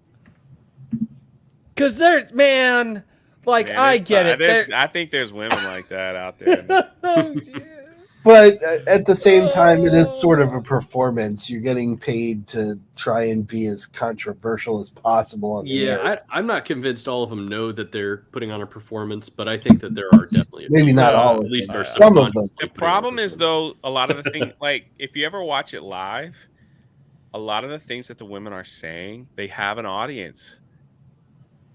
Because there's man, like man, I there's- get it. there's- There- I think there's women like that out there. But at the same time, it is sort of a performance. You're getting paid to try and be as controversial as possible on the air. Yeah, I'm not convinced all of them know that they're putting on a performance, but I think that there are definitely Maybe not all at of least them. are Some of them. The problem is though, a lot of the things like if you ever watch it live, a lot of the things that the women are saying, they have an audience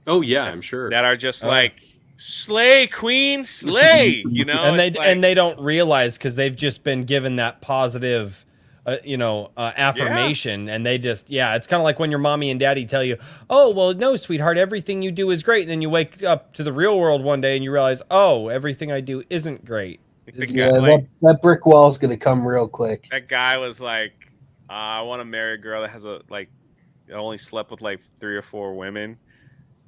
Oh yeah, I'm sure. that are just Oh. like slay queen slay, you know, and It's like- and they don't realize because they've just been given that positive affirmation, and they just it's kind of like when your mommy and daddy tell you, oh well, no sweetheart, everything you do is great, and then you wake up to the real world one day and you realize, oh, everything I do isn't great. the guy, Yeah, like, that brick wall is going to come real quick. that guy was like, I want to marry a girl that has only slept with like 3 or 4 women.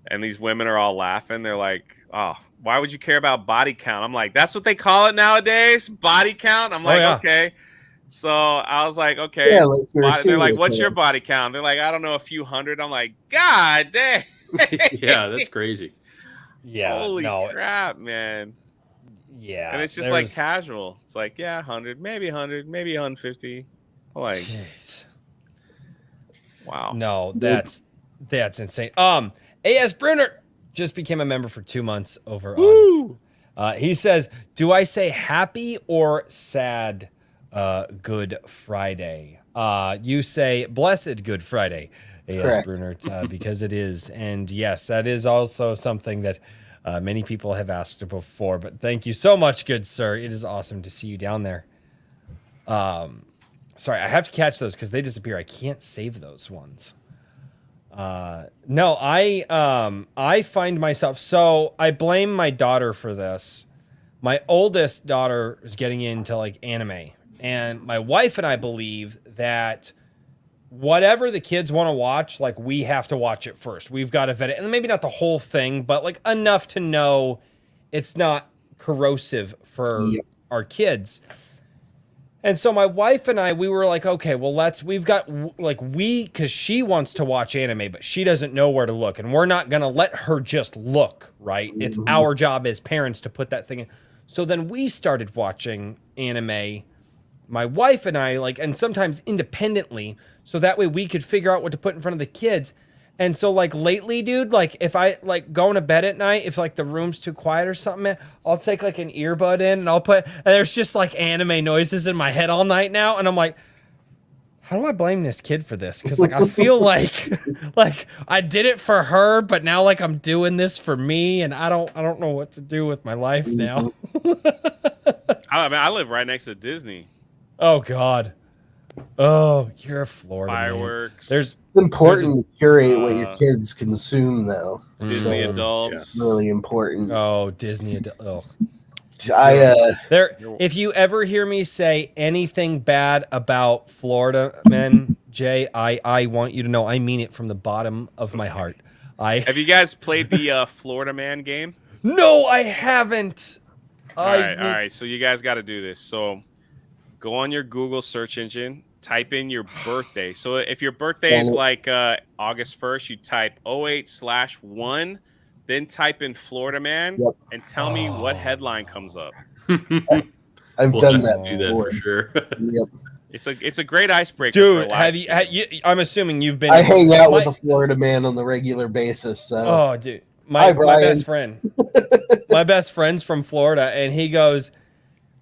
And these women are all laughing. They're like, oh, why would you care about body count? I'm like, that's what they call it nowadays, body count. I'm like, yeah. okay. So I was like, okay. Yeah, like you're a They're like, serial what's your killer. body count? They're like, I don't know, a few hundred. I'm like, God dang. Yeah, that's crazy. Yeah, Holy no, crap, man. yeah, And it's just like there's- casual. It's like, yeah, 100, maybe 150. I'm like, Jeez. wow. No, that's insane. AS Brunner just became a member for 2 months over on. Woo! He says, "Do I say happy or sad? Good Friday. You say blessed Good Friday, AS Correct. Brunner, because it is. And yes, that is also something that many people have asked before. But thank you so much, good sir. It is awesome to see you down there. Sorry, I have to catch those because they disappear. I can't save those ones. No, I find myself, so I blame my daughter for this. My oldest daughter is getting into like anime, and my wife and I believe that whatever the kids want to watch, like we have to watch it first. We've got to vet it, and maybe not the whole thing, but like enough to know it's not corrosive for Yep. our kids. And so my wife and I, we were like, okay, well, because she wants to watch anime, but she doesn't know where to look. And we're not going to let her just look, right? It's our job as parents to put that thing in. So then we started watching anime, my wife and I, and sometimes independently, so that way we could figure out what to put in front of the kids. And so lately, dude, if I going to bed at night, if the room's too quiet or something, I'll take an earbud in and and there's just anime noises in my head all night now. And I'm like, how do I blame this kid for this? Cause I feel like I did it for her, but now I'm doing this for me, and I don't know what to do with my life now. I live right next to Disney. Oh God. Oh, you're a Florida man. Fireworks. There's It's important to curate what your uh, kids consume, though. Disney Mm. adults. Really important. Disney. Oh. I If you ever hear me say anything bad about Florida men, Jay, I want you to know I mean it from the bottom of my heart. Have you guys played the Florida Man game? No, I haven't. All right. So you guys got to do this. So go on your Google search engine, type in your birthday. So if your birthday is like August 1st, you type 08/1, then type in Florida Man, and tell me what headline comes up. I've done that Do that before. for sure. Yep. It's a great icebreaker. Dude, for a have live you, stream. I'm assuming you've been. I hang out with a Florida man on the regular basis. So Oh, dude, Hi, my Brian. best friend, my best friend's from Florida, and he goes,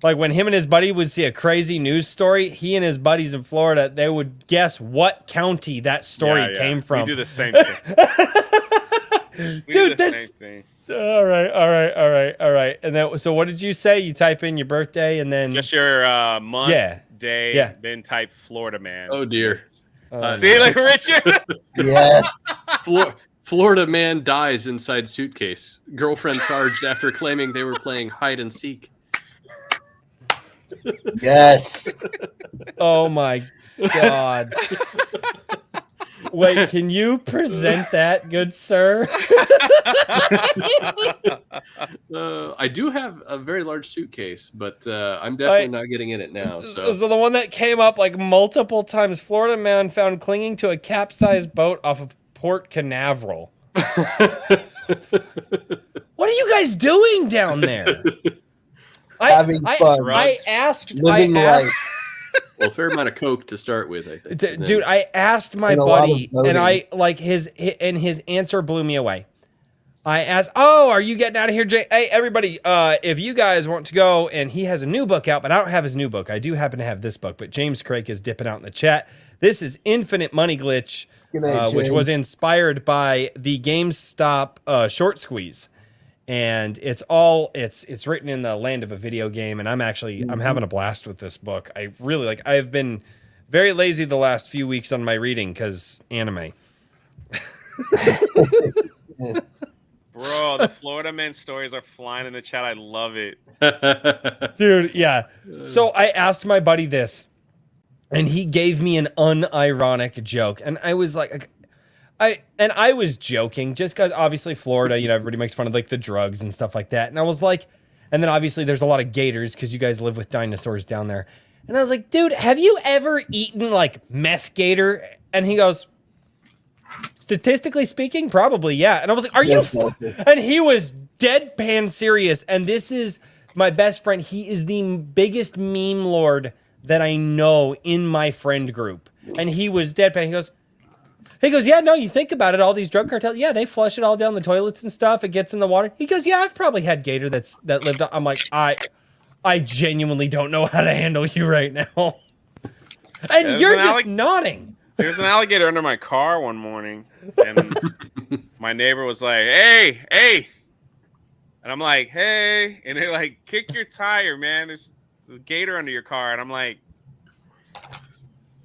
like, when him and his buddy would see a crazy news story, he and his buddies in Florida, they would guess what county that story came from. We do the same thing. Dude, that's all right. And then, so what did you say? You type in your birthday and then Just your month, day, Yeah. then type Florida Man. Oh dear. See, like Richard. yes, Florida man dies inside suitcase. Girlfriend charged after claiming they were playing hide and seek. yes. Oh my god. Wait, can you present that, good sir? I do have a very large suitcase, but I'm definitely not getting in it now. So So the one that came up like multiple times, Florida man found clinging to a capsized boat off of Port Canaveral. What are you guys doing down there? Having fun. I asked Living life. well, a fair amount of coke to start with, I think. And then- Dude, I asked my And a lot of buddy, voting. and I like his answer blew me away. I asked, "Oh, are you getting out of here, Jay? Hey, everybody, if you guys want to go," and he has a new book out, but I don't have his new book. I do happen to have this book, but James Craig is dipping out in the chat. This is Infinite Money Glitch, Good night, which was James. inspired by the GameStop short squeeze. And it's written in the land of a video game, and I'm having a blast with this book. I really like. I've been very lazy the last few weeks on my reading because anime. Bro, the Florida Man stories are flying in the chat. I love it. Dude, yeah. So I asked my buddy this, and he gave me an unironic joke, and I was like, I was joking just because obviously Florida, everybody makes fun of like the drugs and stuff like that, and I was like, and then obviously there's a lot of gators because you guys live with dinosaurs down there, and I was like, dude, have you ever eaten like meth gator? And he goes, statistically speaking, probably, yeah. And I was like, are you? Yes, likely. And he was deadpan serious. And this is my best friend. He is the biggest meme lord that I know in my friend group. And he was deadpan. He goes, yeah, no, you think about it. All these drug cartels, yeah, they flush it all down the toilets and stuff. It gets in the water. He goes, yeah, I've probably had gator that lived. I'm like, I genuinely don't know how to handle you right now. And There's you're an just nodding. There's an alligator under my car one morning, and my neighbor was like, "Hey, hey," and I'm like, "Hey," and they're like, "Kick your tire, man. There's a gator under your car," and I'm like,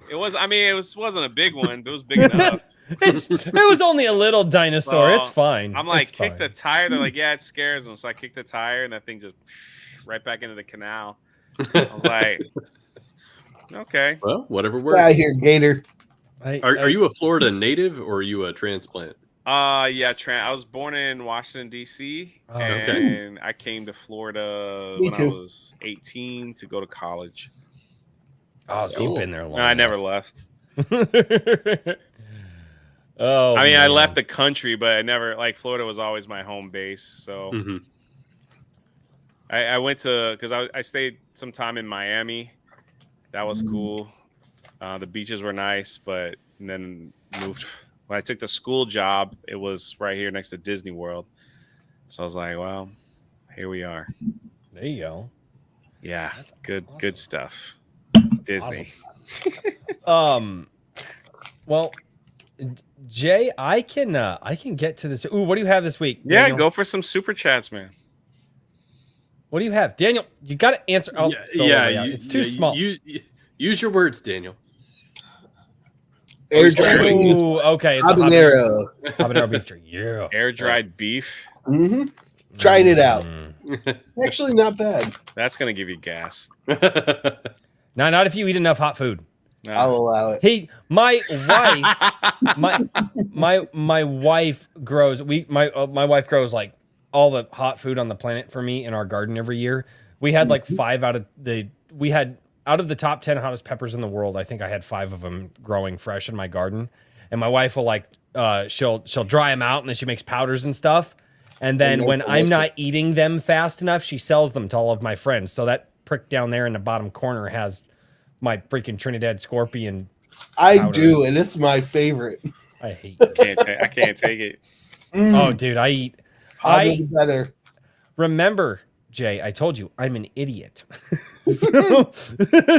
"It wasn't a big one, but it was big enough." It was only a little dinosaur. So, It's fine. I'm like, It's "Kick fine. the tire." They're like, "Yeah, it scares them." So I kicked the tire, and that thing just right back into the canal. I was like, "Okay." well, whatever Get works. out of here, Gator. Are you a Florida native or are you a transplant? Yeah, I was born in Washington D.C. Oh, okay. and I came to Florida Me when I too. was 18 to go to college. Oh, so you've been there long. No, I never left. Oh, I mean, I man. left the country, but I never Florida was always my home base. So Mm-hmm. I went to because I stayed some time in Miami. That was cool. The beaches were nice, but and then moved. When I took the school job, it was right here next to Disney World. So I was like, well, here we are. There you go. Yeah, That's good awesome. stuff. Disney. Well, Jay, I can get to this. Ooh, what do you have this week? Yeah, Daniel? go for some super chats, man. What do you have, Daniel? You got to answer. Oh, solo layout. It's too small. Use your words, Daniel. Air he's dried trying. beef. Ooh, okay. It's a Habanero. habanero beef jerky. Yeah. Air dried beef. Mm-hmm. Tried it out. Mm. Actually, not bad. That's gonna give you gas. No, not if you eat enough hot food. I'll allow it. Hey, my wife, my wife grows. My wife grows like all the hot food on the planet for me in our garden every year. We had like 5 out of the top 10 hottest peppers in the world. I think I had 5 of them growing fresh in my garden. And my wife will like she'll dry them out and then she makes powders and stuff. And then when I'm not eating them fast enough, she sells them to all of my friends. So that prick down there in the bottom corner has my freaking Trinidad Scorpion. I powder. do, and it's my favorite. I hate it. I can't take it. Oh, dude, I Hotter the better. remember, Jay, I told you I'm an idiot.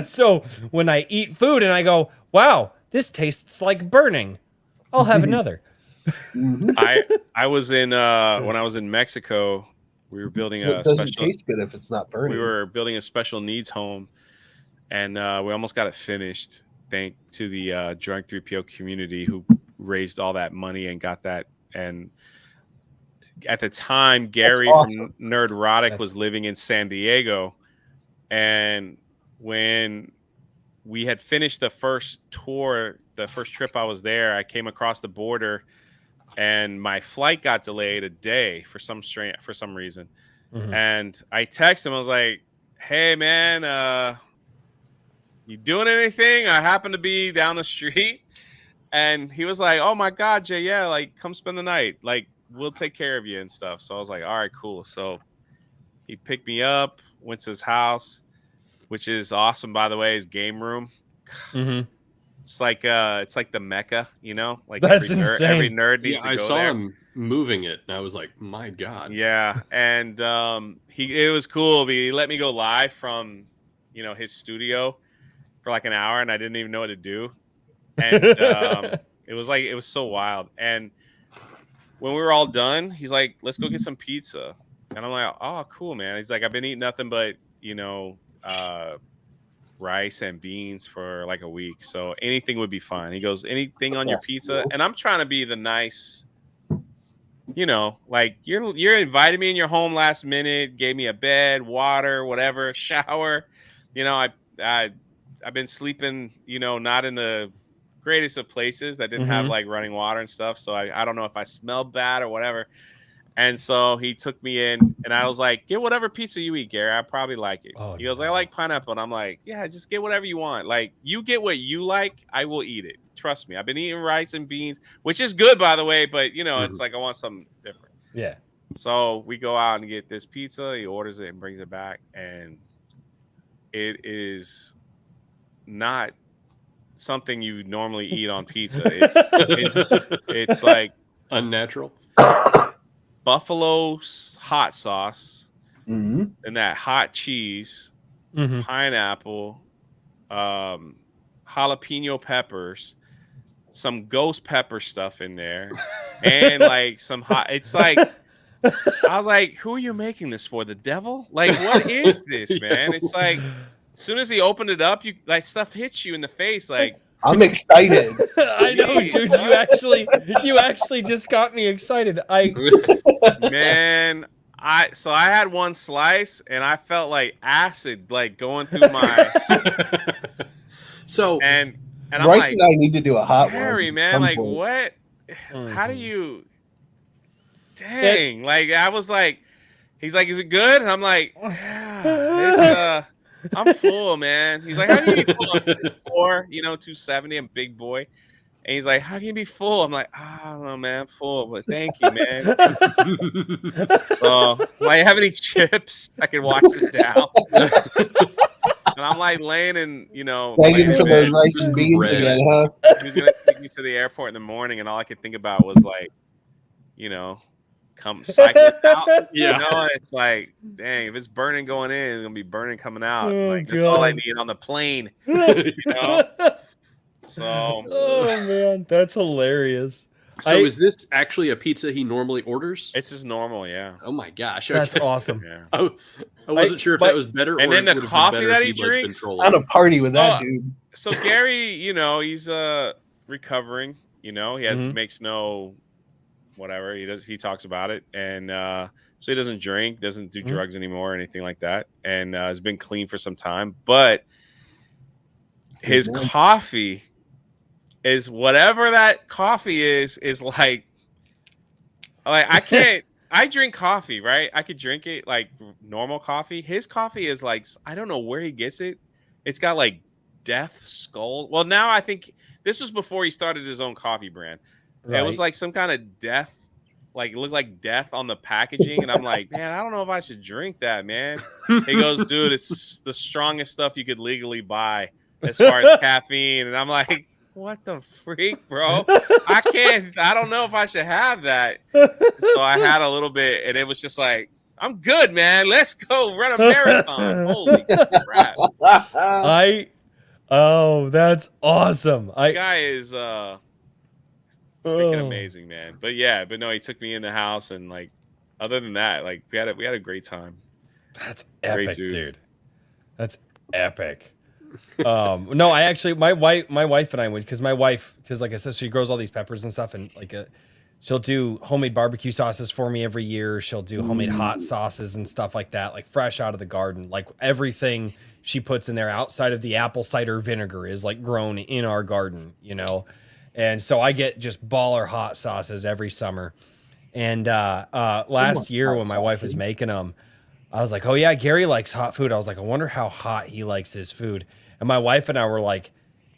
So when I eat food and I go, wow, this tastes like burning, I'll have another. I was in when I was in Mexico, we were building So a it doesn't special taste good if it's not burning. we were building a special needs home, and we almost got it finished thanks to the Drunk 3PO community who raised all that money and got that. And at the time, Gary awesome. from Nerdrotic was living in San Diego, and when we had finished the first tour, the first trip I was there, I came across the border, and my flight got delayed a day for some reason. Mhm. And I texted him. I was like, "Hey, man, you doing anything? I happen to be down the street." And he was like, "Oh my God, Jay, yeah, like come spend the night. Like we'll take care of you and stuff." So I was like, "All right, cool." So he picked me up, went to his house, which is awesome, by the way. His game room. Mhm. It's like the Mecca, you know? Like That's every insane. nerd needs Yeah, to I go saw there. him moving it, and I was like, "My God!" Yeah, and it was cool. But he let me go live from, his studio for like an hour, and I didn't even know what to do. And it was so wild. And when we were all done, he's like, "Let's go get some pizza," and I'm like, "Oh, cool, man." He's like, "I've been eating nothing but rice and beans for like a week, so anything would be fine." He goes, "Anything on your Yes, pizza?" cool. And I'm trying to be the nice, like you're invited me in your home last minute, gave me a bed, water, whatever, shower. I've been sleeping, not in the greatest of places that didn't have Mhm. like running water and stuff, so I don't know if I smelled bad or whatever. And so he took me in, and I was like, "Get whatever pizza you eat, Gary. I probably like it." Oh, He goes, no. "I like pineapple." And I'm like, "Yeah, just get whatever you want. Like, you get what you like, I will eat it. Trust me. I've been eating rice and beans, which is good, by the way, but, it's like I want something different." Yeah. So we go out and get this pizza. He orders it and brings it back, and it is not something you normally eat on pizza. It's like Unnatural. buffalo hot sauce, Mhm. and that hot cheese, Mhm. pineapple, jalapeno peppers, some ghost pepper stuff in there, and like some hot. It's like I was like, "Who are you making this for? The devil? Like, what is this, man?" It's like as soon as he opened it up, stuff hits you in the face, like. I'm excited. I know, dude. You actually just got me excited. Man, I had one slice and I felt like acid like going through my So and I'm Bryce like, and I need to do a hot Harry, one. man, like what? How do Mhm. you? Dang! Like I was like, he's like, "Is it good?" And I'm like, "Yeah, I'm full, man." He's like, "How can you be full?" I'm 6'4", 270. I'm a big boy. And he's like, "How can you be full?" I'm like, "I don't know, man. I'm full, but thank you, man." So, like, have any chips? I can wash this down. And I'm like laying in, Begging laying for in those bed. rice and beans Bread. again, huh? He was gonna take me to the airport in the morning, and all I could think about was like, come cycling out. Yeah. And it's like, dang, if it's burning going in, it's gonna be burning coming out. Oh, Like that's all I God. need on the plane. Oh So man, that's hilarious. So is this actually a pizza he normally orders? it's just normal, yeah. Oh my gosh. That's okay. awesome. Yeah. I wasn't sure if but- that was better. And or then it the would have been coffee better that if he he, like, drinks? been I'm trolling. a party with that Oh, dude. So Gary, he's recovering. You know, he makes no whatever. He talks about it, and so he doesn't drink, doesn't do drugs anymore, or anything like that, and has been clean for some time. But his coffee is whatever that coffee is like I can't. I drink coffee, right? I could drink it like normal coffee. His coffee is like, I don't know where he gets it. It's got like death skull. Well, now I think this was before he started his own coffee brand. Right. It was like some kind of death, like it looked like death on the packaging. And I'm like, man, I don't know if I should drink that, man. He goes, dude, it's the strongest stuff you could legally buy as far as caffeine. And I'm like, what the freak, bro? I don't know if I should have that. So I had a little bit, and it was just like, I'm good, man. Let's go run a marathon. Holy crap. Oh, that's awesome. The guy is freaking amazing, man. But no, he took me in the house, and like, other than that, like we had a great time. That's epic, dude. That's epic. No, I actually, my wife and I went, because like I said, she grows all these peppers and stuff, and like she'll do homemade barbecue sauces for me every year. She'll do homemade hot sauces and stuff like that, like fresh out of the garden. Like everything she puts in there outside of the apple cider vinegar is like grown in our garden, you know? And so I get just baller hot sauces every summer. And last year when my wife was making them, I was like, oh yeah, Gary likes hot food. I was like, I wonder how hot he likes his food. And my wife and I were like,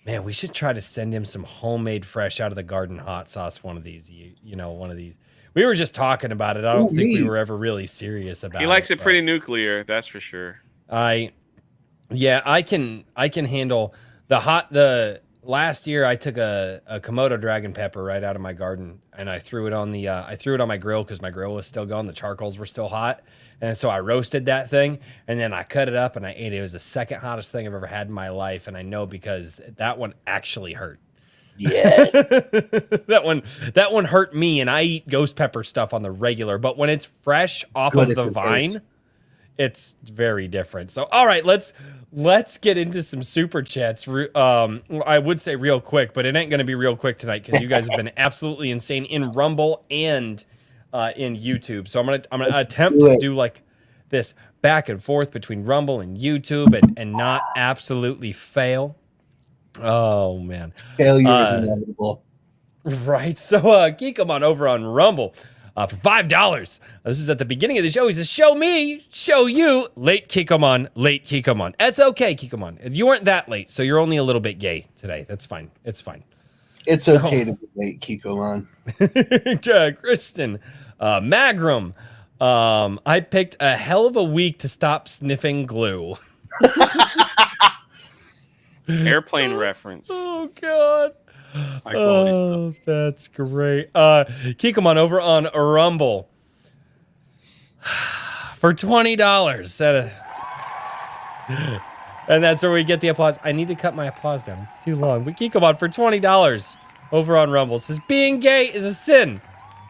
man, we should try to send him some homemade fresh out of the garden hot sauce one of these, one of these. We were just talking about it. I don't think we were ever really serious about it. He likes it pretty nuclear, that's for sure. I can handle the last year I took a Komodo dragon pepper right out of my garden, and I threw it on my grill because my grill was still going. The charcoals were still hot. And so I roasted that thing, and then I cut it up and I ate it. It was the second hottest thing I've ever had in my life. And I know because that one actually hurt. Yes. that one hurt me, and I eat ghost pepper stuff on the regular, but when it's fresh off of the vine, it's very different. So, all right, let's get into some super chats. I would say real quick, but it ain't going to be real quick tonight because you guys have been absolutely insane in Rumble and in YouTube. So I'm gonna attempt to do like this back and forth between Rumble and YouTube and not absolutely fail. Oh man, failure is inevitable. Right. So Geek 'em on over on Rumble for $5. This is at the beginning of the show. He says, "Show me, show you." Late Geek 'em on, late Geek 'em on. That's okay, Geek 'em on. You weren't that late, so you're only a little bit gay today. That's fine. It's fine. It's okay to be late, Kiko on. Christian, Magram. I picked a hell of a week to stop sniffing glue. Airplane reference. Oh God. Oh, that's great. Keep 'em on over on Rumble for $20. And that's where we get the applause. I need to cut my applause down. It's too long. We keep 'em on for $20 over on Rumble. It says, being gay is a sin.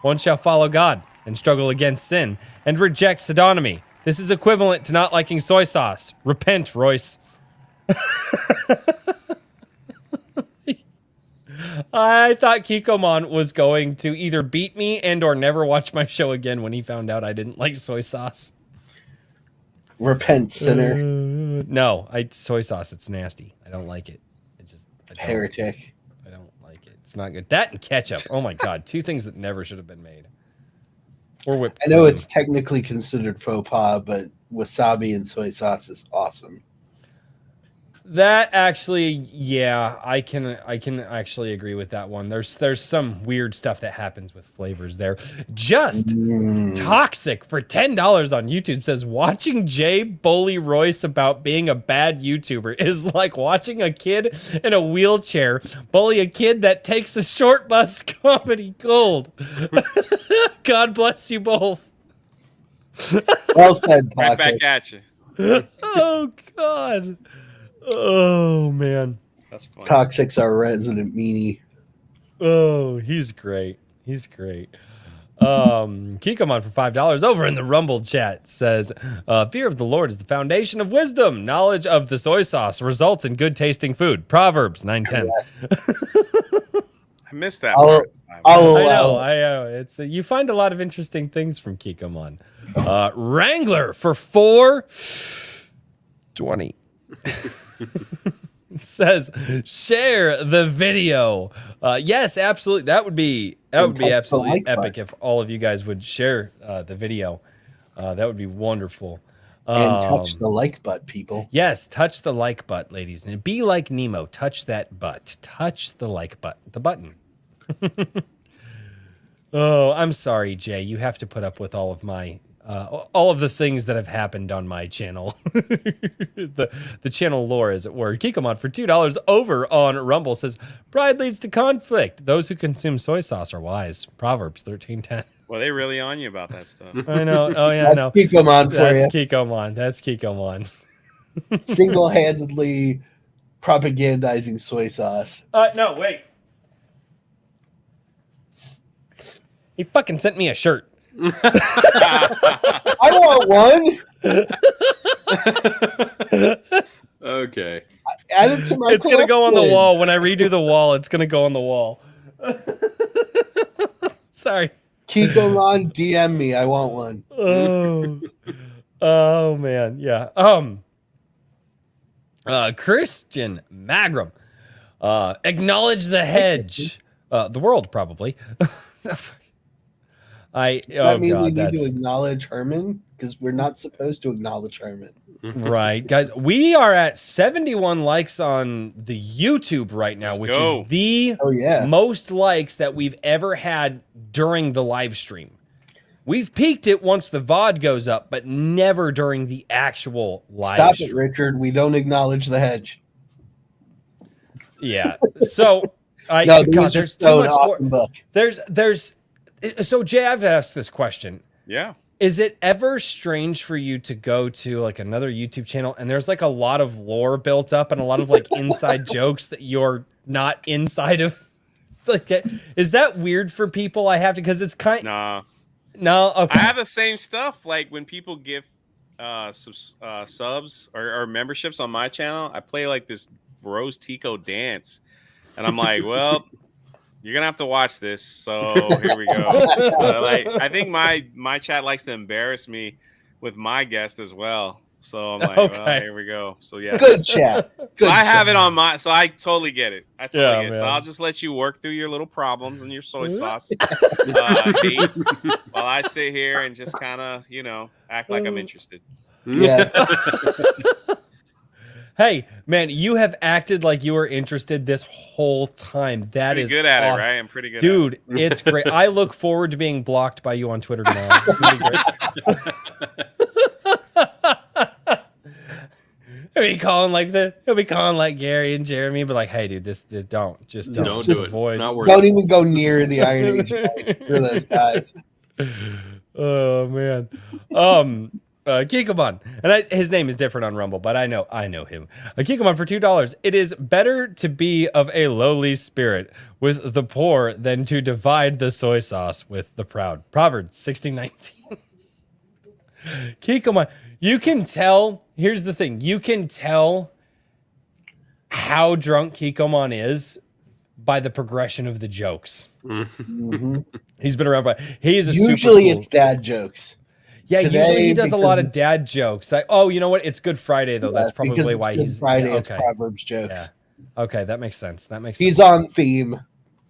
One shall follow God and struggle against sin and reject sodomy. This is equivalent to not liking soy sauce. Repent, Royce. I thought Kikomon was going to either beat me and or never watch my show again when he found out I didn't like soy sauce. Repent, sinner. No, soy sauce. It's nasty. I don't like it. It's just heretic. I don't like it. It's not good. That and ketchup. Oh my God, two things that never should have been made. Or whipped I know cream. it's technically considered faux pas, but wasabi and soy sauce is awesome. That actually, yeah, I can actually agree with that one. There's some weird stuff that happens with flavors there. Just Toxic for $10 on YouTube says watching Jay bully Royce about being a bad YouTuber is like watching a kid in a wheelchair bully a kid that takes a short bus comedy gold. God bless you both. Well said, Toxic. Right back at you. Oh God. Oh man, that's funny. Toxic's our resident meanie. Oh, he's great. He's great. Kikomon for $5 over in the Rumble chat says, fear of the Lord is the foundation of wisdom. Knowledge of the soy sauce results in good tasting food. Proverbs 9:10. I missed that I'll- part. I'll I allow know, it. I know. It's you find a lot of interesting things from Kikomon. Wrangler for 420 says share the video. Yes, absolutely. That would be And touch the absolutely like epic button. if all of you guys would share the video. That would be wonderful. And touch Um, the like button, people. Yes, touch the like butt, ladies. And be like Nemo. Touch that butt. Touch the like butt. The button. Oh, I'm sorry, Jay. You have to put up with all of my all of the things that have happened on my channel. the channel lore, as it were. Kikomon for $2 over on Rumble says, "Pride leads to conflict. Those who consume soy sauce are wise." Proverbs 13:10. Well, they really on you about that stuff. I know. Oh yeah, I That's know. Kikomon for That's you. Kikomon. That's Kikomon. Single-handedly propagandizing soy sauce. No, wait. He fucking sent me a shirt. I want one. Okay. Add it to my It's gonna go on the collection. wall when I redo the wall. It's gonna go on the wall. Sorry. Kikomon, DM me. I want one. Oh man, yeah. Christian Magram, acknowledge the hedge. The world probably. Does that mean we need that's to acknowledge Herman? Because we're not supposed to acknowledge Herman. right, guys. We are at 71 likes on the YouTube right now, Let's which go. is the Oh yeah. most likes that we've ever had during the live stream. We've peaked it once the VOD goes up, but never during the actual live Stop stream. it, Richard. We don't acknowledge the hedge. Yeah. So I No, God, these are there's too so much an awesome book. there's so Jay, I've asked this question. Yeah. Is it ever strange for you to go to like another YouTube channel and there's like a lot of lore built up and a lot of like inside jokes that you're not inside of? Like, is that weird for people? I have to, because it's kind. Nah. No, okay. I have the same stuff. Like when people give subs or memberships on my channel, I play like this Rose Tico dance. And I'm like, well, you're gonna have to watch this. So here we go. Like I think my chat likes to embarrass me with my guest as well. So I'm like, Okay. well, here we go. So yeah. Good chat. Good I have chat. it on my, so I totally get it. I totally Yeah, get it. So man. I'll just let you work through your little problems and your soy sauce hate, while I sit here and just kind of, act like I'm interested. Yeah. Hey, man, you have acted like you were interested this whole time. That Pretty is good at awesome. it, right? I'm pretty good Dude, it's great. I look forward to being blocked by you on Twitter tomorrow. It's gonna be great. He'll be calling like Gary and Jeremy, but like, hey, dude, this don't Don't just do it. avoid. Not worth Don't it. even go near the Iron Age fight for those guys. Oh man. Kikomon, and his name is different on Rumble, but I know him. Kikomon for $2. It is better to be of a lowly spirit with the poor than to divide the soy sauce with the proud. Proverbs 16:19. Kikomon, you can tell. Here's the thing: you can tell how drunk Kikomon is by the progression of the jokes. Mhm. He's been around, but he's a Usually super cool. it's dad jokes. Yeah, Today, usually he does a lot of because dad jokes. Like, oh, you know what? It's Good Friday though. That's because probably it's why Good he's Friday. yeah, It's okay. Proverbs jokes. Yeah. Okay, that makes sense. That makes He's sense. on theme.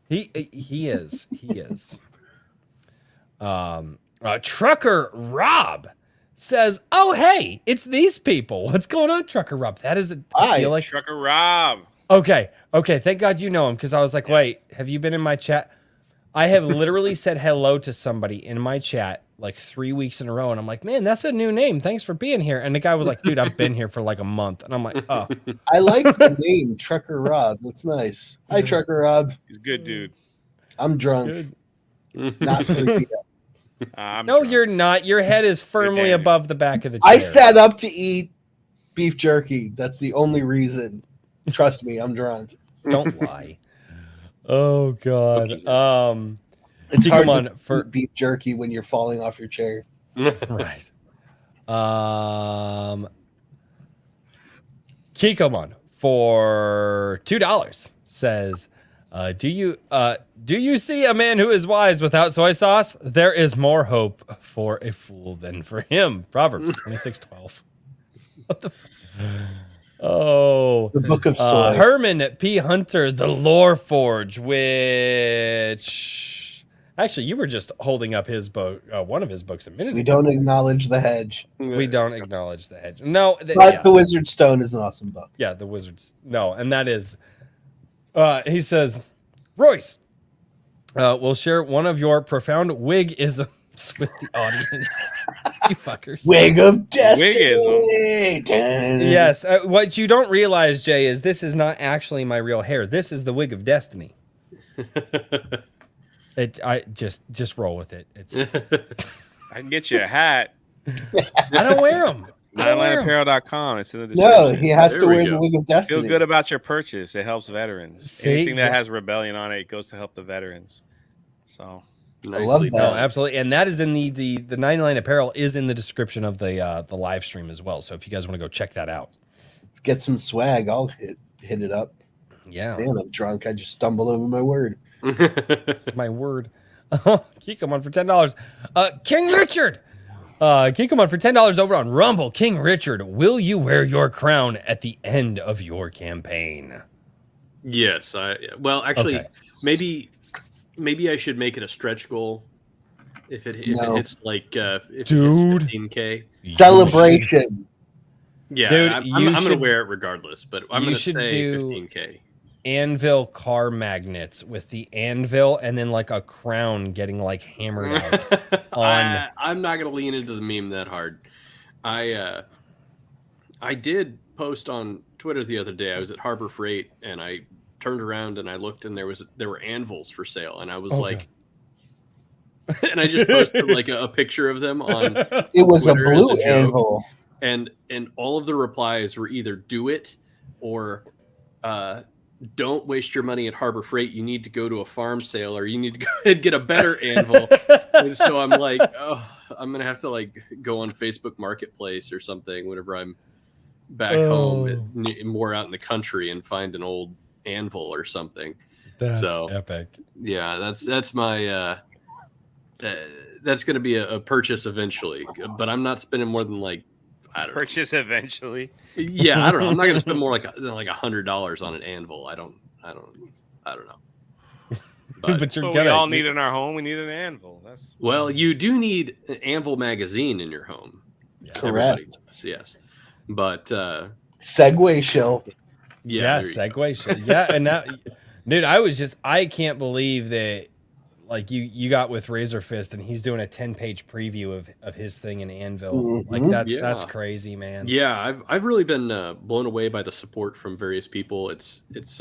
He is. He is. Trucker Rob says, "Oh, hey, it's these people. What's going on, Trucker Rob?" That is. I Hi. feel like Trucker Rob. okay. Thank God you know him because I was like, wait, have you been in my chat? I have literally said hello to somebody in my chat like 3 weeks in a row, and I'm like, man, that's a new name. Thanks for being here. And the guy was like, dude, I've been here for like a month, and I'm like, oh, I like the name Trucker Rob. That's nice. Hi, Trucker Rob. He's a good dude. I'm drunk. good. Not sleepy. I'm No, drunk. you're not. Your head is firmly damn. above the back of the chair. I sat up to eat beef jerky. That's the only reason. Trust me, I'm drunk. Don't lie. Oh God. It's hard Kikomon to for eat beef jerky when you're falling off your chair. right. Kikomon for $2 says, Do you see a man who is wise without soy sauce? There is more hope for a fool than for him. Proverbs 26:12. What the fuck? Oh, The Book of Soy. Herman P. Hunter, The Lore Forge, which actually you were just holding up his book, one of his books a minute We ago. don't acknowledge the hedge. We don't acknowledge the hedge. No, But The Wizard Stone is an awesome book. yeah, the Wizards. No, and that is. He says, Royce, will share one of your profound wigisms with the audience. You fuckers. Wig of Destiny. Wigism. Yes. What you don't realize, Jay, is this is not actually my real hair. This is the wig of destiny. I just roll with it. It's I can get you a hat. I don't wear them. NineLineApparel.com. It's in the description. No, he has There to we wear go. the Wig of Destiny. Feel good about your purchase. It helps veterans. See? Anything that Yeah. has rebellion on it goes to help the veterans. So I love Nicely that. No, done. absolutely, and that is in the 99 apparel is in the description of the live stream as well. So if you guys want to go check that out, Let's get some swag. I'll hit it up. yeah, Man, I'm drunk. I just stumbled over my word. my word. Kikomon for $10. King Richard. Kikomon for $10 over on Rumble. King Richard, will you wear your crown at the end of your campaign? Yes. Well, actually, Okay. maybe I should make it a stretch goal. If it No. hits like if Dude. it hits 15K. Celebration. Yeah, Dude, I'm you gonna should- wear it regardless, but I'm you gonna should say do- 15K. Anvil car magnets with the anvil and then like a crown getting like hammered out. I'm not gonna lean into the meme that hard. I did post on Twitter the other day. I was at Harbor Freight and I turned around and I looked and there were anvils for sale and I was Okay. like, and I just posted like a picture of them on, It was Twitter a as blue a joke. anvil. and all of the replies were either do it or don't waste your money at Harbor Freight. You need to go to a farm sale or you need to go and get a better anvil. And so I'm like, oh, I'm gonna have to like go on Facebook Marketplace or something whenever I'm back home, more out in the country, and find an old anvil or something. That's So- epic. Yeah, that's my that's gonna be a purchase eventually. But I'm not spending more than like I don't know. purchase eventually. Yeah, I don't know. I'm not gonna spend more than like $100 on an anvil. I don't know. But, But you're What we gonna all need in our home. We need an anvil. That's well, you do need an Anvil magazine in your home. Correct. Everybody does, yes. But Segway show. yeah, Yeah, there you go. segue shit. Yeah, and now, dude, I can't believe that, like you got with Razor Fist, and he's doing a 10-page preview of his thing in Anvil. Like Mhm. that's Yeah. crazy, man. Yeah, I've really been blown away by the support from various people. It's it's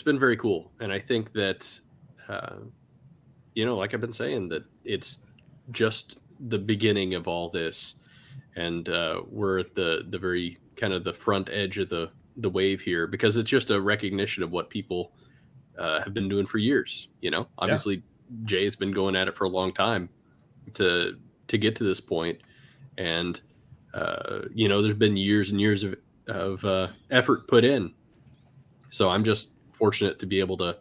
been very cool, and I think that like I've been saying, that it's just the beginning of all this, and we're at the very kind of the front edge of the wave here, because it's just a recognition of what people have been doing for years. Obviously Jay's been going at it for a long time to get to this point, and there's been years and years of effort put in. So I'm just fortunate to be able to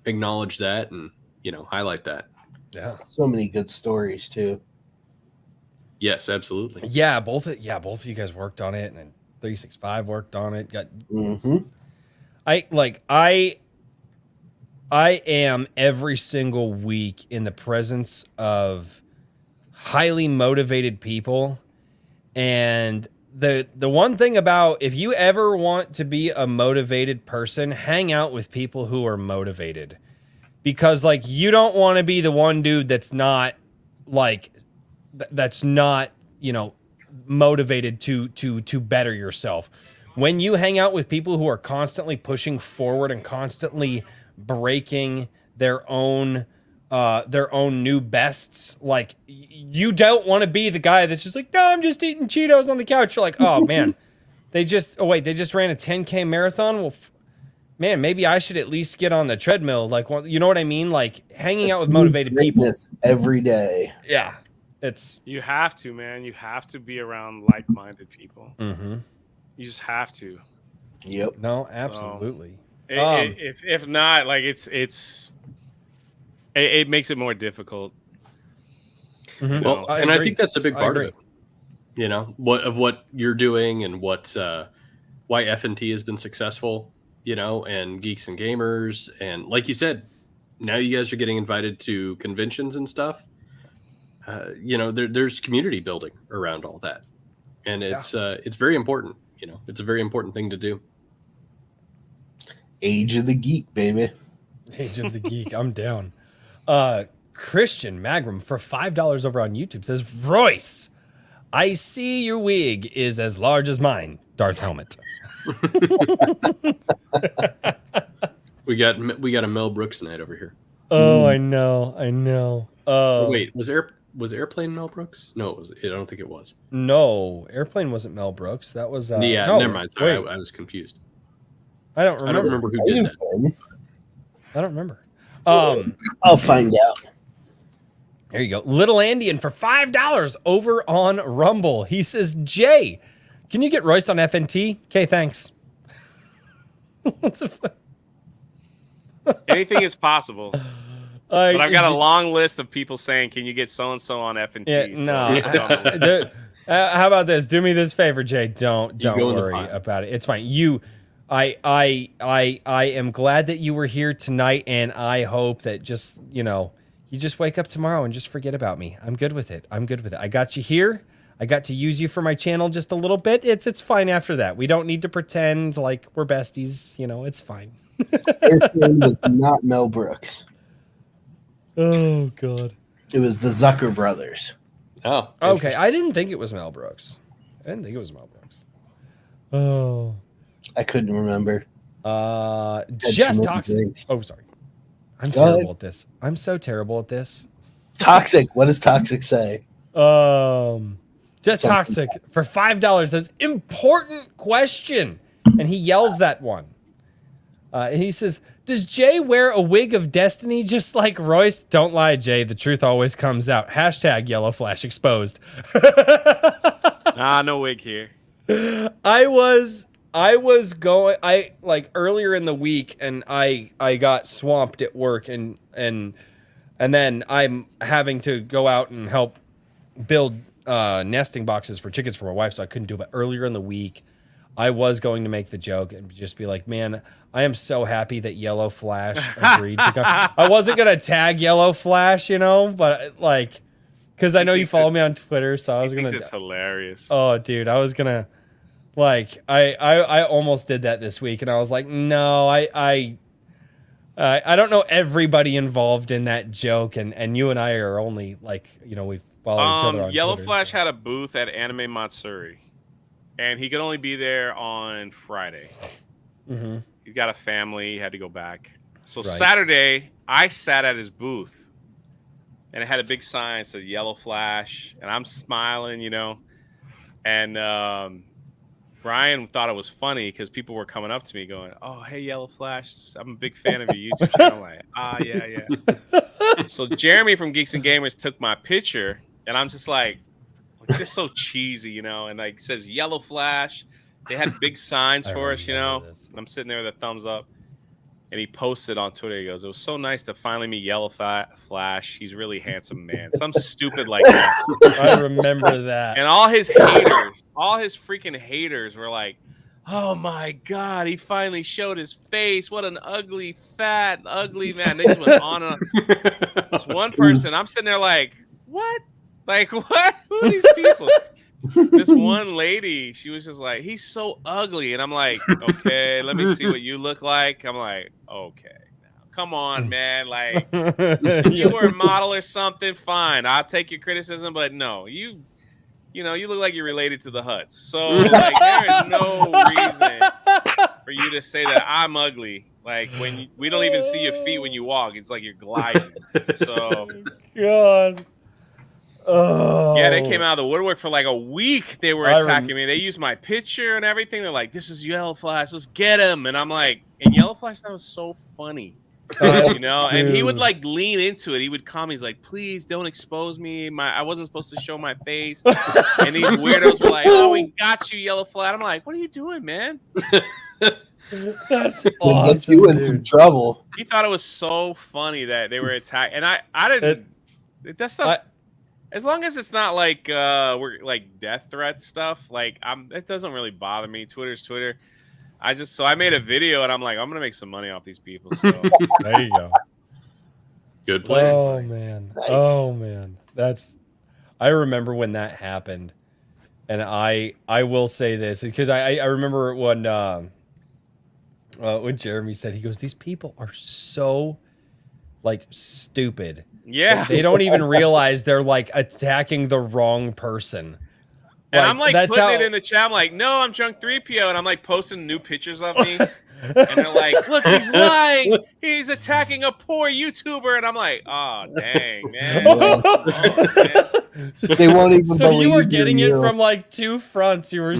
acknowledge that and highlight that. Yeah. So many good stories too. Yes, absolutely. Yeah, both of you guys worked on it, and then 365 worked on it. Mm-hmm. I am every single week in the presence of highly motivated people. And the one thing about, if you ever want to be a motivated person, hang out with people who are motivated. Because like you don't want to be the one dude that's not motivated to better yourself. When you hang out with people who are constantly pushing forward and constantly breaking their own new bests, like you don't want to be the guy that's just like, no, I'm just eating Cheetos on the couch. You're like, oh man, they just ran a 10K marathon. Well, man, maybe I should at least get on the treadmill. Like, you know what I mean? Like hanging out with motivated people. Greatness every day. Yeah, you have to, man. You have to be around like-minded people. mm-hmm. You just have to. Yep. No, absolutely. If not, like it makes it more difficult. Mhm. Well, I and I agree. think that's a big I part of agree. it. You know, what you're doing and why F&T has been successful, you know, and Geeks and Gamers. And like you said, now you guys are getting invited to conventions and stuff. You know, there's community building around all that. And it's very important. You know, it's a very important thing to do. Age of the Geek, baby. Age of the Geek. I'm down. Christian Magram for $5 over on YouTube says, Royce, I see your wig is as large as mine. Darth Helmet. We got a Mel Brooks night over here. Oh, I know. Oh, wait, was Airplane Mel Brooks? No, I don't think it was. No, Airplane wasn't Mel Brooks. That was Yeah, no, never mind. Sorry, wait. I was confused. I don't remember. I don't remember who did that. I don't remember. I'll find out. There you go. Little Andean for $5 over on Rumble. He says, Jay, can you get Royce on FNT? Okay, thanks. What the fuck? Anything is possible. But I've got a long list of people saying, "Can you get so and so on F&T?" Yeah, So no. it's on the list. How about this? Do me this favor, Jay. Don't go in the worry pile. about it. It's fine. I am glad that you were here tonight, and I hope that you just wake up tomorrow and just forget about me. I'm good with it. I got you here. I got to use you for my channel just a little bit. It's fine after that. We don't need to pretend like we're besties. You know, it's fine. Airplane was not Mel Brooks. Oh God. It was the Zucker brothers. Oh, Okay, I didn't think it was Mel Brooks. Oh. I couldn't remember. Just toxic. drink. Oh, sorry. I'm Go ahead. terrible at this. I'm so terrible at this. Toxic. What does Toxic say? Just Something toxic for $5 says important question, and he yells that one. And he says, "Does Jay wear a wig of destiny just like Royce?" Don't lie, Jay. The truth always comes out. # Yellow Flash exposed. Nah, no wig here. I was going earlier in the week, and I got swamped at work, and then I'm having to go out and help build nesting boxes for chickens for my wife, so I couldn't do it. But earlier in the week, I was going to make the joke and just be like, "Man, I am so happy that Yellow Flash agreed to come." I wasn't gonna tag Yellow Flash, but because I know you follow me on Twitter, so I was gonna. It's hilarious. Oh, dude, I was gonna, I almost did that this week, and I was like, no, I don't know everybody involved in that joke, and you and I are only we follow each other on Yellow Twitter, Flash so. had a booth at Anime Matsuri, and he could only be there on Friday. Mm-hmm. He's got a family. He had to go back. So Right. Saturday, I sat at his booth, and it had a big sign that said Yellow Flash, and I'm smiling, and Brian thought it was funny because people were coming up to me going, "Oh, hey, Yellow Flash, I'm a big fan of your YouTube channel." I'm like, yeah. So Jeremy from Geeks and Gamers took my picture, and I'm just like just so cheesy, and it says Yellow Flash. They had big signs I for us, remember this. and I'm sitting there with a thumbs up. And he posted on Twitter, he goes, "It was so nice to finally meet Yellow Flash. He's a really handsome man." Some stupid like that. I remember that. And all his freaking haters were like, "Oh my God, he finally showed his face. What an ugly, fat, ugly man." They just went on and on. This one person, I'm sitting there like, what? Like, what? Who are these people? This one lady, she was just like, "He's so ugly." And I'm like, "Okay, let me see what you look like." I'm like, "Okay, now, come on, man. Like, if you were a model or something, fine. I'll take your criticism, but no, you look like you're related to the Hutts. So there is no reason for you to say that I'm ugly. Like we don't even see your feet when you walk. It's like you're gliding." So God. Oh. yeah, they came out of the woodwork for like a week. They were attacking me. They used my picture and everything. They're like, "This is Yellow Flash. Let's get him." And I'm like, and Yellow Flash, that was so funny. And he would like lean into it. He would come. He's like, "Please don't expose me. I wasn't supposed to show my face." And these weirdos were like, "Oh, we got you, Yellow Flash." I'm like, "What are you doing, man?" That's It awesome, gets you in some dude. trouble. He thought it was so funny that they were attacked, and I didn't. That's not. As long as it's not like we're like death threat stuff, like it doesn't really bother me. Twitter's Twitter. I made a video and I'm like, I'm gonna make some money off these people. So There you go. Good plan. Oh man. Nice. Oh man. I remember when that happened. And I will say this because I remember when Jeremy said, he goes, these people are so like stupid. yeah, They don't even realize they're like attacking the wrong person. and I'm like that's putting how- it in the chat. I'm like, no, I'm drunk 3PO, and I'm like posting new pictures of me, and they're like, look, he's lying. He's attacking a poor YouTuber, and I'm like, oh dang, man. Oh, man. They won't even So believe you were getting it you. from like two fronts. You were,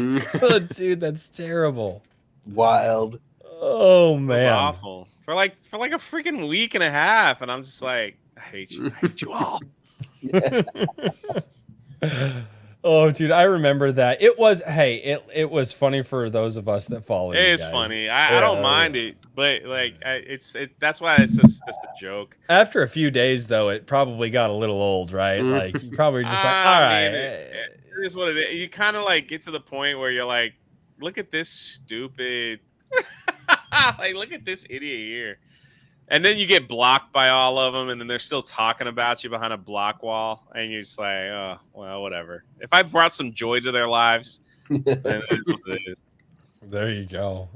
dude, that's terrible. Wild. Oh It was man. awful for like a freaking week and a half, and I'm just like, I hate you all. Oh, dude, I remember that. It was it was funny for those of us that follow. It you is guys. funny. I don't Yeah. mind it, but like that's why it's just a joke. After a few days, though, it probably got a little old, right? Like you probably just like, all I right. mean, it is what it is. You kind of like get to the point where you're like, look at this stupid, like look at this idiot here, and then you get blocked by all of them, and then they're still talking about you behind a block wall, and you're just like, oh well, whatever. If I brought some joy to their lives, then it is what it is. There you go.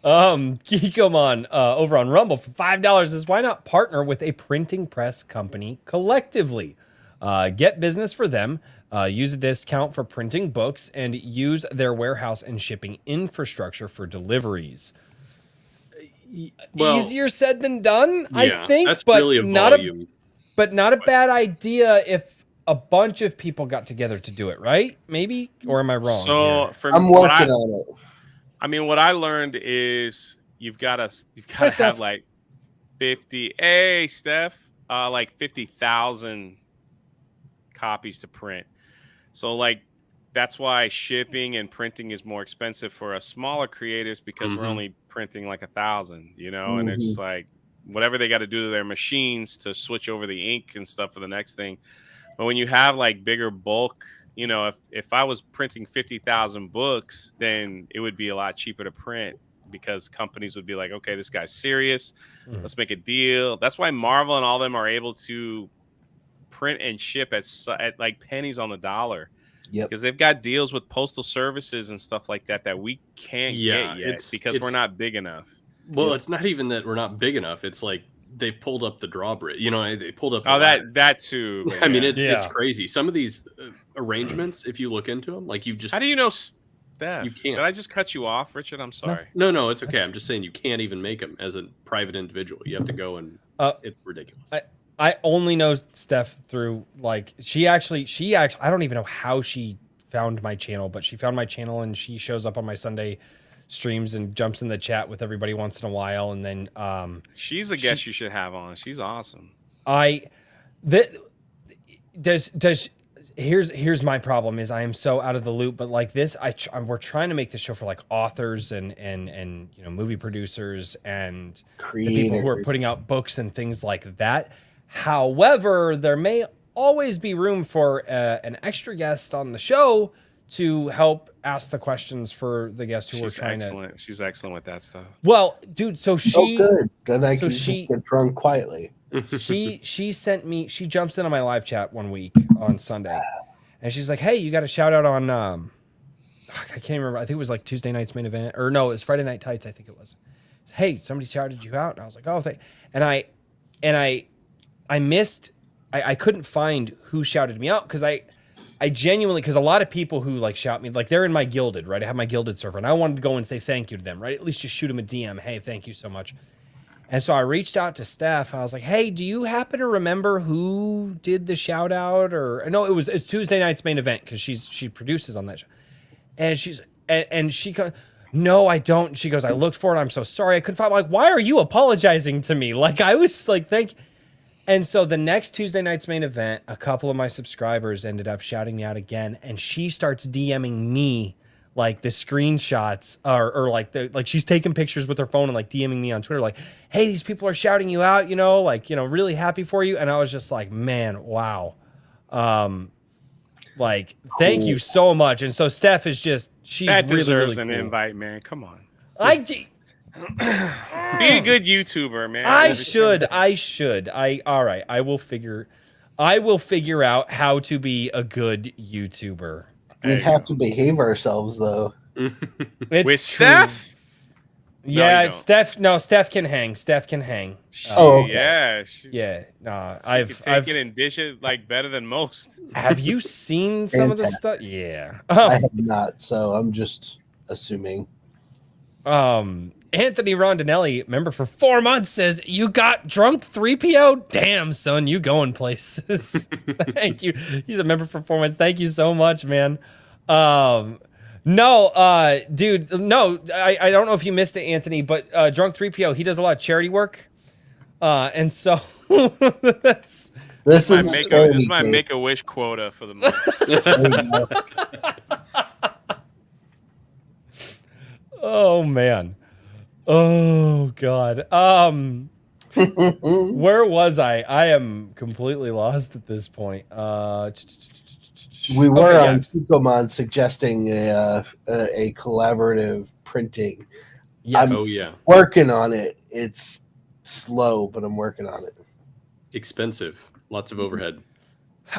Geekomon over on Rumble for $5 says, why not partner with a printing press company collectively? Get business for them, use a discount for printing books, and use their warehouse and shipping infrastructure for deliveries. Well, Easier said than done, I yeah, think, that's but really a not volume. not a bad idea if a bunch of people got together to do it, right? Maybe, or am I wrong? So here? for I'm what working on it. I mean, what I learned is you've got to Hi, Steph. have like 50. Hey, Steph, like 50,000 copies to print. So like that's why shipping and printing is more expensive for us smaller creators because we're Mhm. only printing like 1,000, you know, and it's like whatever they got to do to their machines to switch over the ink and stuff for the next thing. But when you have like bigger bulk, you know, if I was printing 50,000 books, then it would be a lot cheaper to print because companies would be like, okay, this guy's serious. Mhm. Let's make a deal. That's why Marvel and all them are able to print and ship at like pennies on the dollar. Yep. Because they've got deals with postal services and stuff like that that we can't Yeah, get yet it's- because we're it's- not big enough. Well, it's not even that we're not big enough. It's like they pulled up the drawbridge. You know, they pulled up. The Oh, ladder. that too. but I mean, yeah. it's Yeah. crazy. Some of these arrangements, if you look into them, like you just How do you know, Steph? You can't. Did I just cut you off, Richard? I'm sorry. no, it's okay. I'm just saying you can't even make them as a private individual. You have to go and it's ridiculous. I only know Steph through like she actually I don't even know how she found my channel, but she found my channel and she shows up on my Sunday streams and jumps in the chat with everybody once in a while. And then She's a guest you should have on. She's awesome. Here's my problem is I am so out of the loop, but like this, we're trying to make this show for like authors and you know movie producers and the people who are Creators. putting out books and things like that. However, there may always be room for an extra guest on the show to help ask the questions for the guests who She's are trying excellent. She's excellent with that stuff. Well, dude, so she Good. Then I so can she- just get drunk quietly. she sent me, she jumps in on my live chat one week on Sunday and she's like, hey, you got a shout out on I can't remember, I think it was like Tuesday night's main event, or no, it was Friday Night Tights, I think it was. Hey, somebody shouted you out. And I was like, oh, and I missed, I couldn't find who shouted me out because I genuinely, because a lot of people who like shout me, like they're in my Gilded, right? I have my Gilded server and I wanted to go and say thank you to them, right? At least just shoot them a DM. Hey, thank you so much. And so I reached out to Steph. I was like, hey, do you happen to remember who did the shout out? Or no, it's Tuesday night's main event because she produces on that show. And she goes, no, I don't. She goes, I looked for it. I'm so sorry. I couldn't find. I'm like, why are you apologizing to me? Like I was just like, thank you. And so the next Tuesday night's main event, a couple of my subscribers ended up shouting me out again. And she starts DMing me like the screenshots or like she's taking pictures with her phone and like DMing me on Twitter like, hey, these people are shouting you out, like, really happy for you. And I was just like, man, wow. Like, thank you so much. And so Steph is just, she's That really, deserves really an cool. invite, man. Come on. Be a good YouTuber, man. I should. All right. I will figure out how to be a good YouTuber. We'd have to behave ourselves, though. It's With true. Steph? Yeah, you don't. Steph. No, Steph can hang. Oh, okay. Yeah. Yeah. Nah, She could take it and dish it like better than most. Have you seen some of the Fantastic. stuff? Yeah. I have not, so I'm just assuming. Anthony Rondinelli, member for 4 months, says, you got drunk 3PO? Damn, son, you going places. Thank you. He's a member for 4 months. Thank you so much, man. No, dude, no, I don't know if you missed it, Anthony, but Drunk 3PO, he does a lot of charity work. And so that's This is my Make-A-Wish quota for the month. oh man. Oh god. Where was I? I am completely lost at this point. We were Okay, on yeah. Kikomon suggesting a collaborative printing. Yes. I'm Oh, yeah. working on it. It's slow, but I'm working on it. Expensive. Lots of overhead.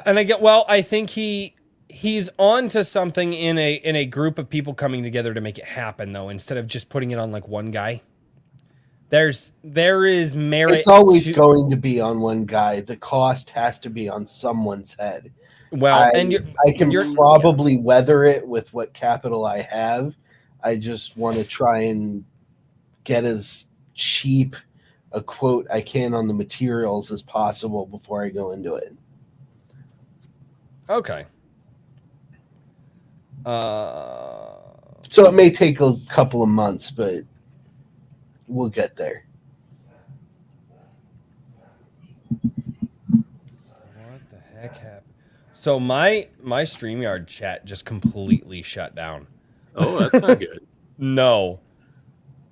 And I think he's on to something in a group of people coming together to make it happen, though, instead of just putting it on like one guy. There is merit. It's always going to be on one guy. The cost has to be on someone's head. Well, I can probably weather it with what capital I have. I just want to try and get as cheap a quote I can on the materials as possible before I go into it. Okay. So it may take a couple of months, but we'll get there. What the heck happened? So my StreamYard chat just completely shut down. Oh, that's not good. No.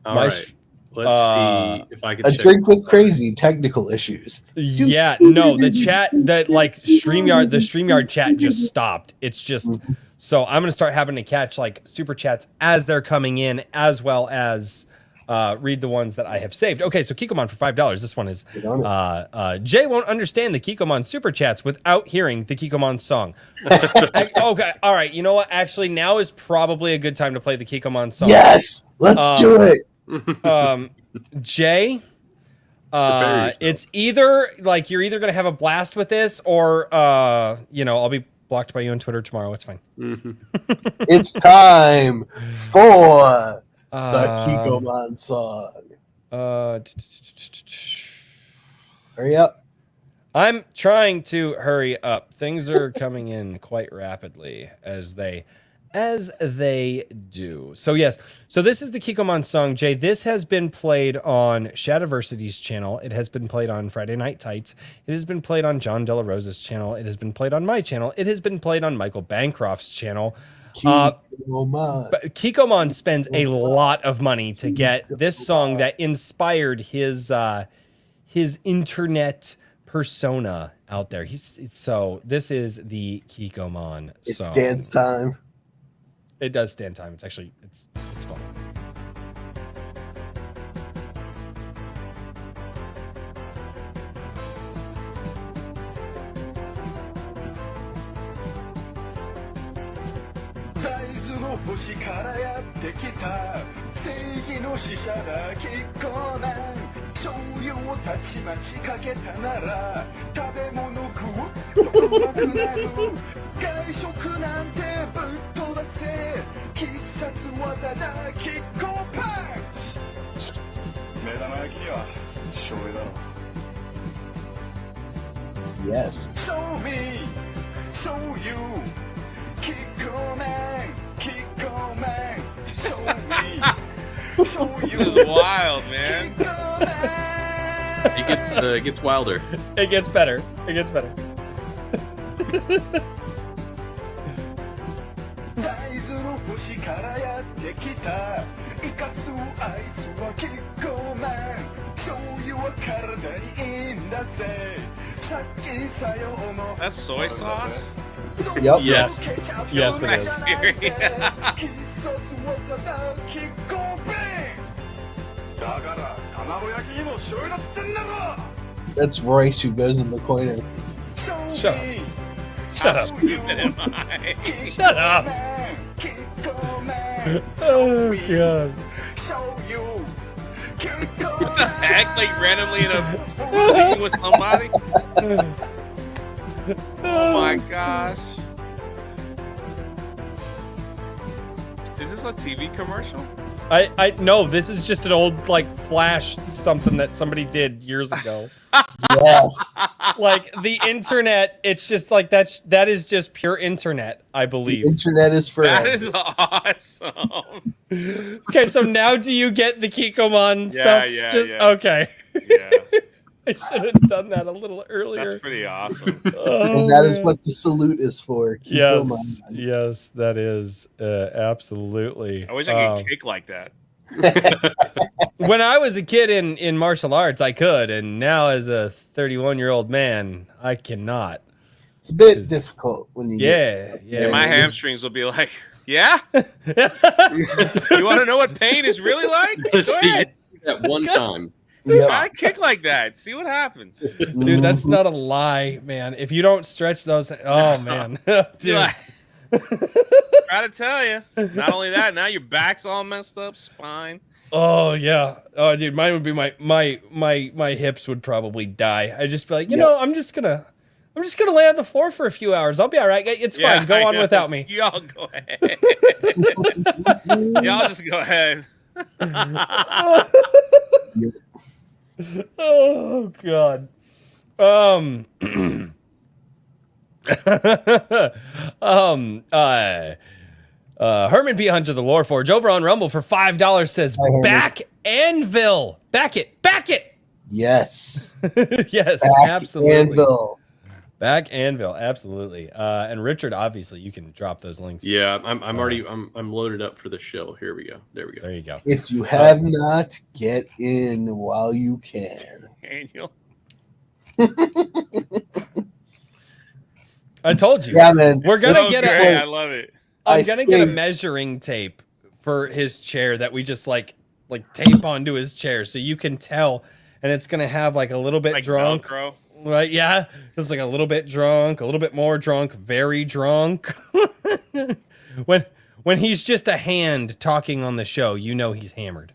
All My right. Let's see if I can. A check drink this with out. crazy technical issues. Yeah, no, the chat that like the StreamYard chat just stopped. It's just so I'm gonna start having to catch like super chats as they're coming in, as well as read the ones that I have saved. Okay, so Kikomon for $5. This one is Jay won't understand the Kikomon super chats without hearing the Kikomon song. Okay, all right. You know what? Actually, now is probably a good time to play the Kikomon song. Yes, let's do it. Jay, Prepare yourself. it's either like you're either gonna have a blast with this, or I'll be blocked by you on Twitter tomorrow. It's fine. It's time for the Kikomon song. Hurry up. I'm trying to hurry up. Things are coming in quite rapidly as they do. So yes. So this is the Kikomon song, Jay. This has been played on Shadiversity's channel. It has been played on Friday Night Tights. It has been played on John Della Rosa's channel. It has been played on my channel. It has been played on Michael Bancroft's channel. But Kikomon spends a lot of money to get this song that inspired his internet persona out there. So this is the Kikomon It song. stands time. It does stand time. It's actually it's fun. Yes. Show me, show you, Kikoman, Kikoman, show me, show This you, is wild, man. Kikoman. It gets wilder. It gets better. It gets better. 大豆の星からやってきたいかつあいつはキッコーマン醤油は体にいいんだぜさっきさようの That's soy sauce? Yep. Yes. Yes, it Are you is. serious? だから卵焼きにも醤油だってんだろ That's Royce who goes in the corner. Shut up. Shut How up. stupid am I? Shut up. Oh, God. What the heck? Like randomly in a sleeping with somebody? Oh my gosh. Is this a TV commercial? I no, this is just an old like flash something that somebody did years ago. Yes. Like the internet, it's just like that is just pure internet, I The believe. internet is for That is awesome. Okay, so now do you get the Kikomon stuff? yeah, Just yeah. okay. Yeah, I should have done that a little earlier. that's pretty awesome. Oh, and that is man. what the salute is for. Keep Yes, them on. yes, that is absolutely. I wish I could kick like that. When I was a kid in martial arts, I could, and now as a 31-year-old man, I cannot. It's a bit Is- difficult when you Yeah, get yeah. And my Yeah. hamstrings will be like, yeah? You want to know what pain is really like? Go ahead. That one time. Yep. Try to kick like that. See what happens. Dude, that's not a lie, man. If you don't stretch those, oh man, dude. Like, try to tell you. Not only that, now your back's all messed up, spine. Oh yeah, oh dude, mine would be my hips would probably die. I'd just be like, you know, I'm just gonna lay on the floor for a few hours. I'll be all right. It's fine. Go I on know. without me. Y'all go ahead. Y'all just go ahead. Oh god. Herman P. Hunter, the Lore Forge, over on Rumble for $5 says, Hi, Herman. back Anvil. Back it. Yes. Yes, Back absolutely. Anvil. Back Anvil, absolutely. And Richard, obviously, you can drop those links. Yeah, I'm already I'm loaded up for the show. Here we go. There we go. There you go. If you have not, get in while you can. Daniel. I told you. Yeah, man. We're gonna So get great. a. I love it. I'm I gonna get a saved- measuring tape for his chair that we just like tape onto his chair so you can tell, and it's gonna have like a little bit Like drunk, Velcro. right? Yeah, it's like a little bit drunk, a little bit more drunk, very drunk. when he's just a hand talking on the show, you know he's hammered.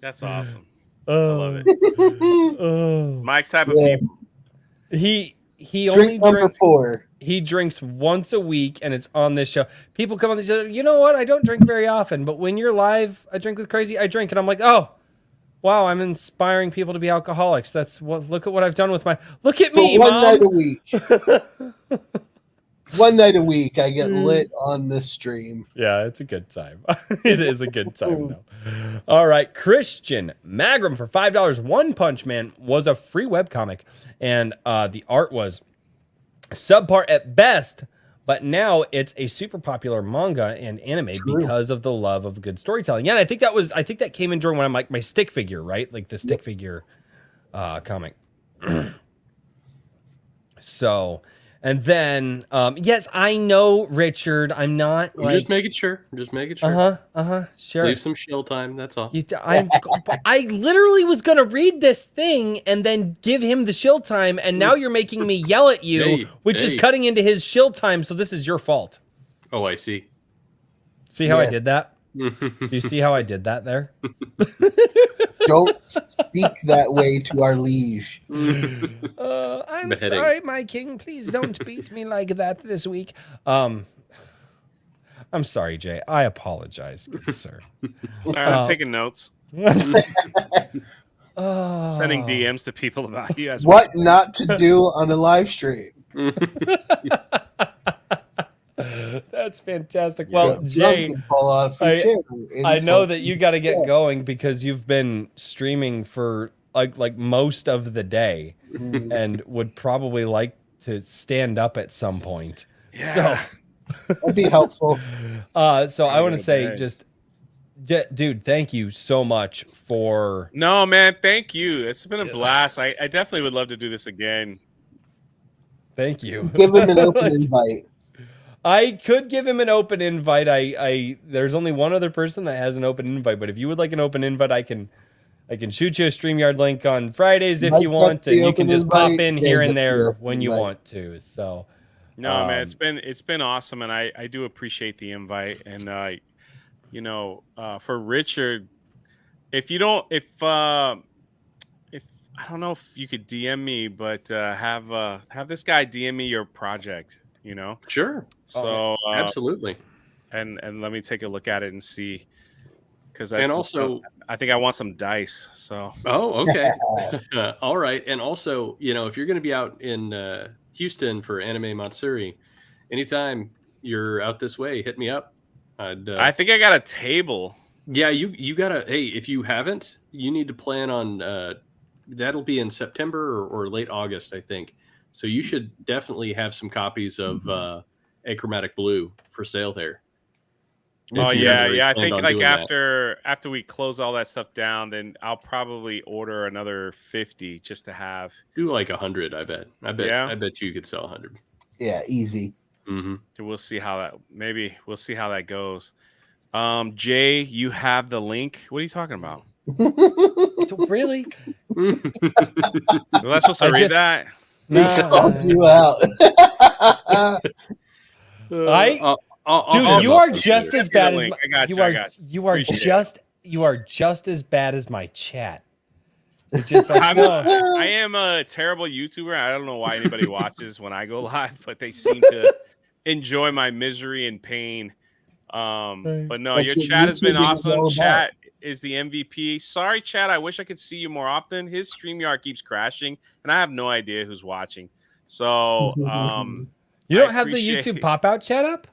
That's awesome. Oh, love it. Oh. My type of Yeah. people. He only Drink number drinks. 4. He drinks once a week, and it's on this show. People come on the show. You know what? I don't drink very often, but when you're live, I drink with Crazy. I drink, and I'm like, oh, wow! I'm inspiring people to be alcoholics. That's what. Look at what I've done with my. Look at For me, one Mom. night a week. One night a week, I get Mm. lit on this stream. Yeah, it's a good time. It is a good time, though. All right, Christian Magram for $5. One Punch Man was a free webcomic, and the art was subpar at best, but now it's a super popular manga and anime True. because of the love of good storytelling. Yeah, and I think that came in during when I'm like my stick figure, right? Like the stick figure comic. So, and then yes, I know, Richard. I'm not I'm like just making sure. sure. Leave some shell time. That's all. I literally was gonna read this thing and then give him the shill time, and now you're making me yell at you, Hey, which is hey. cutting into his shill time. So this is your fault. Oh, I see. See how I Yes. did that? Do you see how I did that there? Don't speak that way to our liege. I'm Beheading. sorry, my king. Please don't beat me like that this week. I'm sorry, Jay. I apologize, good sir. Sorry, I'm taking notes. Oh. Sending DMs to people about you as What not to do on a live stream. That's fantastic. Well, Get Jay, drunk and fall off your chair. I know that Insult- you got to get going because you've been streaming for like most of the day Mm. and would probably like to stand up at some point. Yeah. That'd be helpful. So I want to say Okay. just, dude, thank you so much for. No, man, thank you. It's been a blast. I definitely would love to do this again. Thank you. Give him an open invite. I could give him an open invite. I there's only one other person that has an open invite, but if you would like an open invite, I can shoot you a StreamYard link on Fridays if Mike you want, gets the and you open can just invite, pop in Jay here and gets the there open when you invite. want to. So No, man, Um, it's been awesome, and I do appreciate the invite. And for Richard, if I don't know if you could DM me, but have this guy DM me your project. Sure. So Absolutely. and let me take a look at it and see, because And also, I think I want some dice. So oh, okay. All right. And also, if you're going to be out in Houston for Anime Matsuri, anytime you're out this way, hit me up. I think I got a table. Yeah, you gotta. Hey, if you haven't, you need to plan on. That'll be in September or late August, I think. So you should definitely have some copies of Achromatic Blue for sale there. Oh If you yeah, ever yeah. I planned think on like doing that. after we close all that stuff down, then I'll probably order another 50 just to have. Do like 100. I bet. Yeah? I bet you could sell 100. Yeah, easy. Mm-hmm. We'll see how that goes. Jay, you have the link. What are you talking about? really? Was I supposed to I read just- that? He called you out. Dude, you are just as bad as link. my, I got you you, I are. got You are Appreciate just as bad as my chat. It's just like, I am a terrible YouTuber. I don't know why anybody watches when I go live, but they seem to enjoy my misery and pain. But no, That's your what chat has been YouTubing is all awesome. about. Chat is the MVP. Sorry, chat. I wish I could see you more often. His StreamYard keeps crashing, and I have no idea who's watching. So, you don't I have the appreciate YouTube it. pop out chat up?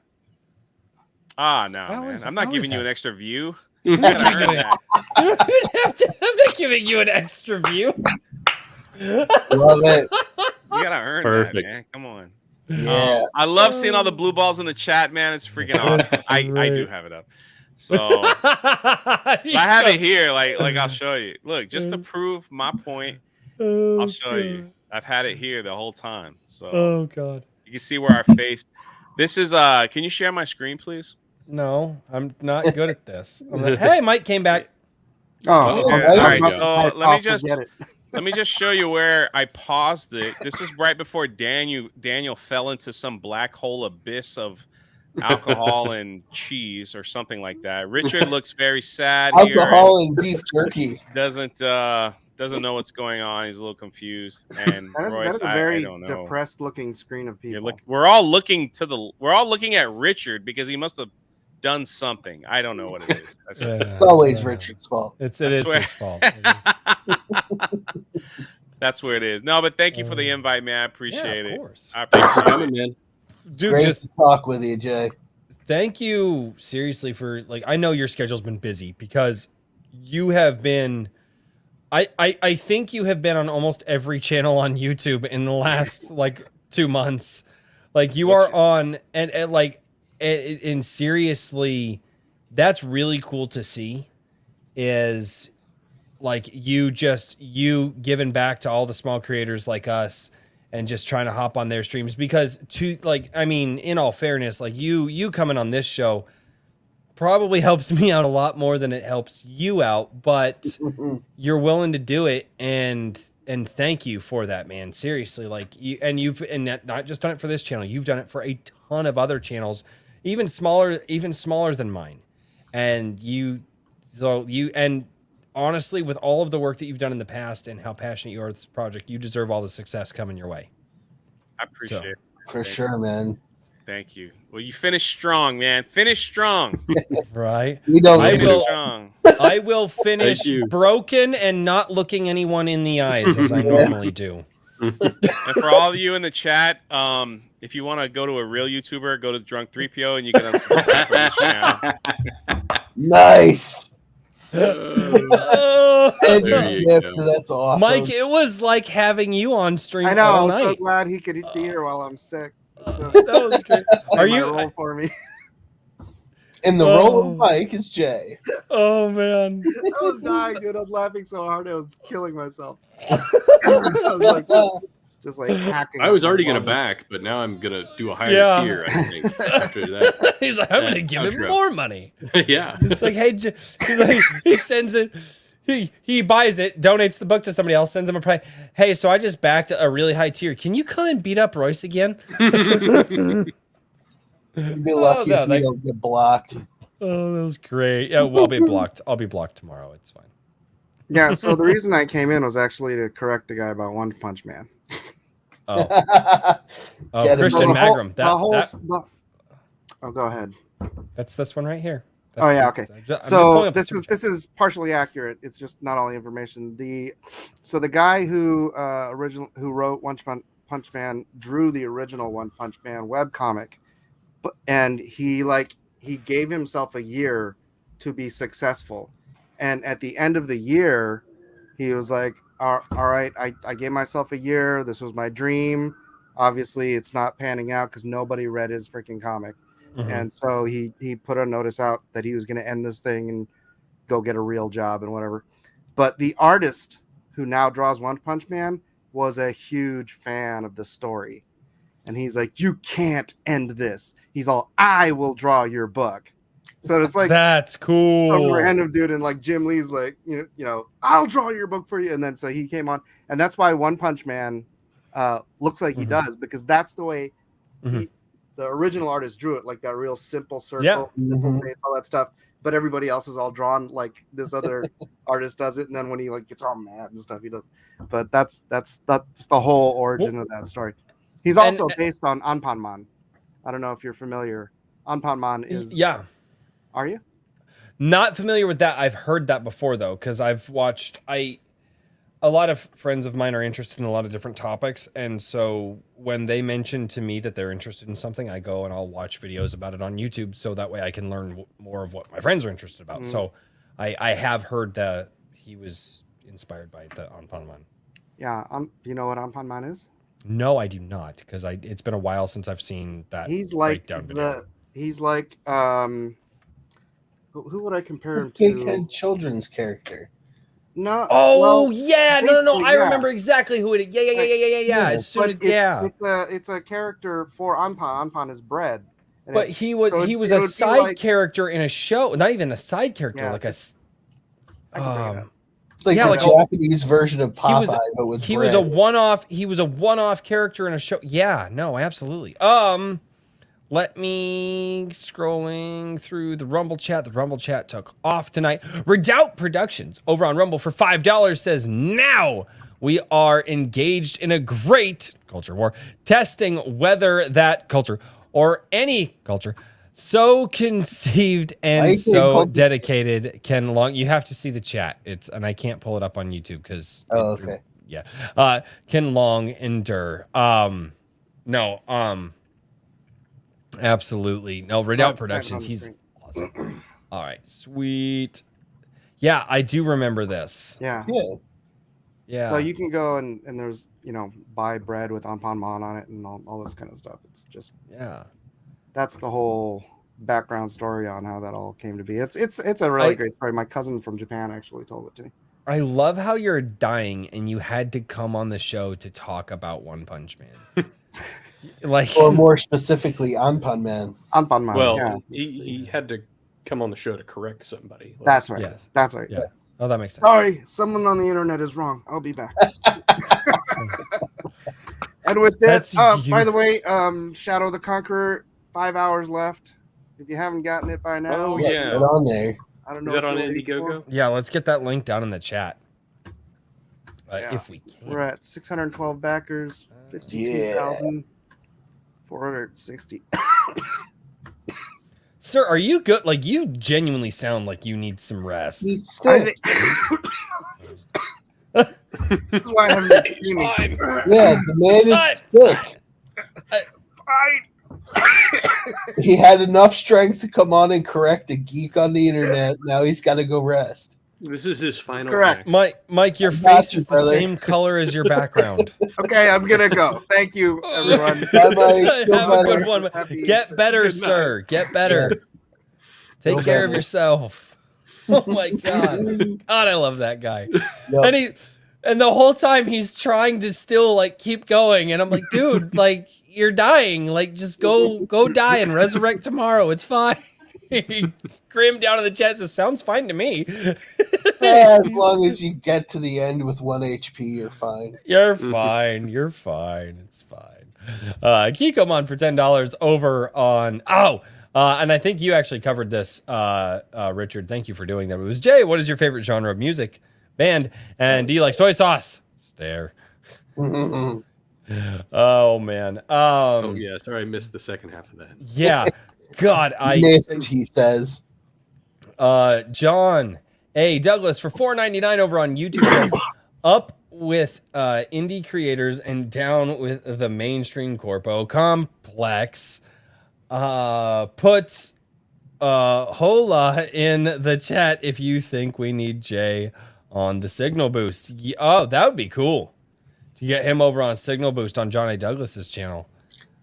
no, I man. always- I'm I not always giving you have- an extra view. I'm You gotta not earn giving- that. You don't even have to. I'm not giving you an extra view. Love it. You gotta earn Perfect. that, man. Come on. Yeah. I love seeing all the blue balls in the chat, man. It's freaking awesome. I do great. have it up. So I have it here. Like I'll show you. Look, just to prove my point, I'll show you. I've had it here the whole time. So Oh god. you can see where our face. This is can you share my screen, please? No, I'm not good at this. I'm like, hey, Mike came back. Oh, yeah. all There right. you go. So let me just show you where I paused it. This is right before Daniel fell into some black hole abyss of alcohol and cheese or something like that. Richard looks very sad here. Alcohol and beef jerky. Doesn't know what's going on. He's a little confused. And That Royce, is a I very don't know. depressed looking screen of people. We're all looking at Richard because he must have done something. I don't know what it is. That's just, It's always Richard's fault. It I is swear. his fault. It is. That's where it is. No, but thank you for the invite, man. I appreciate Yeah, it. of course. I Thanks for appreciate coming, it. man. Dude, Great just to talk with you, Jay. thank you seriously for I know your schedule's been busy because you have been I think you have been on almost every channel on YouTube in the last 2 months. Like you are on and seriously, that's really cool to see is you giving back to all the small creators like us and just trying to hop on their streams because in all fairness, you coming on this show probably helps me out a lot more than it helps you out, but you're willing to do it and thank you for that, man. Seriously, you've not just done it for this channel, you've done it for a ton of other channels, even smaller than mine. And honestly, with all of the work that you've done in the past and how passionate you are with this project, you deserve all the success coming your way. I appreciate it. For sure, man. Thank you. Well, you finished strong, man. Finish strong. Right? We don't I need will- it. Strong. I will finish Thank you. broken and not looking anyone in the eyes as I normally do. And for all of you in the chat, if you want to go to a real YouTuber, go to Drunk 3PO and you can unsubscribe from this channel. Nice. Oh, And There you Nip, go. that's awesome. Mike, it was like having you on stream I know. all I'm so night. glad he could be here while I'm sick. That was great. Are My you? role for me? And the role of Mike is Jay. Oh man. I was dying, dude. I was laughing so hard I was killing myself. I was like, just like hacking. I was up already my going to body. back, but now I'm going to do a higher Yeah. tier, I think, after that. He's like, I'm gonna Yeah, give him outro. more money. Yeah. It's like, hey, he's like, he sends it. He buys it, donates the book to somebody else, sends him a price. Hey, so I just backed a really high tier. Can you come and beat up Royce again? You'd be lucky no, if you don't get blocked. Oh, that was great. Yeah, well, I'll be blocked. I'll be blocked tomorrow. It's fine. Yeah. So the reason I came in was actually to correct the guy about One Punch Man. Oh, Get him. Christian Well, the whole- Magram. the whole- That, the- oh, go ahead. that's this one right here. Oh, yeah, I'm okay. just pulling So up the this super is this is partially accurate. It's just not all the information. So the guy who wrote One Punch Man drew the original One Punch Man webcomic, and he gave himself a year to be successful, and at the end of the year, he was like, all right, I gave myself a year. This was my dream. Obviously, it's not panning out because nobody read his freaking comic. Mhm. And so he put a notice out that he was going to end this thing and go get a real job and whatever. But the artist who now draws One Punch Man was a huge fan of the story. And he's like, you can't end this. He's all, I will draw your book. So it's like That's some cool. random dude, and like Jim Lee's like, you know, I'll draw your book for you. And then so he came on, and that's why One Punch Man looks like he Mhm. does, because that's the way Mhm. the original artist drew it, like that real simple circle, Yeah. simple Mhm. face, all that stuff. But everybody else is all drawn like this other artist does it, and then when he like gets all mad and stuff, he does. But that's the whole origin of that story. He's also based on Anpanman. I don't know if you're familiar. Anpanman is. Yeah. Are you? Not familiar with that. I've heard that before though, because I've watched. A lot of friends of mine are interested in a lot of different topics, and so when they mention to me that they're interested in something, I go and I'll watch videos about it on YouTube, so that way I can learn more of what my friends are interested about. So, I have heard that he was inspired by the Anpanman. Yeah. You know what Anpanman is? No, I do not, because it's been a while since I've seen that. He's like breakdown video. He's like who would I compare him Big to? head children's character. No. Oh well, yeah, no. basically, I yeah. remember exactly who it is. Yeah. As soon but as it's a character for Anpan. Anpan is bread. And But it's- he was so he it was would a be side like- character in a show, not even a side character, Yeah, like I can bring it up. It's like Yeah, the like- Japanese version of he Popeye, was but with he bread. was a one-off character in a show. Yeah, no, absolutely. Let me scrolling through the Rumble chat. The Rumble chat took off tonight. Redoubt Productions over on Rumble for $5 says, now we are engaged in a great culture war, testing whether that culture or any culture so conceived and I so think- dedicated can long. You have to see the chat. And I can't pull it up on YouTube because Oh, okay. yeah, can long endure. Absolutely. No, Redoubt Right, Productions. right on the He's screen. awesome. All right, sweet. Yeah, I do remember this. Yeah. Yeah. Yeah. So you can go and there's, buy bread with Anpanman on it and all this kind of stuff. It's just, yeah. that's the whole background story on how that all came to be. It's a really great story. My cousin from Japan actually told it to me. I love how you're dying and you had to come on the show to talk about One Punch Man. Like, Or more specifically, Anpanman. Anpanman. Well, yeah. he had to come on the show to correct somebody. That's right. yes. That's right. Yeah. Oh, that makes sense. Sorry, someone on the internet is wrong. I'll be back. And with that, That's by the way, Shadow the Conqueror, 5 hours left. If you haven't gotten it by now, Oh, Yeah, yeah. get on there. I don't know. Is that what on you're waiting for. Indiegogo? Yeah, let's get that link down in the chat. Yeah. If we can. We're at 612 backers, 52,460. Sir, are you good? Like, you genuinely sound like you need some rest. He's I sick. think- That's why I haven't been streaming. Yeah, the man is sick. He had enough strength to come on and correct a geek on the internet. Now he's got to go rest. This is his final correct. act. Mike, your I got face you, is the brother. same color as your background. Okay, I'm gonna go. Thank you, everyone. Bye-bye. Feel Have a better. good one. Happy Get Easter. better, Good night. sir. Get better. Yes. Take Feel care of better. yourself. Oh my god. God, I love that guy. Yep. And the whole time he's trying to still like keep going, and I'm like, dude, like you're dying. Like just go die and resurrect tomorrow. It's fine. Grim down in the chest says, sounds fine to me. Yeah, as long as you get to the end with 1 HP, you're fine. You're fine. You're fine. It's fine. Kikomon for $10 over on. And I think you actually covered this, Richard. Thank you for doing that. It was Jay. What is your favorite genre of music, band, and do you like soy sauce? Stare. Mm-mm-mm. Oh man. Oh yeah, sorry I missed the second half of that. Yeah. God, Missed, he says. John A. Douglas for $4.99 over on YouTube says, up with indie creators and down with the mainstream corpo complex. Put hola in the chat if you think we need Jay on the Signal Boost. Oh, that would be cool to get him over on Signal Boost on John A. Douglas's channel.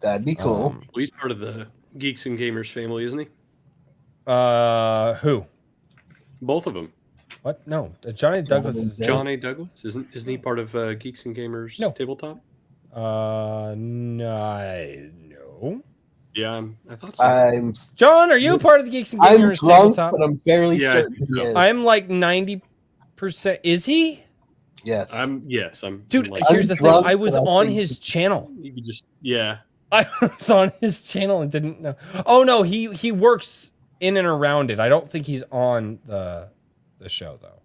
That'd be cool. Well, he's part of the Geeks and Gamers family, isn't he? Who? Both of them. What? No, John A. Douglas is John A. Douglas isn't he part of Geeks and Gamers No. tabletop? No. Yeah, I thought so. I'm John, are you part of the Geeks and I'm Gamers drunk, tabletop? but I'm fairly Yeah, I certain think he so. is. I'm like 90%. Is he? Yes. I'm Dude, like, here's the thing. drunk, I was but I on think his channel. you could just yeah. I was on his channel and didn't know. Oh no, he works in and around it. I don't think he's on the show though.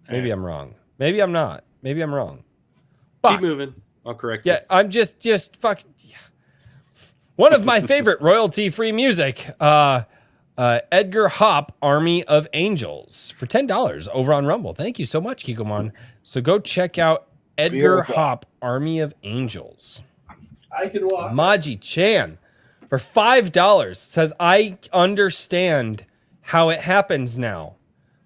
Maybe I'm wrong. Maybe I'm not. Maybe I'm wrong. Keep Fuck. moving. I'll correct Yeah, I'm just fuck. Yeah. One of my favorite royalty-free music, Edgar Hop, Army of Angels, for $10 over on Rumble. Thank you so much, Kikomon. So go check out Edgar right back. Hop, Army of Angels. I can walk. Maji Chan for $5 says, I understand how it happens now.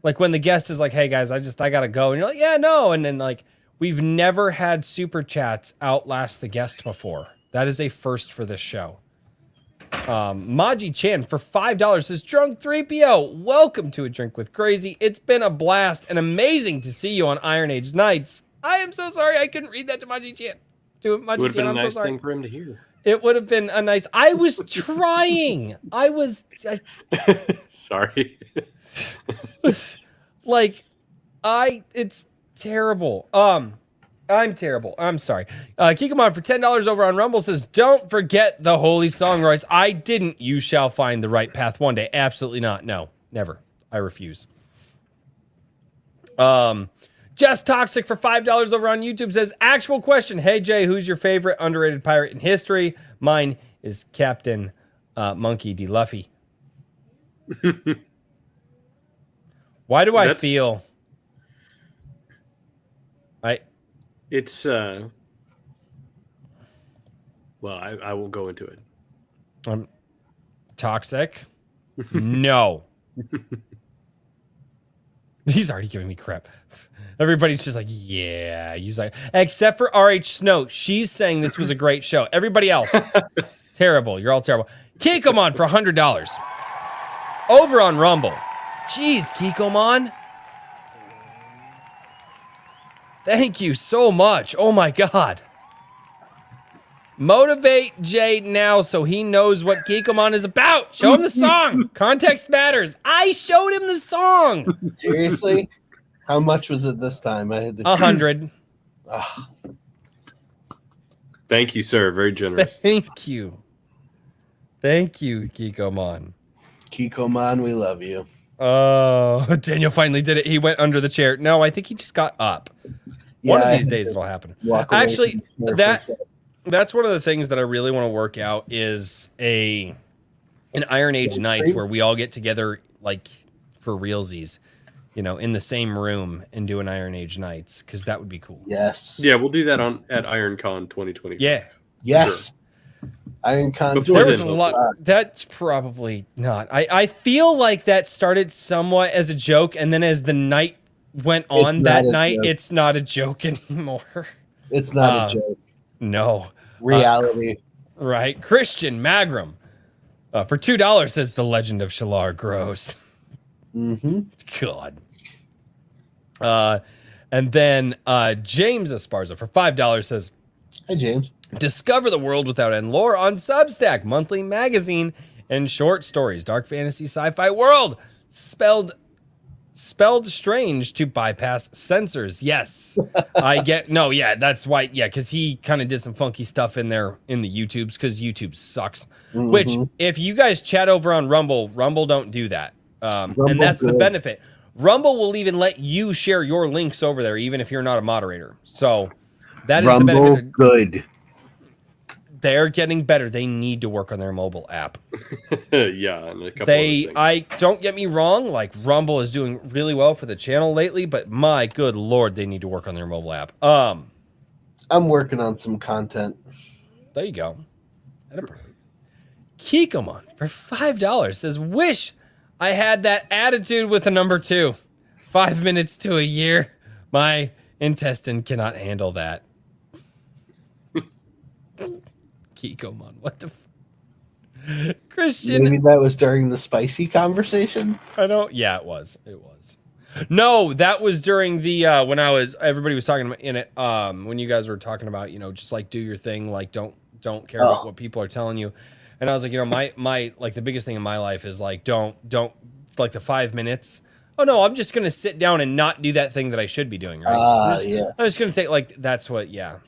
Like when the guest is like, hey guys, I gotta go. And you're like, yeah, no. And then like, we've never had super chats outlast the guest before. That is a first for this show. Maji Chan for $5 says, Drunk 3PO, welcome to A Drink with Crazy. It's been a blast and amazing to see you on Iron Age Nights. I am so sorry I couldn't read that to Maji Chan. To Maji Would have Chan, been a I'm so nice sorry. thing for him to hear. It would have been a nice. I was trying. Sorry. It's terrible. I'm terrible. I'm sorry. Kikomon for $10 over on Rumble says, don't forget the holy song, Royce. I didn't. You shall find the right path one day. Absolutely not. No, never. I refuse. Just Toxic for $5 over on YouTube says, actual question. Hey, Jay, who's your favorite underrated pirate in history? Mine is Captain Monkey D. Luffy. Why do I feel... It's well, I won't go into it. Toxic? No. He's already giving me crap. Everybody's just like, yeah. He's like, except for RH Snow. She's saying this was a great show. Everybody else, terrible. You're all terrible. Kikomon for $100 over on Rumble. Jeez, Kikomon. Thank you so much. Oh my God. Motivate Jay now so he knows what Kikomon is about. Show him the song. Context matters. I showed him the song. Seriously? How much was it this time? I had to 100. Ugh. Thank you, sir. Very generous. Thank you. Thank you, Kikomon. Kikomon, we love you. Oh, Daniel finally did it. He went under the chair. No, I think he just got up. One of these days it'll happen. Actually, that's one of the things that I really want to work out is an Iron Age Nights where we all get together like for realsies, in the same room and do an Iron Age Nights, because that would be cool. Yes. Yeah, we'll do that at IronCon 2020. Yeah. Yes. IronCon. Before There was then, a lot. That's probably not. I feel like that started somewhat as a joke, and then as the night went It's on not that a night, joke. it's not a joke anymore. It's not a joke. No. Reality. Right. Christian Magram for $2 says The Legend of Shalar grows. Mm-hmm. God. And then James Esparza for $5 says, Hi, James. discover the world without end lore on Substack, monthly magazine, and short stories. Dark fantasy sci-fi world. Spelled strange to bypass censors. Yes. I get no, yeah, that's why, yeah, because he kind of did some funky stuff in there in the YouTubes, because YouTube sucks. Which, if you guys chat over on Rumble don't do that. And that's the good. benefit. Rumble will even let you share your links over there, even if you're not a moderator. So that is the Rumble benefit. good. They're getting better. They need to work on their mobile app. Yeah, and a couple other things. I don't get me wrong, like Rumble is doing really well for the channel lately, but my good lord, they need to work on their mobile app. I'm working on some content. There you go. Kikomon for $5 says, wish I had that attitude with a number 2. 5 minutes to a year. My intestine cannot handle that. Kikomon, what the Christian. Maybe that was during the spicy conversation. I don't. Yeah, it was. It was. No, that was during the when everybody was talking about in it. When you guys were talking about, just like do your thing, like don't care about what people are telling you. And I was like, my like the biggest thing in my life is like don't like the 5 minutes. Oh no, I'm just gonna sit down and not do that thing that I should be doing. Right? Yes. I'm just gonna say like that's what. Yeah.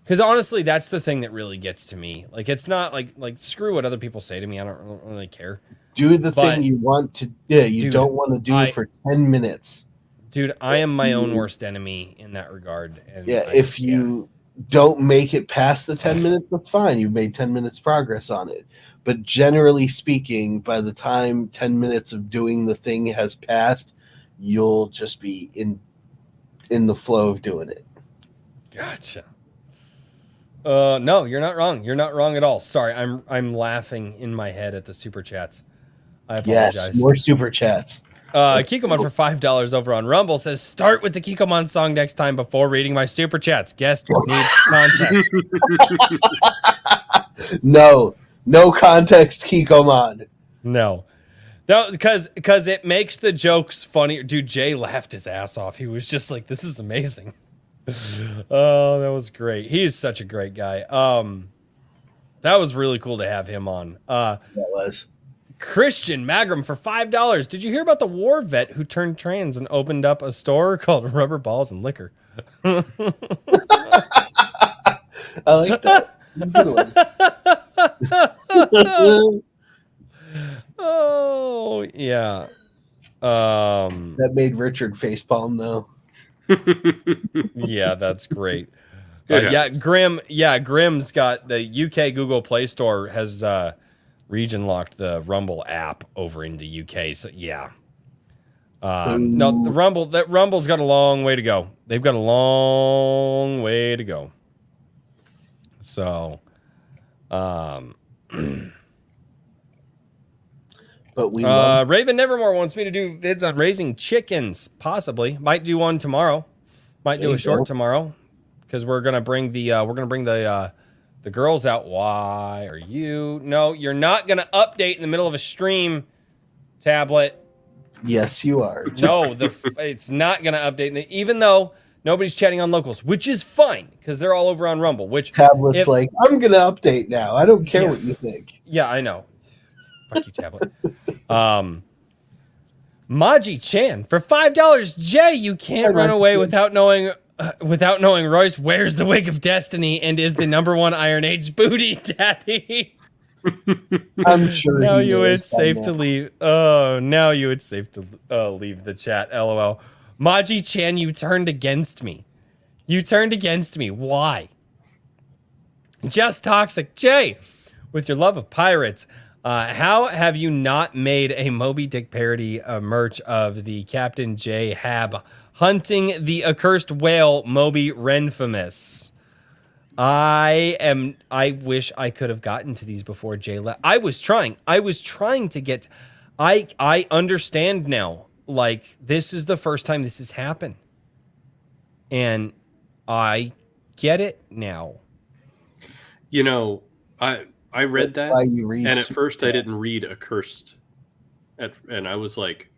Because honestly, that's the thing that really gets to me. Like, it's not like screw what other people say to me. I don't really care. Do the thing you want to. Yeah, you don't want to do it for 10 minutes. Dude, I am my own worst enemy in that regard. And yeah, if you don't make it past the 10 minutes, that's fine. You've made 10 minutes progress on it. But generally speaking, by the time 10 minutes of doing the thing has passed, you'll just be in the flow of doing it. Gotcha. No, you're not wrong. You're not wrong at all. Sorry, I'm laughing in my head at the super chats. I apologize. Yes, more super chats. Kikomon for $5 over on Rumble says, start with the Kikomon song next time before reading my super chats. Guest needs context. No context, Kikomon. No, because it makes the jokes funnier. Dude, Jay laughed his ass off. He was just like, this is amazing. Oh, that was great. He's such a great guy. That was really cool to have him on. That was. Christian Magram for $5. Did you hear about the war vet who turned trans and opened up a store called Rubber Balls and Liquor? I like that. That's a good one. Oh, yeah. That made Richard facepalm, though. Yeah, that's great. Grim's got the UK Google Play Store has region locked the Rumble app over in the UK. So yeah. No, Rumble's got a long way to go. They've got a long way to go. So but we Raven Nevermore wants me to do vids on raising chickens, possibly. Might do one tomorrow. Might do a short tomorrow, because we're gonna bring the girls out. Why are you? No, you're not gonna update in the middle of a stream, tablet. Yes, you are. No, it's not gonna update, even though nobody's chatting on locals, which is fine because they're all over on Rumble. Which tablet's like, I'm gonna update now. I don't care what you think. Yeah, I know. Fuck you, tablet. Maji Chan for $5. Jay, you can't run away without knowing Royce wears the wig of destiny and is the #1 Iron Age booty daddy. I'm sure. Now you it's safe to leave. Oh, now you it's safe to leave the chat. LOL. Maji Chan, you turned against me. You turned against me. Why? Just toxic. Jay, with your love of pirates, how have you not made a Moby Dick parody merch of the Captain J Hab hunting the accursed whale Moby Renfamous? I wish I could have gotten to these before Jay left. I was trying to get. I understand now. like this is the first time this has happened. And I get it now. You know, I read That's why that, you read and at Super first I Chat. didn't read accursed, and I was like,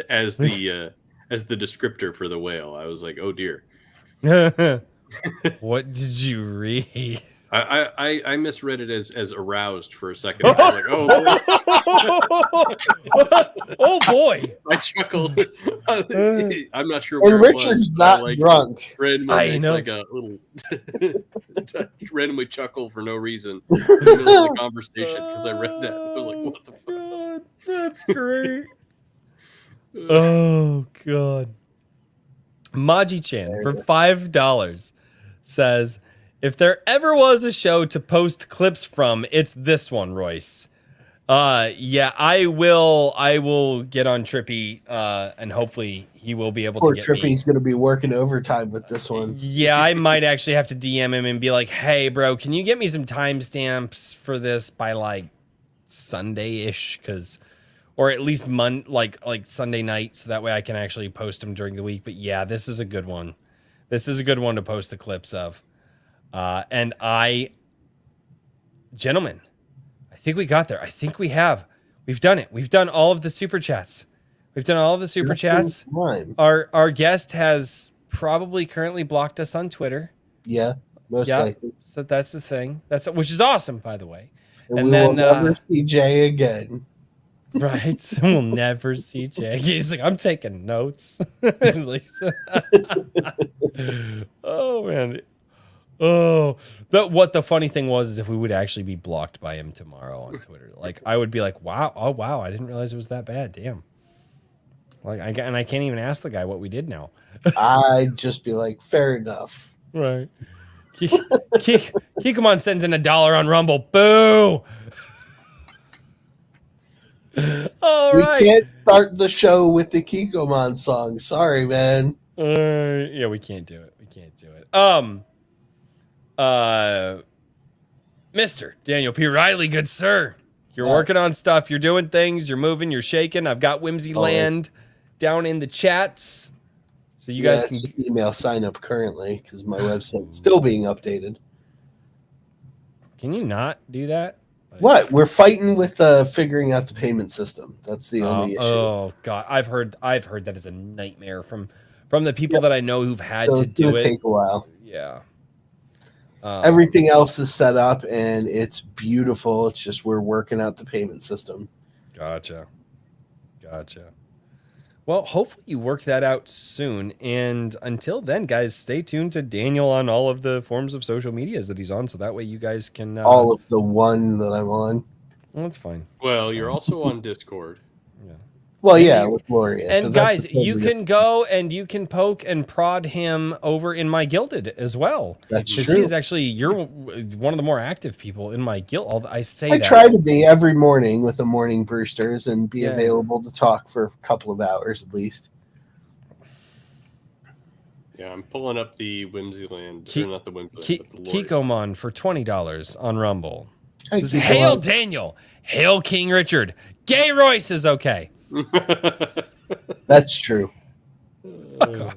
as the descriptor for the whale, I was like, oh dear. What did you read? I misread it as aroused for a second. I was like, oh, Oh boy. I chuckled. I'm not sure And where Richard's it was, but not drunk. Randomly I makes know. like a little randomly chuckle for no reason in the middle of the conversation because I read that. I was like, what the fuck? God, that's great. Oh god. Maji-chan There for it is. $5 says, if there ever was a show to post clips from, it's this one, Royce. Yeah, I will get on Trippy, and hopefully he will be able Poor to get me. Trippy's going to be working overtime with this one. Yeah, I might actually have to DM him and be like, hey, bro, can you get me some timestamps for this by like Sunday-ish? Or at least like Sunday night, so that way I can actually post them during the week. But yeah, this is a good one. This is a good one to post the clips of. And gentlemen, I think we got there. I think we have. We've done it. We've done all of the super chats. We've done all of the super chats. Fine. Our guest has probably currently blocked us on Twitter. Yeah, most Yeah, likely. so that's the thing. Which is awesome, by the way. And And we will then, never see Jay again. Right, we'll never see Jake. He's like, I'm taking notes. He's like, oh man, oh. But what the funny thing was is if we would actually be blocked by him tomorrow on Twitter, like I would be like, wow, oh wow, I didn't realize it was that bad. Damn. Like I can't even ask the guy what we did now. I'd just be like, fair enough. Right. Kikomon sends in $1 on Rumble. Boo. All We right. can't start the show with the Kikomon song. Sorry, man. Yeah, we can't do it. We can't do it. Mr. Daniel P. Riley, good sir. You're working on stuff. You're doing things. You're moving. You're shaking. I've got Whimsyland down in the chats. So you guys can. It's email sign up currently because my website's still being updated. Can you not do that? What? We're fighting with figuring out the payment system. That's the only issue. Oh god, I've heard that is a nightmare from the people that I know who've had So to it's do gonna it. take a while. Yeah. Everything else is set up and it's beautiful. It's just we're working out the payment system. Gotcha. Well, hopefully you work that out soon. And until then, guys, stay tuned to Daniel on all of the forms of social medias that he's on, so that way you guys can. All of the one that I'm on. Well, that's fine. Well, you're also on Discord. Well, yeah, with Gloria. And but that's guys, a you totally can go and you can poke and prod him over in my Gilded as well. That's Because true. he is actually, you're one of the more active people in my guild. I say I that. try to be every morning with the morning boosters and be Yeah. available to talk for a couple of hours at least. Yeah, I'm pulling up the Whimsyland. Ki- or not the Whimsyland, but the Lord. Kikomon for $20 on Rumble. Hey, Says, Kikomon. Hail Daniel, hail King Richard. Gay Royce is okay. That's true. Fuck off.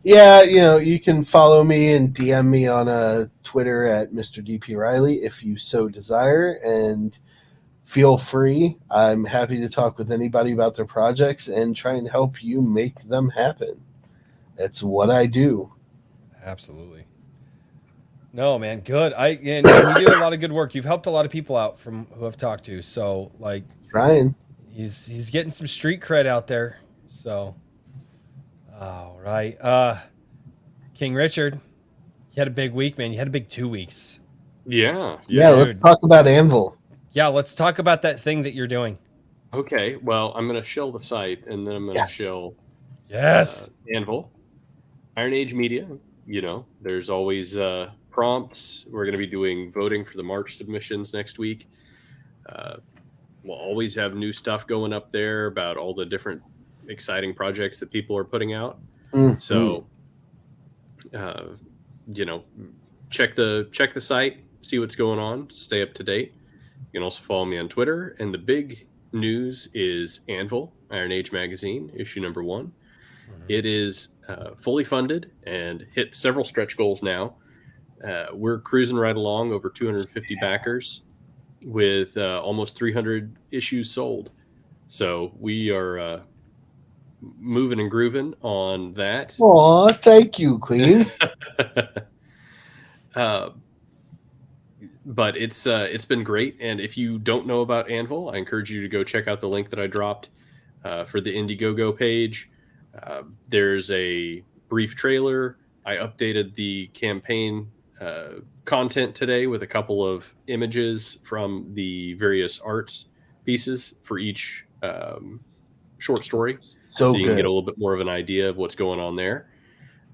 Yeah, you can follow me and DM me on Twitter at Mr. DP Riley if you so desire, and feel free. I'm happy to talk with anybody about their projects and try and help you make them happen. That's what I do. Absolutely. No, man, good. You do a lot of good work. You've helped a lot of people out from who I've talked to. So, like, Trying. he's getting some street cred out there. So, all right. King Richard, you had a big week, man. You had a big 2 weeks. Yeah. Yeah, let's talk about Anvil. Yeah, let's talk about that thing that you're doing. Okay. Well, I'm going to shill the site, and then I'm going to Yes. shill Yes. Anvil, Iron Age Media. There's always prompts. We're going to be doing voting for the March submissions next week. We'll always have new stuff going up there about all the different exciting projects that people are putting out. Mm. So, check the site, see what's going on, stay up to date. You can also follow me on Twitter. And the big news is Anvil, Iron Age Magazine, issue number 1. It is fully funded and hit several stretch goals now. We're cruising right along, over 250 backers with almost 300 issues sold. So we are moving and grooving on that. Aw, thank you, Queen. But it's been great. And if you don't know about Anvil, I encourage you to go check out the link that I dropped for the Indiegogo page. There's a brief trailer. I updated the campaign content today with a couple of images from the various arts pieces for each short story. So you can good. get a little bit more of an idea of what's going on there.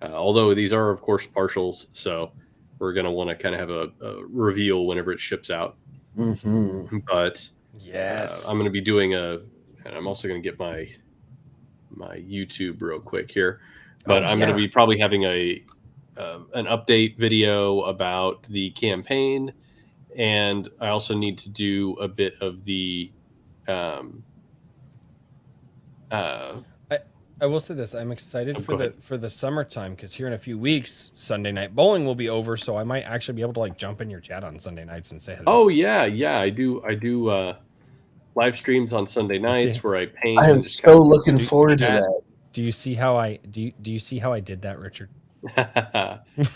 Although these are, of course, partials. So we're going to want to kind of have a reveal whenever it ships out. Mm-hmm. But Yes. I'm going to be doing and I'm also going to get my YouTube real quick here. But I'm going to be probably having an update video about the campaign. And I also need to do a bit of the I will say this: I'm excited Go ahead. for the summertime, because here in a few weeks, Sunday night bowling will be over, so I might actually be able to like jump in your chat on Sunday nights and say hello. Oh yeah, I do live streams on Sunday nights where I paint. I am so looking forward to chat. that. Do you see how I do you see how I did that, Richard?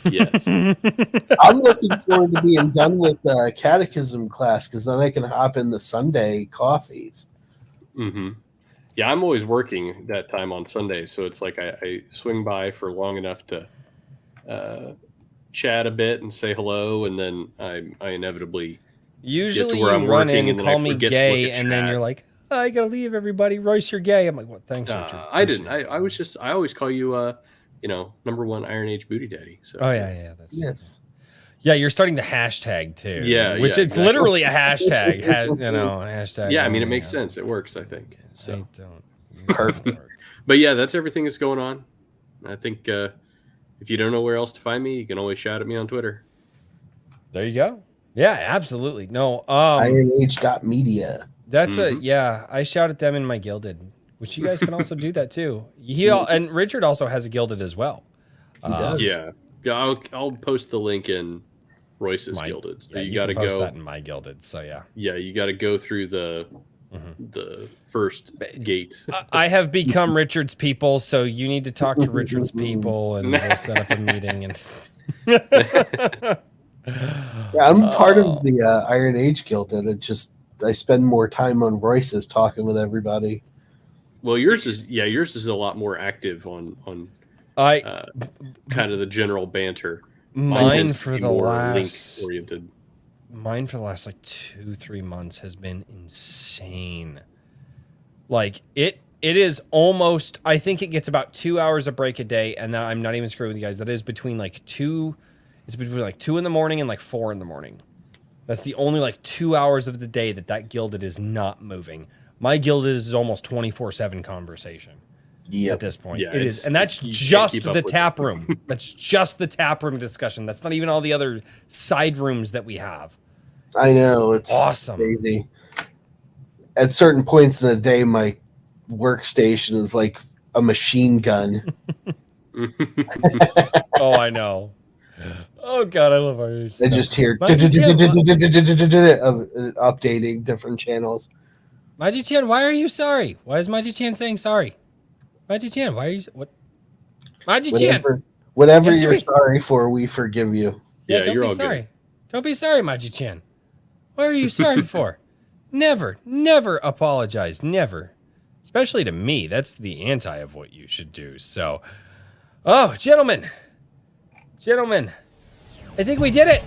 Yes. I'm looking forward to being done with catechism class, because then I can hop in the Sunday coffees. Mm-hmm. Yeah, I'm always working that time on Sunday, so it's like I swing by for long enough to chat a bit and say hello, and then I inevitably Usually where you I'm run working in, and then I call me forget to look gay, at and then chat. you're like, oh, I gotta leave, everybody. Royce, you're gay. I'm like, what? Thanks, Richard. I didn't. I was just. I always call you, number 1 Iron Age booty daddy. So. Oh yeah. That's Yes. Yeah, you're starting the hashtag too. Yeah, which yeah, it's exactly. literally a hashtag. Hashtag. Yeah, I mean, oh, it makes yeah. sense. It works, I think. So. I don't. Perfect. But yeah, that's everything that's going on. I think if you don't know where else to find me, you can always shout at me on Twitter. There you go. Yeah, absolutely. No, IronAge.media. that's Mhm. yeah. I shout at them in my Gilded, which you guys can also do that too. And Richard also has a Gilded as well. He does. Yeah, I'll post the link in Royce's Gilded. So Yeah, you got to can post go. that in my Gilded. So yeah. Yeah, you got to go through the first gate. I have become Richard's people, so you need to talk to Richard's people, and we'll set up a meeting. And Yeah, I'm part of the Iron Age Guild, and it just I spend more time on Royce's talking with everybody. Well, yours is a lot more active on I kind of the general banter. mine tends to for be the more last link oriented. mine for the last like 2-3 months has been insane. Like it is almost, I think it gets about 2 hours of break a day, and that I'm not even screwing with you guys. That is between like 2 in the morning and like 4 in the morning. That's the only like 2 hours of the day that Gilded is not moving. My Gilded is almost 24/7 conversation at this point. Yeah, it is, it's- and that's you can't just keep up the with tap it. room. That's just the tap room discussion. That's not even all the other side rooms that we have. I know, it's Awesome. crazy. At certain points in the day, my workstation is like a machine gun. Oh, I know. Oh God, I love our I just hear updating different channels. Maji-chan, why are you sorry? Why is Maji-chan saying sorry? Maji-chan, why are you what? Maji-chan, Whatever Yes, you're me. sorry for, we forgive you. Yeah, don't you're be all sorry. good. Don't be sorry, Maji-chan. What are you sorry for? Never apologize. Never. Especially to me. That's the anti of what you should do. So, oh, gentlemen, I think we did it.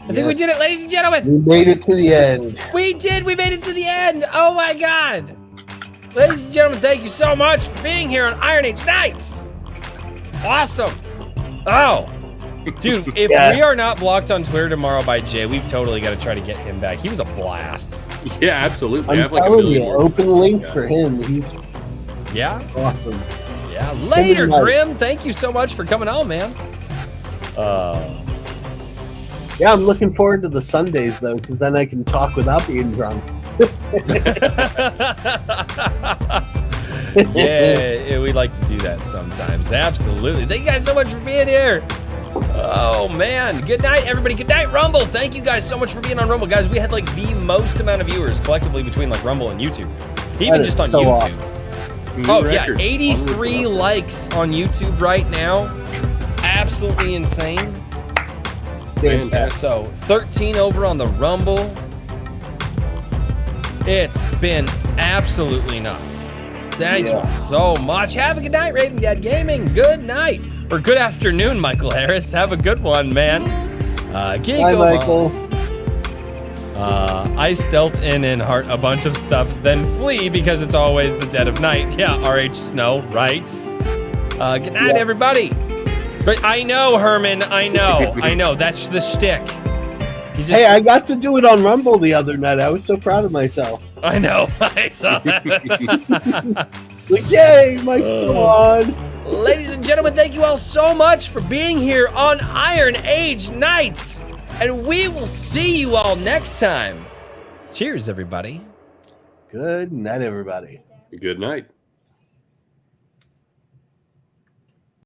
I think we Yes. did it, ladies and gentlemen. We made it to the end. We did. We made it to the end. Oh my God. Ladies and gentlemen, thank you so much for being here on Iron Age Nights. Awesome. Oh, dude, if Yes. we are not blocked on Twitter tomorrow by Jay, we've totally got to try to get him back. He was a blast. Yeah, absolutely. I I'm have like a telling you, million more. open link for him. He's Yeah. awesome. Yeah. Later, Night. Grim. Thank you so much for coming on, man. Yeah, I'm looking forward to the Sundays though, because then I can talk without being drunk. Yeah, we like to do that sometimes. Absolutely. Thank you guys so much for being here. Oh man, good night everybody. Good night Rumble. Thank you guys so much for being on Rumble, guys. We had like the most amount of viewers collectively between like Rumble and YouTube, even That just is on so YouTube. awesome. New Oh record. yeah, 83 likes on YouTube right now. Absolutely insane. Fantastic. So 13 over on the Rumble. It's been absolutely nuts. Thank Yeah. you so much. Have a good night, Raven Dad Gaming. Good night. Or good afternoon, Michael Harris. Have a good one, man. Geeko Hi, Michael. I stealth in and heart a bunch of stuff, then flee because it's always the dead of night. Yeah, RH Snow, right? Good night, Yeah. everybody. But I know, Herman. I know. That's the shtick. You just, Hey, I got to do it on Rumble the other night. I was so proud of myself. I know. I saw that. Like, yay, Mike's still on. Ladies and gentlemen, thank you all so much for being here on Iron Age Nights. And we will see you all next time. Cheers, everybody. Good night, everybody. Good night.